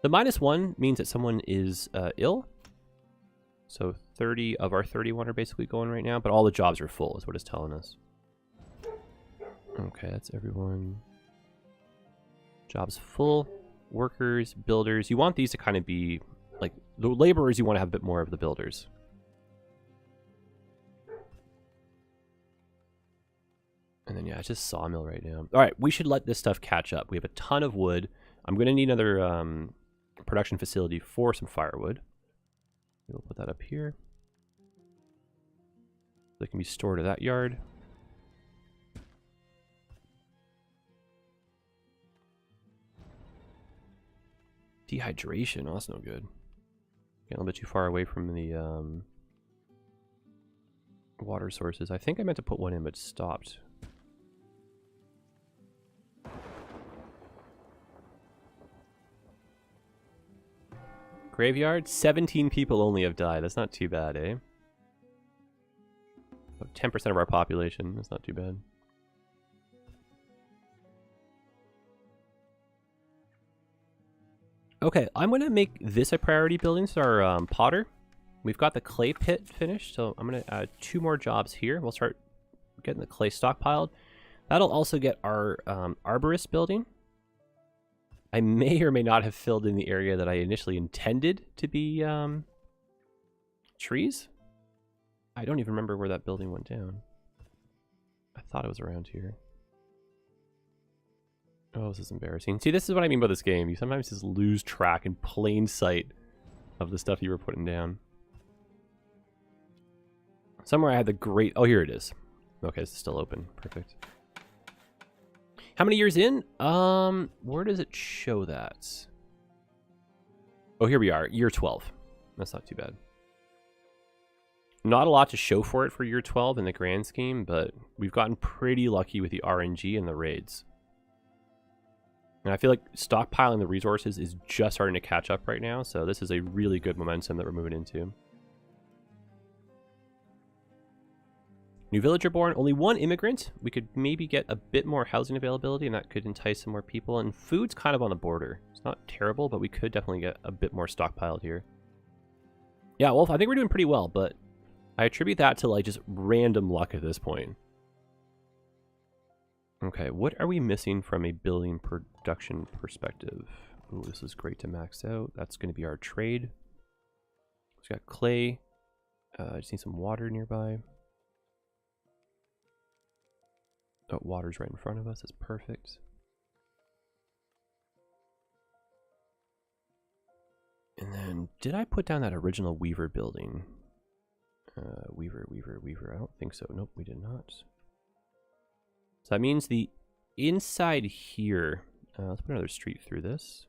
The -1 means that someone is ill. So 30 of our 31 are basically going right now, but all the jobs are full is what it's telling us. Okay, that's everyone. Jobs full. Workers, builders. You want these to kind of be like the laborers, you want to have a bit more of the builders. Yeah, it's just sawmill right now. All right, we should let this stuff catch up. We have a ton of wood. I'm going to need another production facility for some firewood. We'll put that up here. That can be stored at that yard. Dehydration, oh, that's no good. Getting a little bit too far away from the water sources. I think I meant to put one in, but stopped. Graveyard? 17 people only have died. That's not too bad, eh? About 10% of our population. That's not too bad. Okay, I'm going to make this a priority building. So our potter. We've got the clay pit finished, so I'm going to add 2 more jobs here. We'll start getting the clay stockpiled. That'll also get our arborist building. I may or may not have filled in the area that I initially intended to be trees. I don't even remember where that building went down. I thought it was around here. Oh, this is embarrassing. See, this is what I mean by this game. You sometimes just lose track in plain sight of the stuff you were putting down. Somewhere I had the great... Oh, here it is. Okay, this is still open. Perfect. How many years in? Where does it show that? Oh, here we are. Year 12. That's not too bad. Not a lot to show for it for year 12 in the grand scheme, but we've gotten pretty lucky with the RNG and the raids. And I feel like stockpiling the resources is just starting to catch up right now, so this is a really good momentum that we're moving into. New villager born, only 1 immigrant. We could maybe get a bit more housing availability, and that could entice some more people. And food's kind of on the border. It's not terrible, but we could definitely get a bit more stockpiled here. Yeah, well, I think we're doing pretty well, but I attribute that to like just random luck at this point. Okay, what are we missing from a building production perspective? Ooh, this is great to max out. That's going to be our trade. We've got clay. I just need some water nearby. Oh, water's right in front of us. That's perfect. And then, did I put down that original Weaver building? Weaver. I don't think so. Nope, we did not. So that means the inside here... let's put another street through this.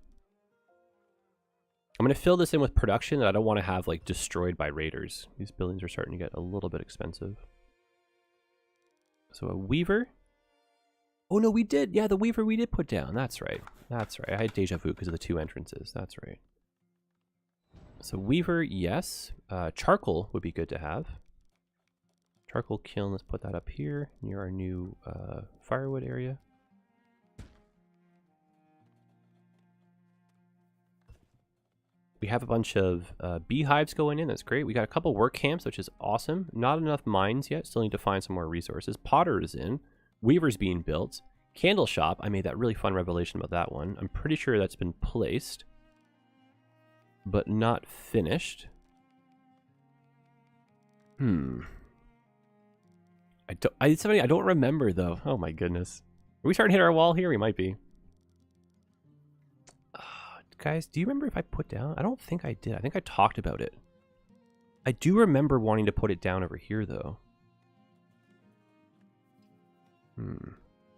I'm going to fill this in with production that I don't want to have like destroyed by raiders. These buildings are starting to get a little bit expensive. So a Weaver... Oh, no, we did. Yeah, the Weaver we did put down. That's right. That's right. I had deja vu because of the 2 entrances. That's right. So Weaver, yes. Charcoal would be good to have. Charcoal kiln, let's put that up here near our new firewood area. We have a bunch of beehives going in. That's great. We got a couple work camps, which is awesome. Not enough mines yet. Still need to find some more resources. Potter is in. Weaver's being built. Candle shop. I made that really fun revelation about that one. I'm pretty sure that's been placed, but not finished. I don't remember though. Oh my goodness. Are we starting to hit our wall here? We might be. Guys, do you remember if I put down? I don't think I did. I think I talked about it. I do remember wanting to put it down over here though.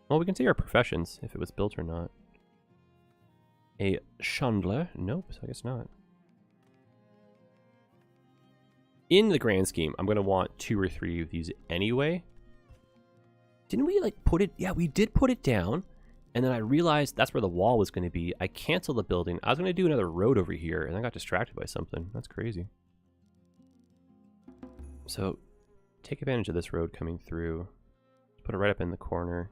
Well, we can see our professions, if it was built or not. A chandler? Nope, so I guess not. In the grand scheme, I'm going to want 2 or 3 of these anyway. Didn't we, like, put it... Yeah, we did put it down, and then I realized that's where the wall was going to be. I canceled the building. I was going to do another road over here, and I got distracted by something. That's crazy. So, take advantage of this road coming through. Put it right up in the corner.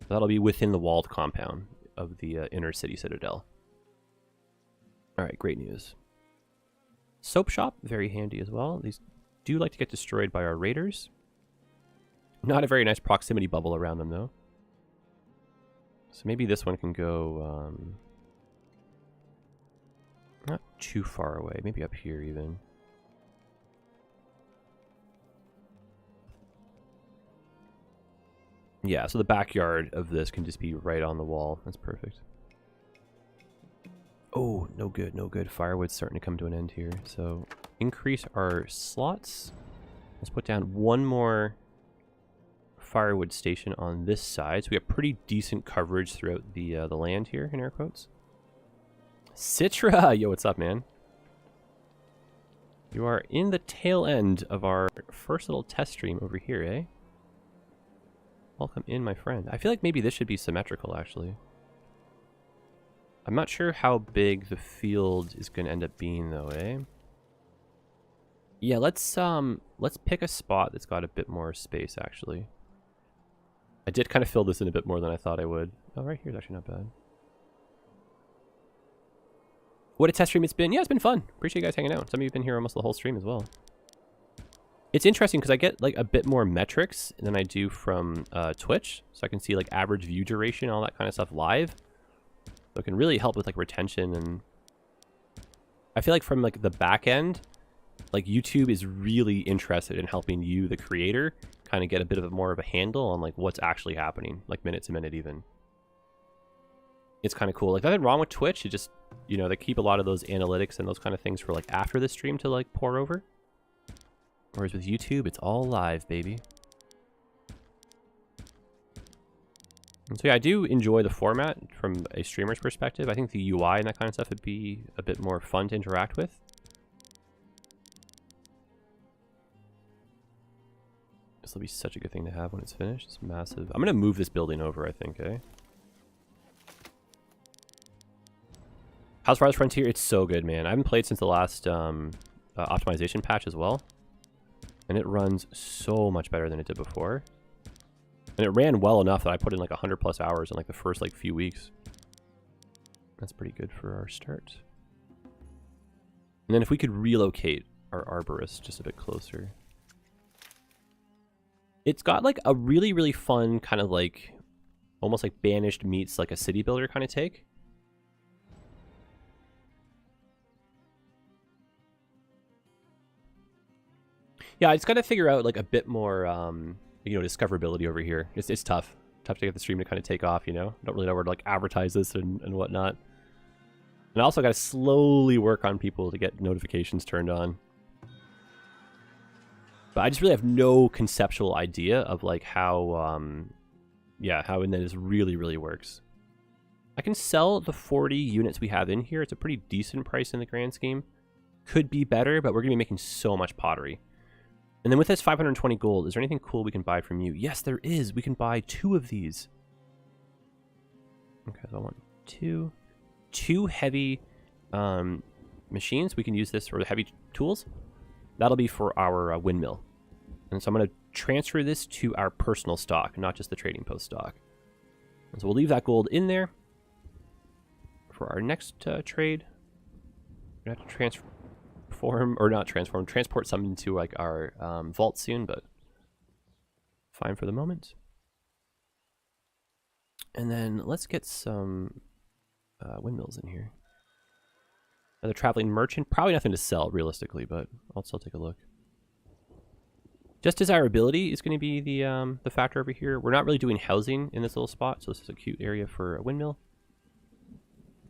That'll be within the walled compound of the inner city citadel. Alright, great news. Soap shop, very handy as well. These do like to get destroyed by our raiders. Not a very nice proximity bubble around them, though. So maybe this one can go... not too far away. Maybe up here, even. Yeah, so the backyard of this can just be right on the wall. That's perfect. Oh, no good, no good. Firewood's starting to come to an end here. So increase our slots. Let's put down one more firewood station on this side. So we have pretty decent coverage throughout the land here, in air quotes. Citra! Yo, what's up, man? You are in the tail end of our first little test stream over here, eh? Welcome in, my friend. I feel like maybe this should be symmetrical, actually. I'm not sure how big the field is going to end up being, though, eh? Yeah, let's pick a spot that's got a bit more space, actually. I did kind of fill this in a bit more than I thought I would. Oh, right here's actually not bad. What a test stream it's been. Yeah, it's been fun. Appreciate you guys hanging out. Some of you have been here almost the whole stream as well. It's interesting because I get like a bit more metrics than I do from Twitch. So I can see like average view duration, all that kind of stuff live. So it can really help with like retention. And I feel like from like the back end, like YouTube is really interested in helping you, the creator, kind of get a bit of more of a handle on like what's actually happening, like minute to minute even. It's kind of cool. Like nothing wrong with Twitch. It just, you know, they keep a lot of those analytics and those kind of things for like after the stream to like pour over. Whereas with YouTube, it's all live, baby. And so yeah, I do enjoy the format from a streamer's perspective. I think the UI and that kind of stuff would be a bit more fun to interact with. This will be such a good thing to have when it's finished. It's massive. I'm going to move this building over, I think, eh? How's Farthest Frontier? It's so good, man. I haven't played since the last optimization patch as well. And it runs so much better than it did before. And it ran well enough that I put in like 100 plus hours in like the first like few weeks. That's pretty good for our start. And then if we could relocate our arborist just a bit closer. It's got like a really, really fun kind of like, almost like Banished meets like a city builder kind of take. Yeah, I just got to figure out like a bit more, you know, discoverability over here. It's tough. Tough to get the stream to kind of take off, you know? Don't really know where to like advertise this and whatnot. And I also got to slowly work on people to get notifications turned on. But I just really have no conceptual idea of like how, yeah, how and then this really, really works. I can sell the 40 units we have in here. It's a pretty decent price in the grand scheme. Could be better, but we're going to be making so much pottery. And then with this 520 gold, is there anything cool we can buy from you? Yes, there is. We can buy 2 of these. Okay, so I want 2 heavy machines. We can use this for the heavy tools. That'll be for our windmill. And so I'm going to transfer this to our personal stock, not just the trading post stock. And so we'll leave that gold in there. For our next trade, we're going to have to transport something to like our vault soon, but fine for the moment. And then let's get some windmills in here. Another traveling merchant, probably nothing to sell realistically, but I'll still take a look. Just desirability is going to be the factor over here. We're not really doing housing in this little spot, so this is a cute area for a windmill.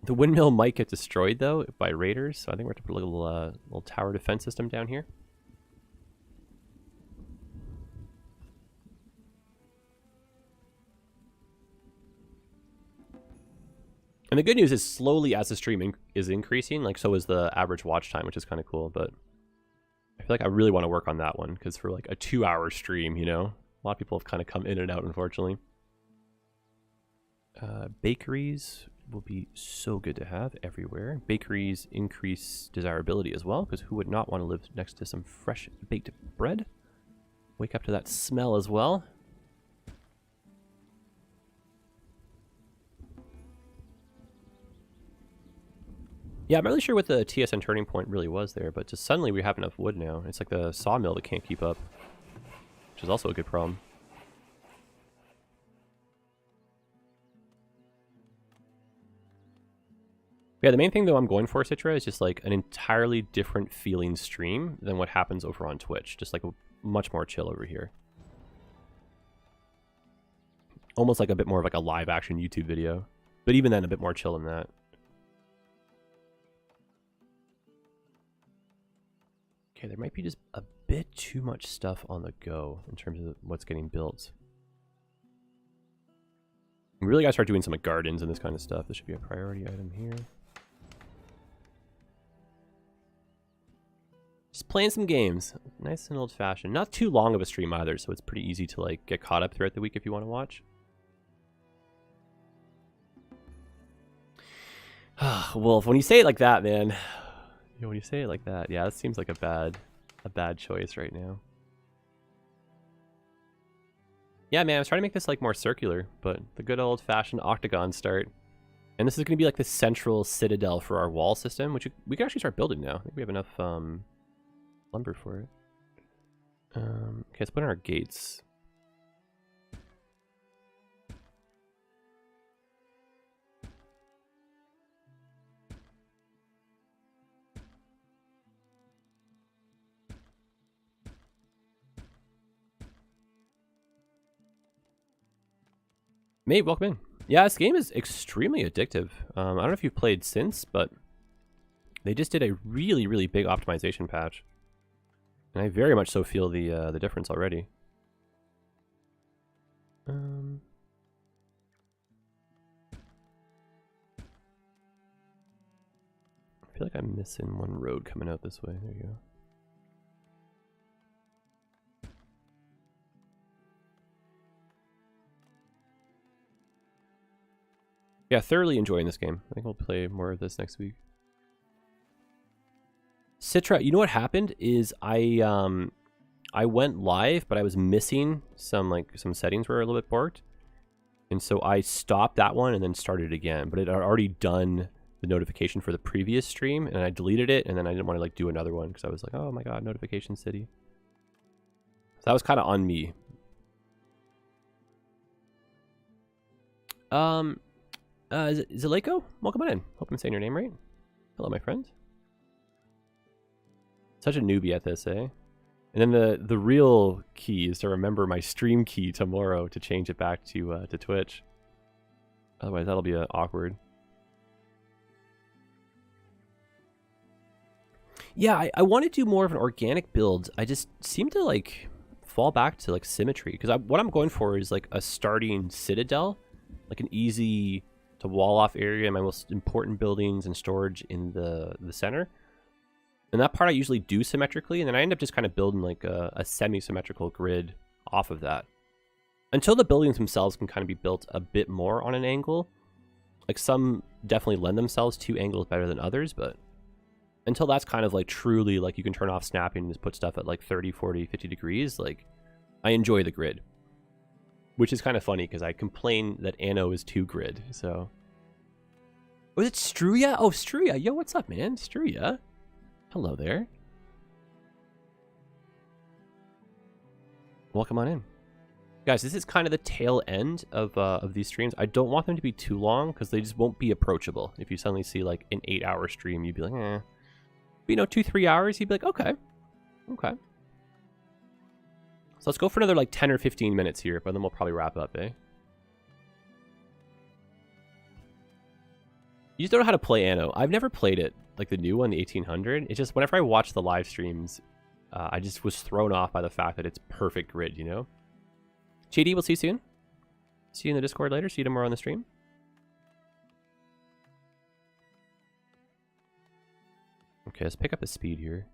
The windmill might get destroyed, though, by raiders, so I think we're going to put a little tower defense system down here. And the good news is slowly as the stream is increasing, like so is the average watch time, which is kind of cool, but I feel like I really want to work on that one, because for like a 2-hour stream, you know, a lot of people have kind of come in and out, unfortunately. Bakeries will be so good to have everywhere. Bakeries increase desirability as well, because who would not want to live next to some fresh baked bread? Wake up to that smell as well. Yeah, I'm not really sure what the TSN turning point really was there, but just suddenly we have enough wood now. It's like the sawmill that can't keep up, which is also a good problem. Yeah, the main thing though I'm going for, Citra, is just like an entirely different feeling stream than what happens over on Twitch. Just like a much more chill over here. Almost like a bit more of like a live action YouTube video. But even then, a bit more chill than that. Okay, there might be just a bit too much stuff on the go in terms of what's getting built. We really gotta start doing some like gardens and this kind of stuff. This should be a priority item here. Just playing some games. Nice and old-fashioned. Not too long of a stream either, so it's pretty easy to like get caught up throughout the week if you want to watch. Wolf, when you say it like that, man. You know, when you say it like that, yeah, that seems like a bad choice right now. Yeah, man, I was trying to make this like more circular, but the good old-fashioned octagon start. And this is going to be like the central citadel for our wall system, which we can actually start building now. I think we have enough lumber for it. Okay, let's put in our gates. Mate, welcome in. Yeah, this game is extremely addictive. I don't know if you've played since, but they just did a really, really big optimization patch. And I very much so feel the difference already. I feel like I'm missing one road coming out this way. There you go. Yeah, thoroughly enjoying this game. I think we'll play more of this next week. Citra, you know what happened is I went live, but I was missing some settings were a little bit borked. And so I stopped that one and then started again. But it had already done the notification for the previous stream, and I deleted it, and then I didn't want to like do another one because I was like, oh my god, notification city. So that was kind of on me. Is it Leiko? Welcome on in. Hope I'm saying your name right. Hello, my friend. Such a newbie at this, eh? And then the real key is to remember my stream key tomorrow to change it back to Twitch. Otherwise, that'll be awkward. Yeah, I want to do more of an organic build. I just seem to like fall back to like symmetry because what I'm going for is like a starting citadel, like an easy to wall off area, my most important buildings and storage in the center. And that part I usually do symmetrically, and then I end up just kind of building like a semi-symmetrical grid off of that. Until the buildings themselves can kind of be built a bit more on an angle. Like some definitely lend themselves to angles better than others, but until that's kind of like truly like you can turn off snapping and just put stuff at like 30, 40, 50 degrees, like I enjoy the grid. Which is kind of funny because I complain that Anno is too grid, so. Was it Struya? Oh, Struya. Yo, what's up, man? Struya. Hello there. Welcome on in. Guys, this is kind of the tail end of these streams. I don't want them to be too long because they just won't be approachable. If you suddenly see like an 8-hour stream, you'd be like, eh. But, you know, 2-3 hours, you'd be like, okay. Okay. So let's go for another like 10 or 15 minutes here, but then we'll probably wrap up, eh? You just don't know how to play Anno. I've never played it, like the new one, the 1800. It's just whenever I watch the live streams, I just was thrown off by the fact that it's perfect grid, you know? JD, we'll see you soon. See you in the Discord later. See you tomorrow on the stream. Okay, let's pick up the speed here.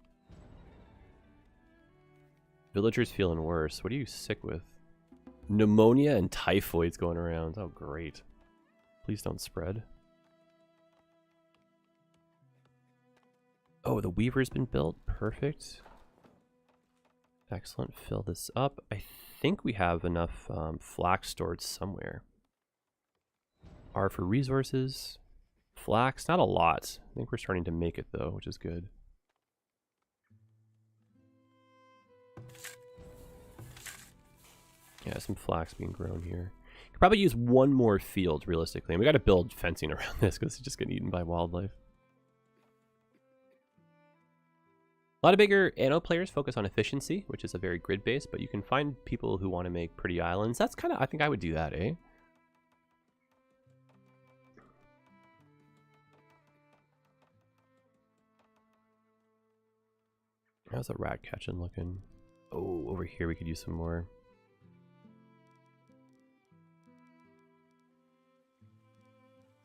Villagers feeling worse. What are you sick with? Pneumonia and typhoid's going around. Oh, great. Please don't spread. Oh, the Weaver's been built. Perfect. Excellent. Fill this up. I think we have enough flax stored somewhere. R for resources. Flax, not a lot. I think we're starting to make it though, which is good. Yeah, some flax being grown here. Could probably use one more field realistically, and we got to build fencing around this because it's just getting eaten by wildlife. A lot of bigger Anno players focus on efficiency, which is a very grid-based, but you can find people who want to make pretty islands. That's kind of, I think I would do that, eh? How's the rat catching looking? Oh, over here we could use some more.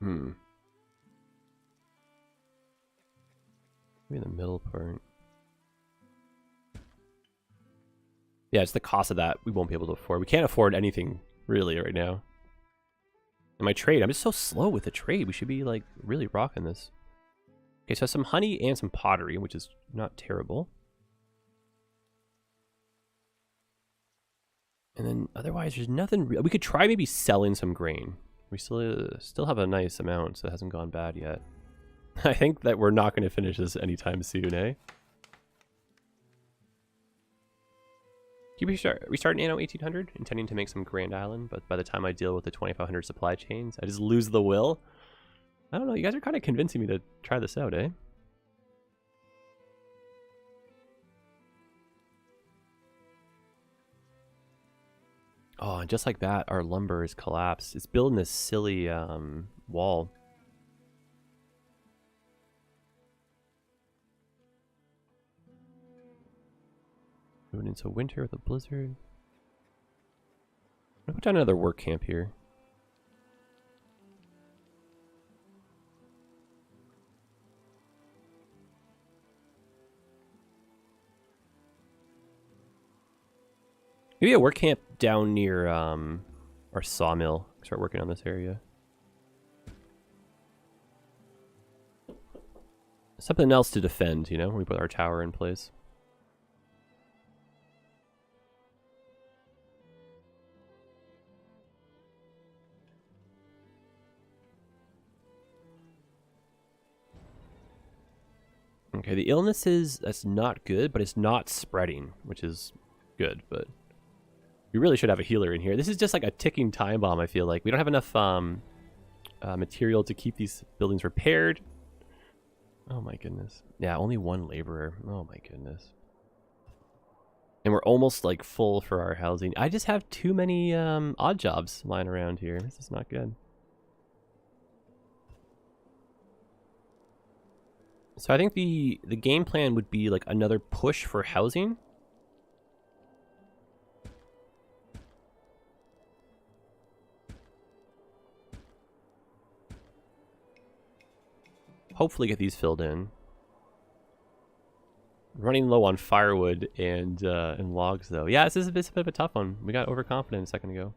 Maybe in the middle part. Yeah, it's the cost of that we won't be able to afford. We can't afford anything really right now. And my trade, I'm just so slow with the trade. We should be like really rocking this. Okay, so some honey and some pottery, which is not terrible. And then otherwise, there's nothing. We could try maybe selling some grain. We still have a nice amount, so it hasn't gone bad yet. I think that we're not going to finish this anytime soon, eh? Keep restarting Anno 1800, intending to make some Grand Island, but by the time I deal with the 2500 supply chains, I just lose the will. I don't know, you guys are kind of convincing me to try this out, eh? Oh, and just like that, our lumber is collapsed. It's building this silly wall. Moving into winter with a blizzard. I'm gonna put down another work camp here. Maybe a work camp down near our sawmill. Start working on this area. Something else to defend, you know, when we put our tower in place. Okay, the illnesses, that's not good, but it's not spreading, which is good, but we really should have a healer in here. This is just like a ticking time bomb, I feel like. We don't have enough material to keep these buildings repaired. Oh my goodness. Yeah, only one laborer. Oh my goodness. And we're almost like full for our housing. I just have too many odd jobs lying around here. This is not good. So I think the game plan would be like another push for housing. Hopefully get these filled in. Running low on firewood and logs though. Yeah, this is a bit of a tough one. We got overconfident a second ago.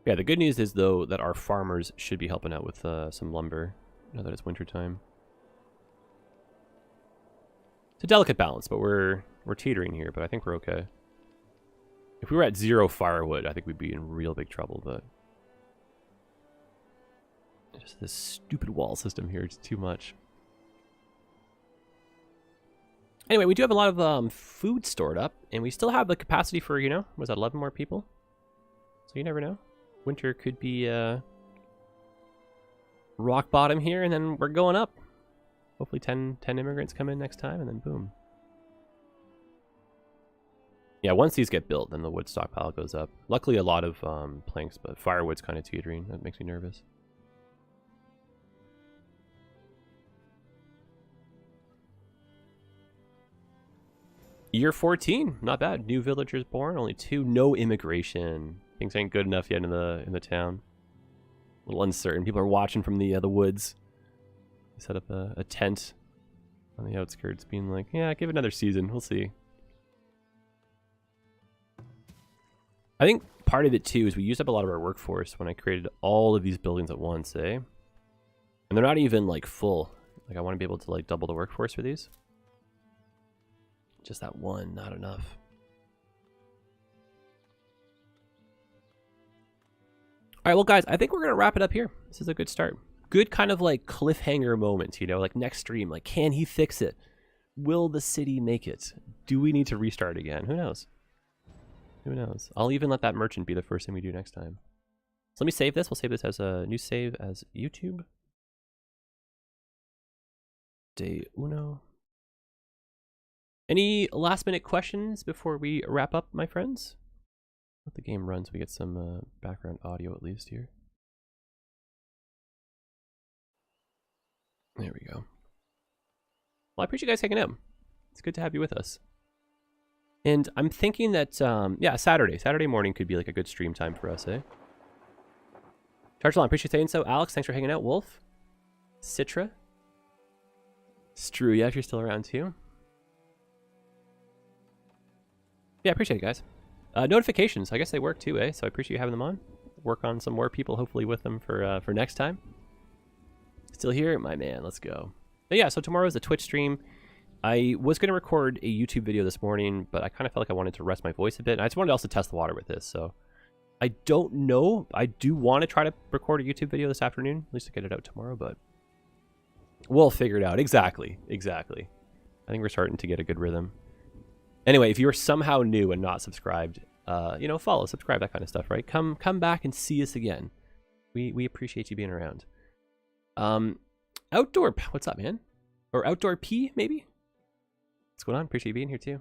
Yeah, the good news is though that our farmers should be helping out with some lumber now that it's wintertime. It's a delicate balance, but we're teetering here, but I think we're okay. If we were at 0 firewood, I think we'd be in real big trouble, but just this stupid wall system here is too much. Anyway, we do have a lot of food stored up, and we still have the capacity for, you know, was that 11 more people? So you never know. Winter could be rock bottom here, and then we're going up. Hopefully 10 immigrants come in next time, and then boom. Yeah, once these get built, then the wood stockpile goes up. Luckily, a lot of planks, but firewood's kind of teetering. That makes me nervous. Year 14, not bad. New villagers born, only 2. No immigration. Things ain't good enough yet in the town. A little uncertain. People are watching from the woods. They set up a tent on the outskirts, being like, "Yeah, give it another season. We'll see." I think part of it too is we used up a lot of our workforce when I created all of these buildings at once, eh? And they're not even like full. Like I want to be able to like double the workforce for these. Just that one, not enough. All right, well guys, I think we're gonna wrap it up here. This is a good start. Good kind of like cliffhanger moment, you know, like next stream, like can he fix it? Will the city make it? Do we need to restart again? Who knows? Who knows? I'll even let that merchant be the first thing we do next time. So let me save this. We'll save this as a new save as YouTube. Day uno. Any last minute questions before we wrap up, my friends? Let the game run so we get some background audio at least here. There we go. Well, I appreciate you guys hanging out. It's good to have you with us. And I'm thinking that, yeah, Saturday morning could be like a good stream time for us, eh? Charge Line, appreciate saying so. Alex, thanks for hanging out. Wolf, Citra, Strew, yeah, if you're still around too. Yeah, I appreciate it, guys. Notifications, I guess they work too, eh? So I appreciate you having them on. Work on some more people, hopefully, with them for next time. Still here? My man, let's go. But yeah, so tomorrow's the Twitch stream. I was going to record a YouTube video this morning, but I kind of felt like I wanted to rest my voice a bit. And I just wanted to also test the water with this, so... I don't know. I do want to try to record a YouTube video this afternoon, at least to get it out tomorrow, but... We'll figure it out. Exactly. Exactly. I think we're starting to get a good rhythm. Anyway, if you're somehow new and not subscribed, you know, follow, subscribe, that kind of stuff, right? Come back and see us again. We appreciate you being around. Outdoor, what's up, man? Or Outdoor P, maybe? What's going on? Appreciate you being here too.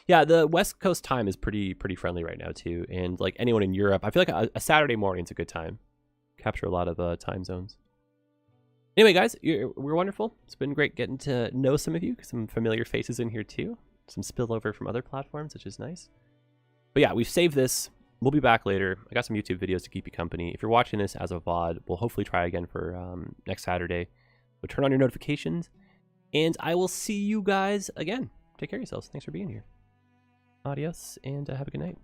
Yeah, the West Coast time is pretty friendly right now too, and like anyone in Europe, I feel like a Saturday morning is a good time. Capture a lot of time zones. Anyway, guys, we're wonderful. It's been great getting to know some of you, some familiar faces in here too. Some spillover from other platforms, which is nice. But yeah, we've saved this. We'll be back later. I got some YouTube videos to keep you company. If you're watching this as a VOD, we'll hopefully try again for next Saturday. So turn on your notifications, and I will see you guys again. Take care of yourselves. Thanks for being here. Adios, and have a good night.